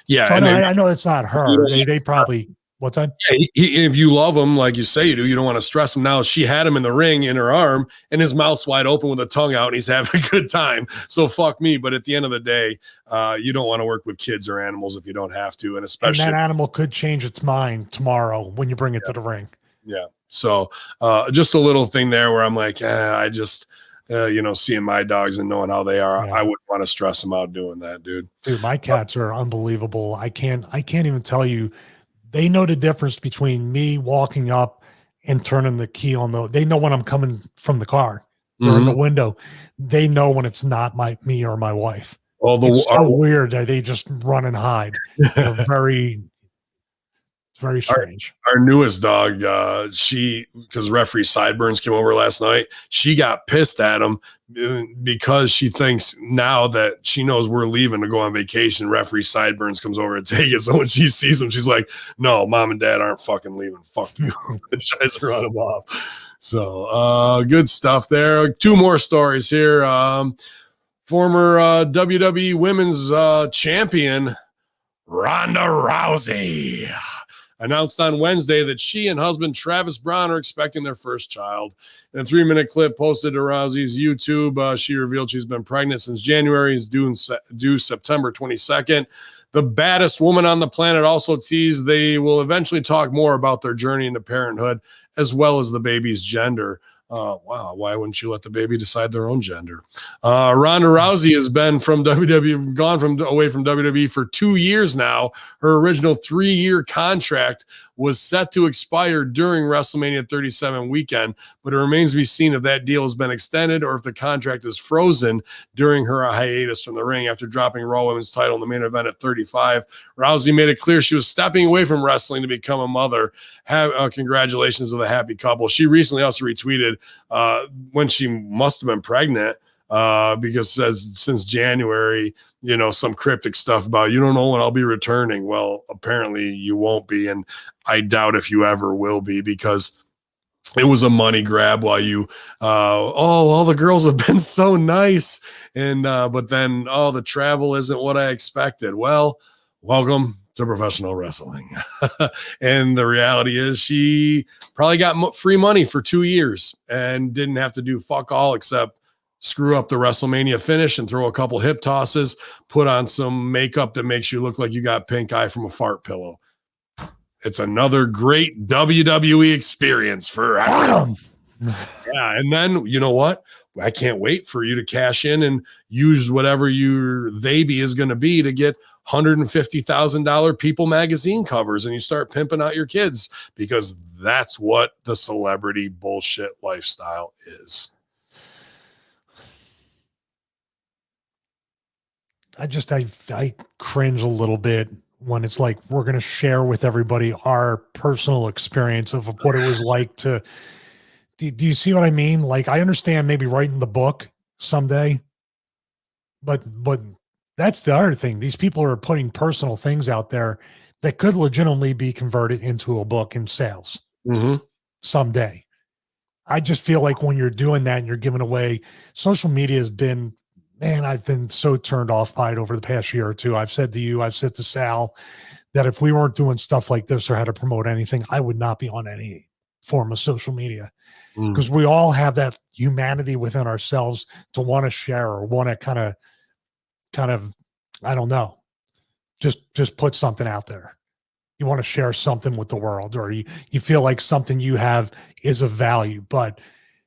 Yeah. So I know it's not her. They probably, what's that? Yeah, if you love him, like you say you do, you don't want to stress him. Now she had him in the ring in her arm and his mouth's wide open with a tongue out and he's having a good time. So fuck me. But at the end of the day, you don't want to work with kids or animals if you don't have to. And especially that animal could change its mind tomorrow when you bring it to the ring. Yeah. So just a little thing there where I'm like, I just, you know, seeing my dogs and knowing how they are, I wouldn't want to stress them out doing that, dude. Dude, my cats are unbelievable. I can't even tell you. They know the difference between me walking up and turning the key on they know when I'm coming from the car. They're in the window. They know when it's not me or my wife. It's so weird that they just run and hide. They're very strange. Our newest dog, because referee Sideburns came over last night, she got pissed at him because she thinks now that she knows we're leaving to go on vacation, referee Sideburns comes over to take it. So when she sees him, she's like, no, mom and dad aren't fucking leaving. Fuck you. And tries to run him off. So good stuff there. Two more stories here. Former WWE Women's Champion Ronda Rousey announced on Wednesday that she and husband Travis Brown are expecting their first child. In a 3-minute clip posted to Rousey's YouTube, she revealed she's been pregnant since January, is due September 22nd. The baddest woman on the planet also teased they will eventually talk more about their journey into parenthood, as well as the baby's gender. Wow, why wouldn't you let the baby decide their own gender? Ronda Rousey has been away from WWE for 2 years now. Her original 3-year contract was set to expire during WrestleMania 37 weekend, but it remains to be seen if that deal has been extended or if the contract is frozen during her hiatus from the ring after dropping Raw Women's title in the main event at 35. Rousey made it clear she was stepping away from wrestling to become a mother. Congratulations to the happy couple. She recently also retweeted when she must have been pregnant, because since January, you know, some cryptic stuff about you don't know when I'll be returning. Well, apparently you won't be, and I doubt if you ever will be, because it was a money grab while you all the girls have been so nice, and but then the travel isn't what I expected. Well, welcome to professional wrestling. And the reality is she probably got free money for 2 years and didn't have to do fuck all except screw up the WrestleMania finish and throw a couple hip tosses, put on some makeup that makes you look like you got pink eye from a fart pillow. It's another great WWE experience for Adam. Yeah, and then you know what? I can't wait for you to cash in and use whatever your baby is going to be to get $150,000 People magazine covers, and you start pimping out your kids, because that's what the celebrity bullshit lifestyle is. I cringe a little bit when it's like we're going to share with everybody our personal experience of what it was like to. Do you see what I mean? Like, I understand maybe writing the book someday, but that's the other thing. These people are putting personal things out there that could legitimately be converted into a book in sales someday. I just feel like when you're doing that and you're giving away, social media has been, man, I've been so turned off by it over the past year or two. I've said to you, I've said to Sal, that if we weren't doing stuff like this or had to promote anything, I would not be on any form of social media, because we all have that humanity within ourselves to want to share or want to kind of, I don't know, just put something out there. You want to share something with the world, or you feel like something you have is of value. But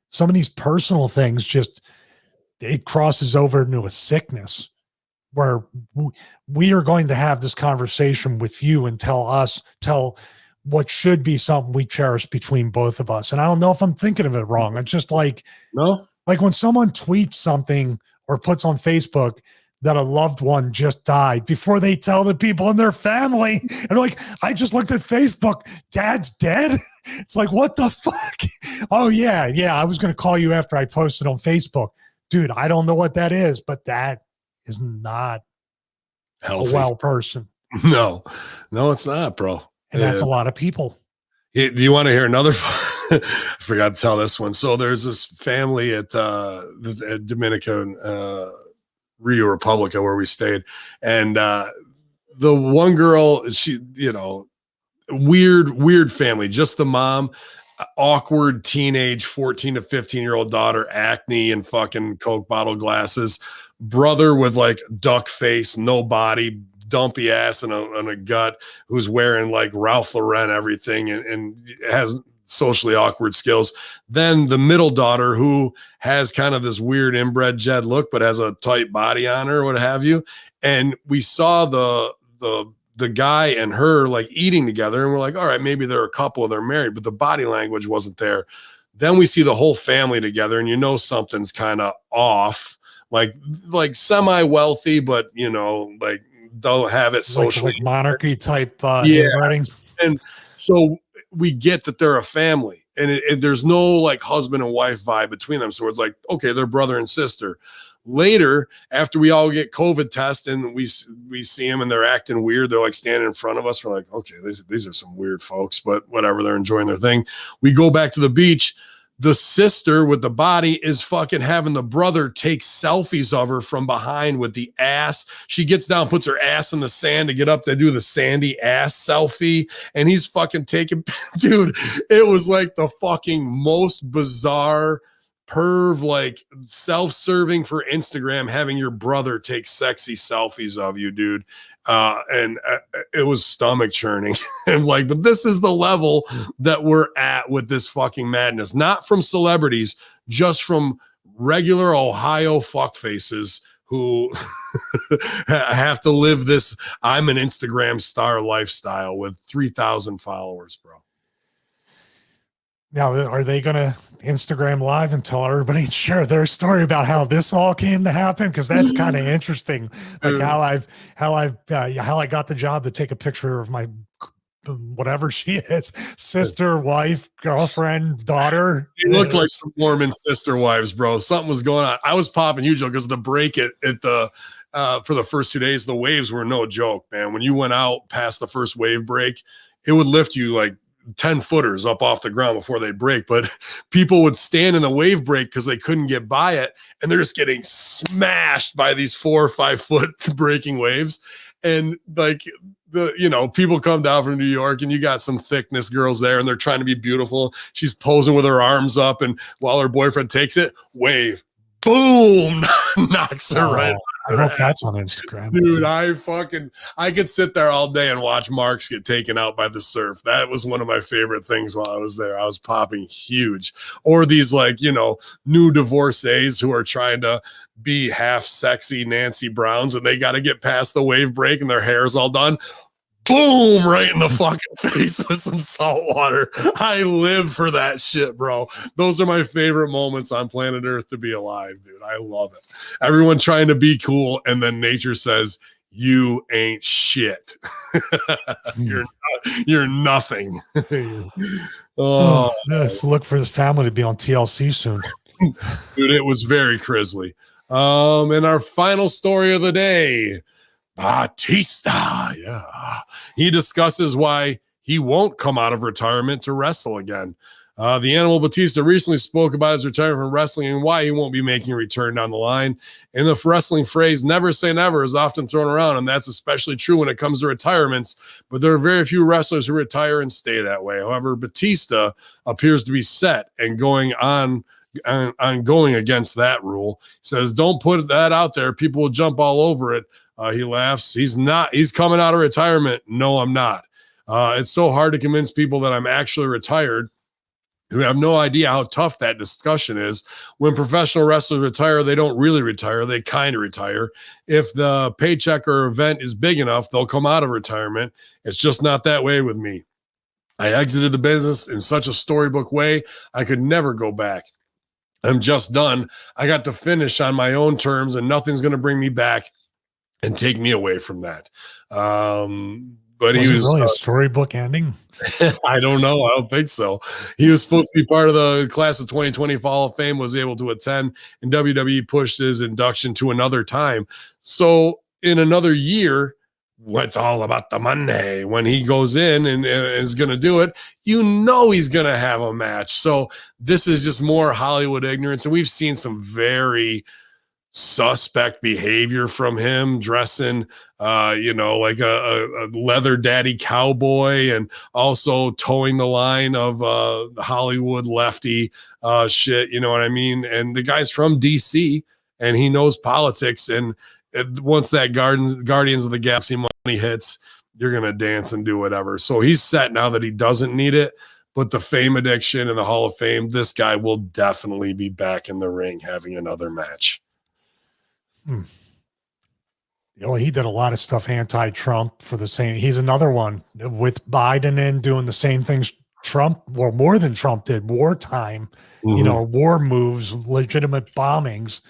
some of these personal things, just, it crosses over into a sickness where we are going to have this conversation with you and tell what should be something we cherish between both of us. And I don't know if I'm thinking of it wrong. It's just like, no, like when someone tweets something or puts on Facebook that a loved one just died, before they tell the people in their family, and they're like, I just looked at Facebook, Dad's dead. It's like, what the fuck? Oh yeah. I was going to call you after I posted on Facebook. Dude, I don't know what that is, but that is not healthy. A well person. No, it's not, bro. And that's a lot of people. Do you want to hear another? I forgot to tell this one. So there's this family at the Dominican Rio Republica where we stayed, and the one girl, she, weird family, just the mom, awkward teenage 14 to 15-year-old daughter, acne and fucking Coke bottle glasses, brother with like duck face, no body, dumpy ass and a gut, who's wearing like Ralph Lauren everything and has socially awkward skills. Then the middle daughter, who has kind of this weird inbred Jed look, but has a tight body on her, what have you. And we saw the guy and her like eating together, and we're like, all right, maybe they're a couple, they're married, but the body language wasn't there. Then we see the whole family together, and something's kind of off, like semi-wealthy, but like don't have it socially, like monarchy type weddings. And so we get that they're a family, and there's no like husband and wife vibe between them. So it's like, okay, they're brother and sister. Later, after we all get COVID test and we see them and they're acting weird, they're like standing in front of us. We're like, okay, these are some weird folks, but whatever, they're enjoying their thing. We go back to the beach. The sister with the body is fucking having the brother take selfies of her from behind with the ass. She gets down, puts her ass in the sand to get up to do the sandy ass selfie. And he's fucking taking, dude, it was like the fucking most bizarre perv, like self-serving for Instagram, having your brother take sexy selfies of you, dude. And it was stomach churning. And like, but this is the level that we're at with this fucking madness, not from celebrities, just from regular Ohio fuckfaces who have to live this I'm an Instagram star lifestyle with 3,000 followers, bro. Now, are they going to Instagram live and tell everybody and share their story about how this all came to happen? Because that's kind of interesting. Like how I got the job to take a picture of my whatever she is, sister, wife, girlfriend, daughter. You looked like some Mormon sister wives, bro. Something was going on. I was popping huge because the break at the for the first 2 days, the waves were no joke, man. When you went out past the first wave break, it would lift you like 10 footers up off the ground before they break. But people would stand in the wave break because they couldn't get by it, and they're just getting smashed by these 4 or 5 foot breaking waves. And like people come down from New York, and you got some thickness girls there, and they're trying to be beautiful. She's posing with her arms up, and while her boyfriend takes it, wave, boom, knocks her right. I hope that's on Instagram, dude. I could sit there all day and watch marks get taken out by the surf. That was one of my favorite things while I was there. I was popping huge. Or these new divorcees who are trying to be half sexy Nancy Browns, and they got to get past the wave break and their hair's all done. Boom, right in the fucking face with some salt water. I live for that shit, bro. Those are my favorite moments on planet Earth to be alive, dude. I love it. Everyone trying to be cool, and then nature says, you ain't shit. you're nothing. Oh, let's look for his family to be on TLC soon. dude, it was very grisly. And our final story of the day, Batista. Yeah. He discusses why he won't come out of retirement to wrestle again. The Animal Batista recently spoke about his retirement from wrestling and why he won't be making a return down the line. And the wrestling phrase, never say never, is often thrown around, and that's especially true when it comes to retirements. But there are very few wrestlers who retire and stay that way. However, Batista appears to be set and going against that rule. He says, don't put that out there. People will jump all over it. He laughs. He's coming out of retirement. No, I'm not. It's so hard to convince people that I'm actually retired, who have no idea how tough that discussion is. When professional wrestlers retire, they don't really retire. They kind of retire. If the paycheck or event is big enough, they'll come out of retirement. It's just not that way with me. I exited the business in such a storybook way, I could never go back. I'm just done. I got to finish on my own terms, and nothing's going to bring me back and take me away from that. But he was really a storybook ending. I don't know. I don't think so. He was supposed to be part of the class of 2020 Hall of Fame, was able to attend, and WWE pushed his induction to another time. So in another year, what's all about the Monday when he goes in and is going to do it, he's going to have a match. So this is just more Hollywood ignorance. And we've seen some very suspect behavior from him, dressing like a leather daddy cowboy, and also towing the line of the Hollywood lefty shit, you know what I mean? And the guy's from DC and he knows politics, and once that Guardians of the Galaxy money hits, you're gonna dance and do whatever. So he's set now that he doesn't need it. But the fame addiction and the Hall of Fame, this guy will definitely be back in the ring having another match. He did a lot of stuff anti-Trump for the same. He's another one with Biden in doing the same things Trump, or more than Trump did, wartime, war moves, legitimate bombings.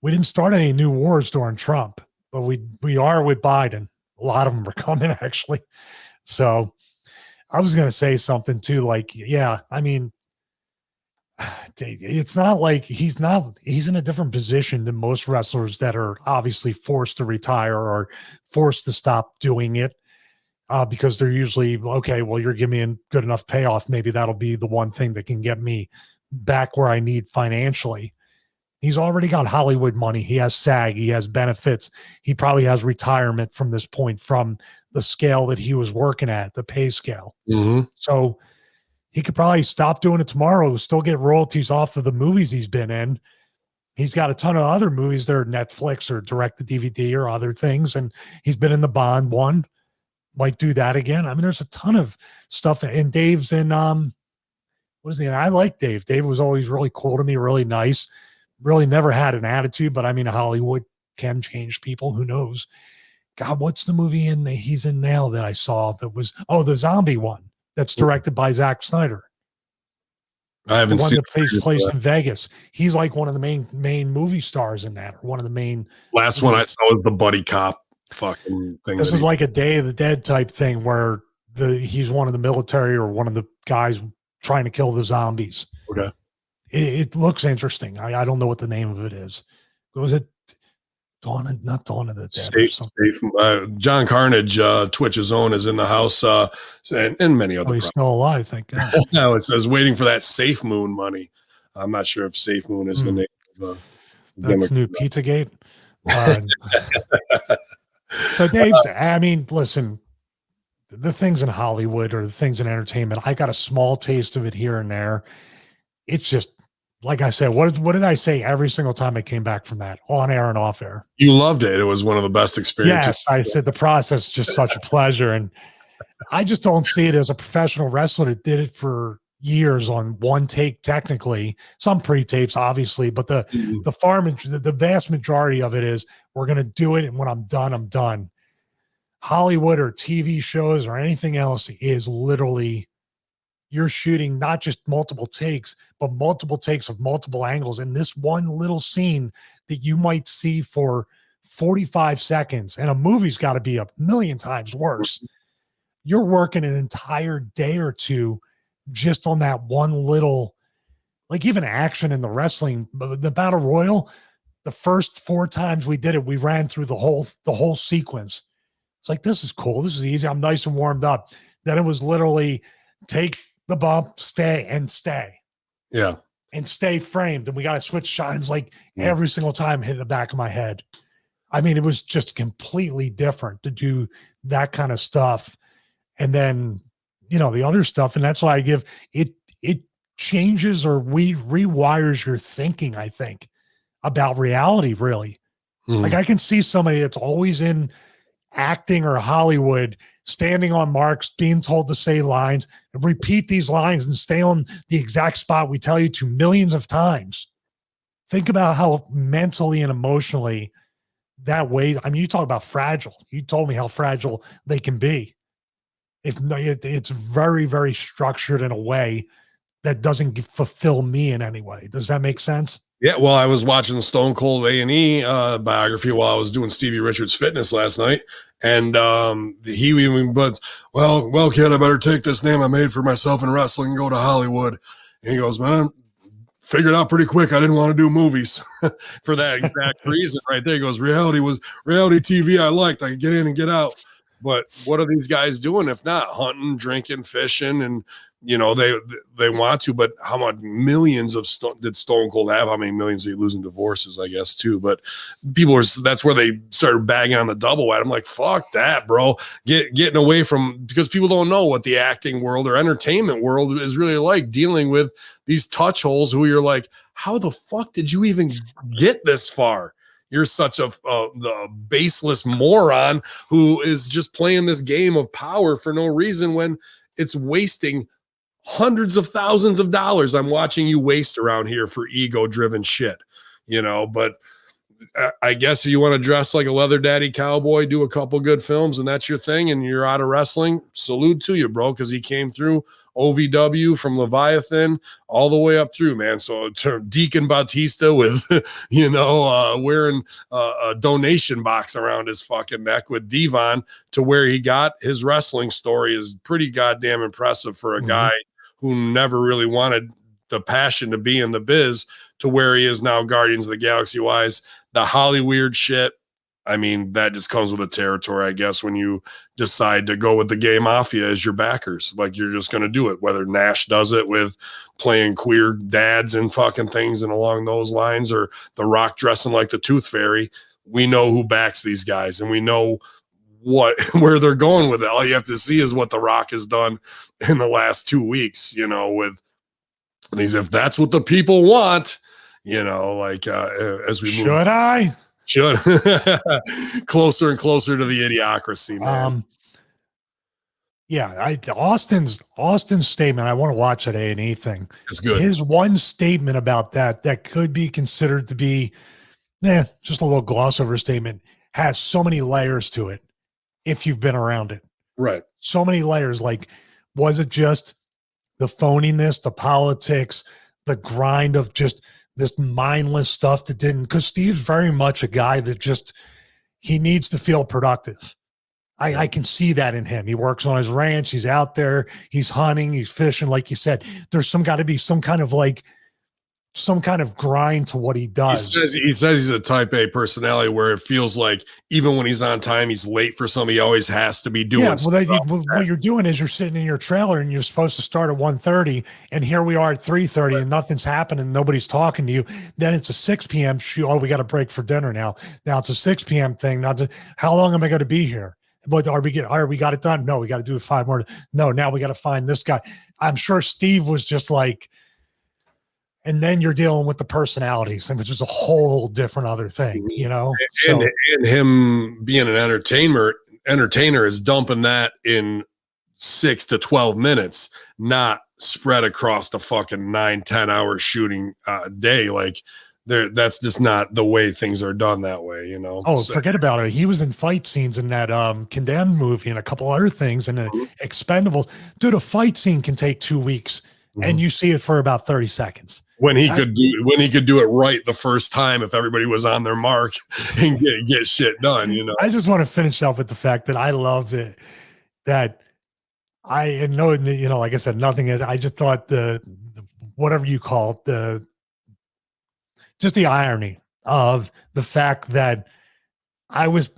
We didn't start any new wars during Trump, but we are with Biden. A lot of them are coming, actually. So I was going to say something too, it's not like he's in a different position than most wrestlers that are obviously forced to retire or forced to stop doing it because they're usually, okay, well, you're giving me a good enough payoff. Maybe that'll be the one thing that can get me back where I need financially. He's already got Hollywood money. He has SAG. He has benefits. He probably has retirement from this point, from the scale that he was working at, the pay scale. Mm-hmm. So he could probably stop doing it tomorrow, still get royalties off of the movies he's been in. He's got a ton of other movies that are Netflix or direct to DVD or other things. And he's been in the Bond one, might do that again. I mean, there's a ton of stuff. And Dave's in, what is he? And I like Dave. Dave was always really cool to me, really nice, really never had an attitude, but I mean, Hollywood can change people. Who knows? God, what's the movie he's in now that I saw that was, the zombie one. That's directed by Zack Snyder. I haven't seen the one that takes place in Vegas. He's like one of the main movie stars in that, or one of the main. Last one I saw was the buddy cop fucking thing. This is like a Day of the Dead type thing where he's one of the military or one of the guys trying to kill the zombies. Okay. It looks interesting. I don't know what the name of it is. Was it Dawn of the Dead? John Carnage, Twitch's own, is in the house, and many other. He's still alive, thank God. No, it says waiting for that Safe Moon money. I'm not sure if Safe Moon is the name of that's new Pizzagate. So Dave's, I mean, listen, the things in Hollywood or the things in entertainment, I got a small taste of it here and there. It's just, like I said, what did I say every single time I came back from that, on air and off air? You loved it. It was one of the best experiences. Yes, I said the process is just such a pleasure. And I just don't see it as a professional wrestler that did it for years on one take, technically. Some pre-tapes, obviously, but the vast majority of it is, we're going to do it, and when I'm done, I'm done. Hollywood or TV shows or anything else is literally, you're shooting not just multiple takes, but multiple takes of multiple angles. And this one little scene that you might see for 45 seconds, and a movie's got to be a million times worse. You're working an entire day or two just on that one little, like even action in the wrestling, the battle royal, the first 4 times we did it, we ran through the whole sequence. It's like, this is cool. This is easy. I'm nice and warmed up. Then it was literally take the bump, stay and stay. Yeah. And stay framed. And we got to switch shots like every single time hitting the back of my head. I mean, it was just completely different to do that kind of stuff. And then, you know, the other stuff. And that's why I give it changes or rewires your thinking, I think, about reality, really. Like I can see somebody that's always in acting or Hollywood, standing on marks, being told to say lines, and repeat these lines and stay on the exact spot we tell you to millions of times. Think about how mentally and emotionally that way. I mean, you talk about fragile. You told me how fragile they can be. It's very, very structured in a way that doesn't fulfill me in any way. Does that make sense? Yeah, well, I was watching the Stone Cold A&E biography while I was doing Stevie Richards Fitness last night, and he even, but well, kid, I better take this name I made for myself in wrestling and go to Hollywood. And he goes, man, I figured out pretty quick I didn't want to do movies for that exact reason right there. He goes, reality TV I liked. I could get in and get out. But what are these guys doing if not hunting, drinking, fishing, and you know they want to? But how much millions of did Stone Cold have? How many millions did he lose in divorces? I guess too. But people are that's where they started bagging on the double at. I'm like, fuck that, bro. Getting away from, because people don't know what the acting world or entertainment world is really like, dealing with these touch holes who you're like, how the fuck did you even get this far? You're such the baseless moron who is just playing this game of power for no reason when it's wasting hundreds of thousands of dollars. I'm watching you waste around here for ego-driven shit, you know. But I guess if you want to dress like a leather daddy cowboy, do a couple good films, and that's your thing, and you're out of wrestling, salute to you, bro, because he came through OVW from Leviathan all the way up through, man. So Deacon Bautista with, you know, wearing a donation box around his fucking neck with Devon to where he got his wrestling story is pretty goddamn impressive for a guy who never really wanted the passion to be in the biz to where he is now, Guardians of the Galaxy wise. The Hollyweird shit, I mean, that just comes with the territory, I guess, when you decide to go with the gay mafia as your backers. Like, you're just going to do it, whether Nash does it with playing queer dads and fucking things and along those lines, or The Rock dressing like the Tooth Fairy. We know who backs these guys, and we know where they're going with it. All you have to see is what The Rock has done in the last 2 weeks, you know, with these, if that's what the people want, you know, like as we move. Should I? Should. Closer and closer to the idiocracy, man. Yeah, Austin's statement, I want to watch that A&E thing. It's good. His one statement about that could be considered to be just a little gloss over statement, has so many layers to it if you've been around it. Right. So many layers. Like, was it just the phoniness, the politics, the grind of just this mindless stuff that didn't, because Steve's very much a guy that just, he needs to feel productive. I can see that in him. He works on his ranch. He's out there. He's hunting. He's fishing. Like you said, there's got to be some kind of grind to what he does. He says he's a type A personality where it feels like even when he's on time, he's late for something. He always has to be doing. Yeah, what you're doing is you're sitting in your trailer and you're supposed to start at 1:30, and here we are at 3:30, and nothing's happening. Nobody's talking to you. Then it's a 6 p.m. shoot. Oh, we got a break for dinner now. Now it's a 6 p.m. thing. Now, how long am I going to be here? But we got it done? No, we got to do 5 more. No, now we got to find this guy. I'm sure Steve was just like. And then you're dealing with the personalities, and it's just a whole different other thing, you know. And him being an entertainer is dumping that in 6 to 12 minutes, not spread across the fucking 9-10 hour shooting day. Like, that's just not the way things are done that way, you know. Oh, so forget about it. He was in fight scenes in that Condemned movie and a couple other things, and Expendables. Dude, a fight scene can take 2 weeks and you see it for about 30 seconds. When he could do it right the first time if everybody was on their mark and get shit done, you know. I just want to finish up with the fact that I loved it, that I know, you know, like I said, nothing is, I just thought the whatever you call it, just the irony of the fact that I was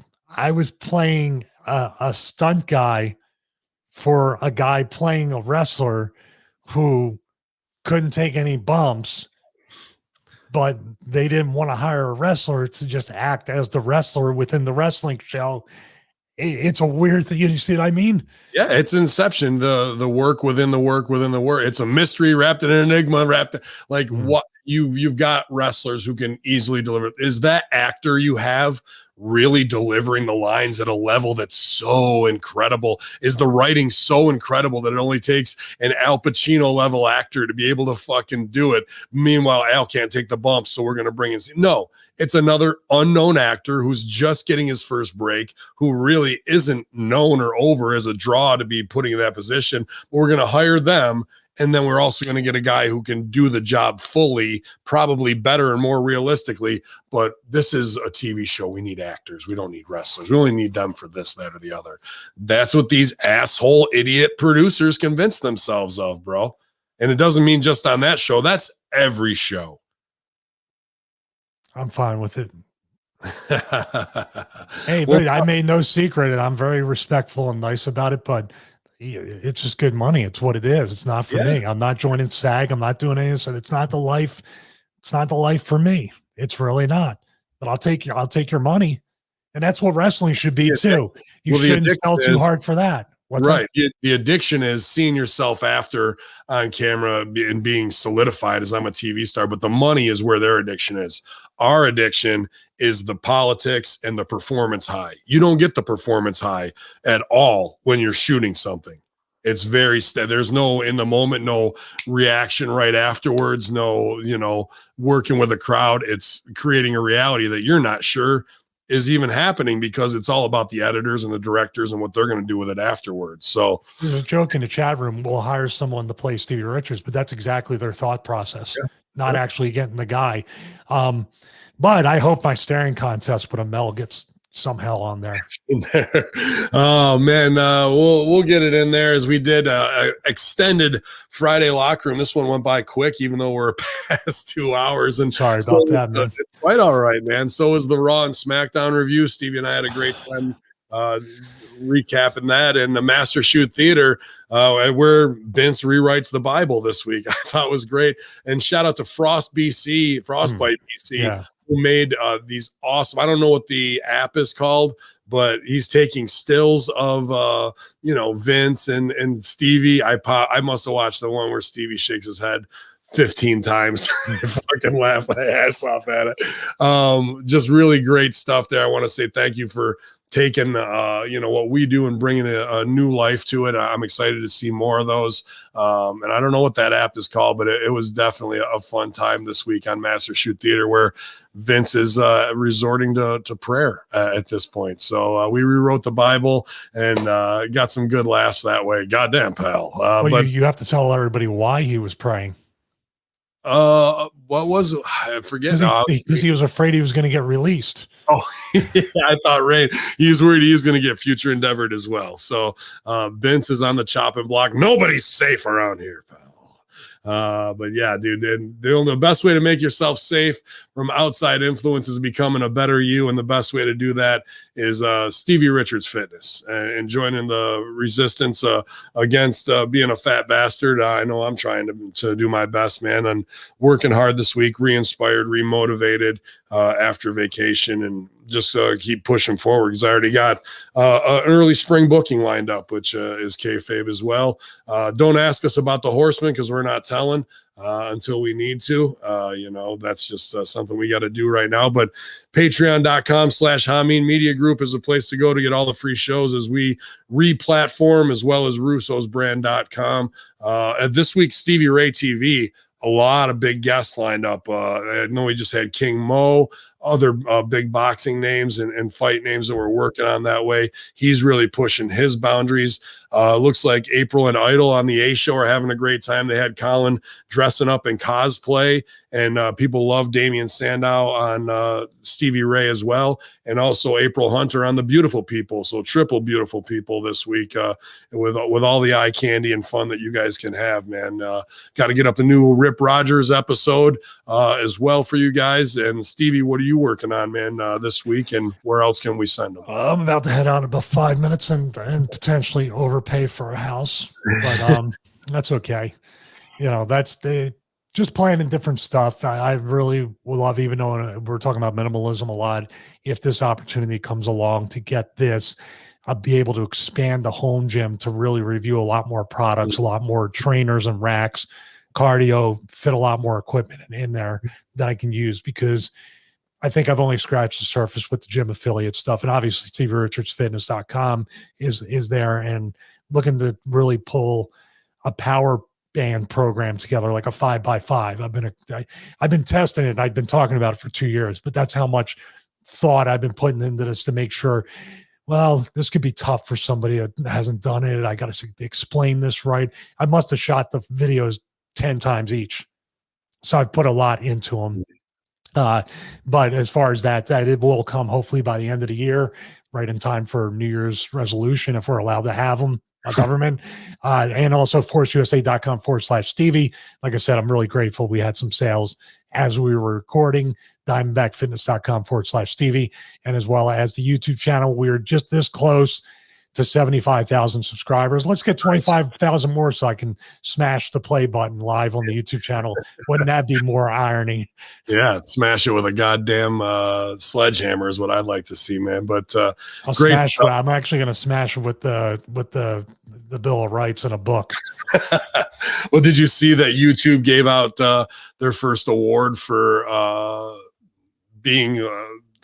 playing a stunt guy for a guy playing a wrestler who couldn't take any bumps, but they didn't want to hire a wrestler to just act as the wrestler within the wrestling show. It's a weird thing. You see what I mean? Yeah, it's Inception. The work within the work within the work. It's a mystery wrapped in an enigma, what you've got wrestlers who can easily deliver. Is that actor you have really delivering the lines at a level that's so incredible? Is the writing so incredible that it only takes an Al Pacino level actor to be able to fucking do it? Meanwhile, Al can't take the bumps, so we're going to bring in. No, it's another unknown actor who's just getting his first break, who really isn't known or over as a draw to be putting in that position. But we're going to hire them. And then we're also going to get a guy who can do the job fully, probably better and more realistically. But this is a TV show. We need actors. We don't need wrestlers. We only need them for this, that, or the other. That's what these asshole idiot producers convince themselves of, bro. And it doesn't mean just on that show. That's every show. I'm fine with it. Hey, but I made no secret, and I'm very respectful and nice about it, but it's just good money. It's what it is. It's not for me. I'm not joining SAG. I'm not doing anything. So it's not the life. It's not the life for me. It's really not. But I'll take your money. And that's what wrestling should be too. You shouldn't sell too hard for that. What's right. The addiction is seeing yourself after on camera and being solidified as I'm a TV star, but the money is where their addiction is. Our addiction is the politics and the performance high. You don't get the performance high at all when you're shooting something. It's very there's no in the moment, no reaction right afterwards, no, working with a crowd. It's creating a reality that you're not sure is even happening because it's all about the editors and the directors and what they're going to do with it afterwards. So there's a joke in the chat room, we'll hire someone to play Stevie Richards, but that's exactly their thought process, not actually getting the guy. But I hope my staring contest with Mel gets some hell on there. In there. Oh man, we'll get it in there as we did extended Friday locker room. This one went by quick, even though we're past 2 hours. And sorry about that, man. It's quite all right, man. So was the Raw and SmackDown review. Stevie and I had a great time recapping that, and the Master Shoot Theater where Vince rewrites the Bible this week. I thought was great. And shout out to Frostbite BC. Who made these awesome, I don't know what the app is called, but he's taking stills of Vince and Stevie. I must have watched the one where Stevie shakes his head 15 times. I fucking laugh my ass off at it. Just really great stuff there. I want to say thank you for taking what we do and bringing a new life to it. I'm excited to see more of those. And I don't know what that app is called, but it was definitely a fun time this week on Master Shoot Theater, where Vince is resorting to prayer at this point. So we rewrote the Bible and got some good laughs that way. Goddamn, pal. But you have to tell everybody why he was praying. What was I forget? Because he was afraid he was going to get released. Oh, yeah, I thought he was worried he was going to get future endeavored as well. So Vince is on the chopping block. Nobody's safe around here, pal. But yeah, dude, the best way to make yourself safe from outside influence is becoming a better you. And the best way to do that is Stevie Richards Fitness and joining the resistance against being a fat bastard. I know I'm trying to do my best, man, and working hard this week, re-inspired, re-motivated after vacation, and just keep pushing forward, because I already got an early spring booking lined up, which is kayfabe as well. Don't ask us about the Horsemen, because we're not telling until we need to. That's just something we got to do right now. But patreon.com/Haminie Media Group is the place to go to get all the free shows as we re-platform, as well as russosbrand.com. This week, Stevie Ray TV, a lot of big guests lined up. I know we just had King Mo, other big boxing names and fight names that we're working on that way. He's really pushing his boundaries. Looks like April and Idol on the A Show are having a great time. They had Colin dressing up in cosplay, and people love Damian Sandow on Stevie Ray as well, and also April Hunter on the Beautiful People. So triple Beautiful People this week with all the eye candy and fun that you guys can have, man. Got to get up the new Rip Rogers episode as well for you guys. And Stevie, what are you working on, man, this week, and where else can we send them? I'm about to head out in about 5 minutes and potentially overpay for a house, but that's okay. You know, that's just planning different stuff. I really would love, even though we're talking about minimalism a lot, if this opportunity comes along to get this, I'll be able to expand the home gym to really review a lot more products, a lot more trainers and racks, cardio, fit a lot more equipment in there that I can use, because I think I've only scratched the surface with the gym affiliate stuff. And obviously StevieRichardsFitness.com is there, and looking to really pull a power band program together, like a 5x5. I've been testing it. I've been talking about it for 2 years, but that's how much thought I've been putting into this to make sure, well, this could be tough for somebody that hasn't done it. I got to explain this right. I must have shot the videos 10 times each. So I've put a lot into them. But as far as that it will come hopefully by the end of the year, right in time for New Year's resolution, if we're allowed to have them, government, and also forceusa.com/Stevie. Like I said, I'm really grateful. We had some sales as we were recording. Diamondbackfitness.com/Stevie, and as well as the YouTube channel. We're just this close to 75,000 subscribers. Let's get 25,000 more so I can smash the play button live on the YouTube channel. Wouldn't that be more irony? Yeah, smash it with a goddamn sledgehammer is what I'd like to see, man. But I'll smash it. I'm actually going to smash it with the Bill of Rights in a book. Well, did you see that YouTube gave out their first award for being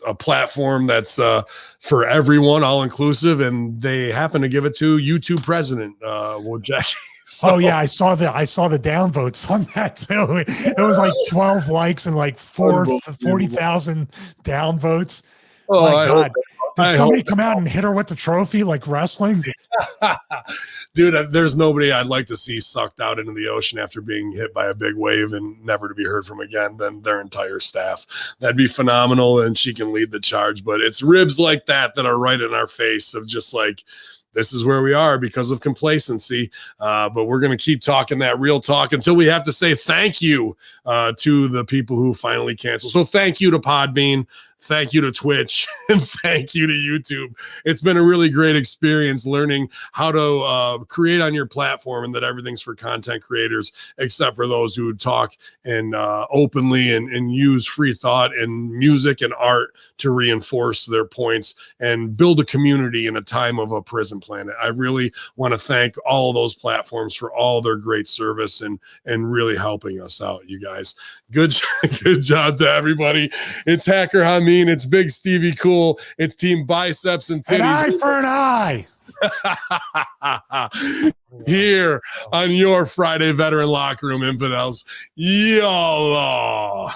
a platform that's for everyone, all inclusive, and they happen to give it to YouTube president Jackie. So, oh yeah, I saw the downvotes on that too. It was like 12 likes and like 40,000 downvotes. Oh my God. Did somebody come out and hit her with the trophy like wrestling? Dude, there's nobody I'd like to see sucked out into the ocean after being hit by a big wave and never to be heard from again than their entire staff. That'd be phenomenal, and she can lead the charge. But it's ribs like that are right in our face of just like, this is where we are because of complacency. But we're going to keep talking that real talk until we have to say thank you to the people who finally canceled. So thank you to Podbean. Thank you to Twitch, and thank you to YouTube. It's been a really great experience learning how to create on your platform, and that everything's for content creators, except for those who talk and openly and use free thought and music and art to reinforce their points and build a community in a time of a prison planet. I really want to thank all those platforms for all their great service and really helping us out, you guys. Good job to everybody. It's Hacker Haminie. It's Big Stevie Cool. It's Team Biceps and Titties. An eye for an eye. Here on your Friday Veteran Locker Room, infidels. YOLO.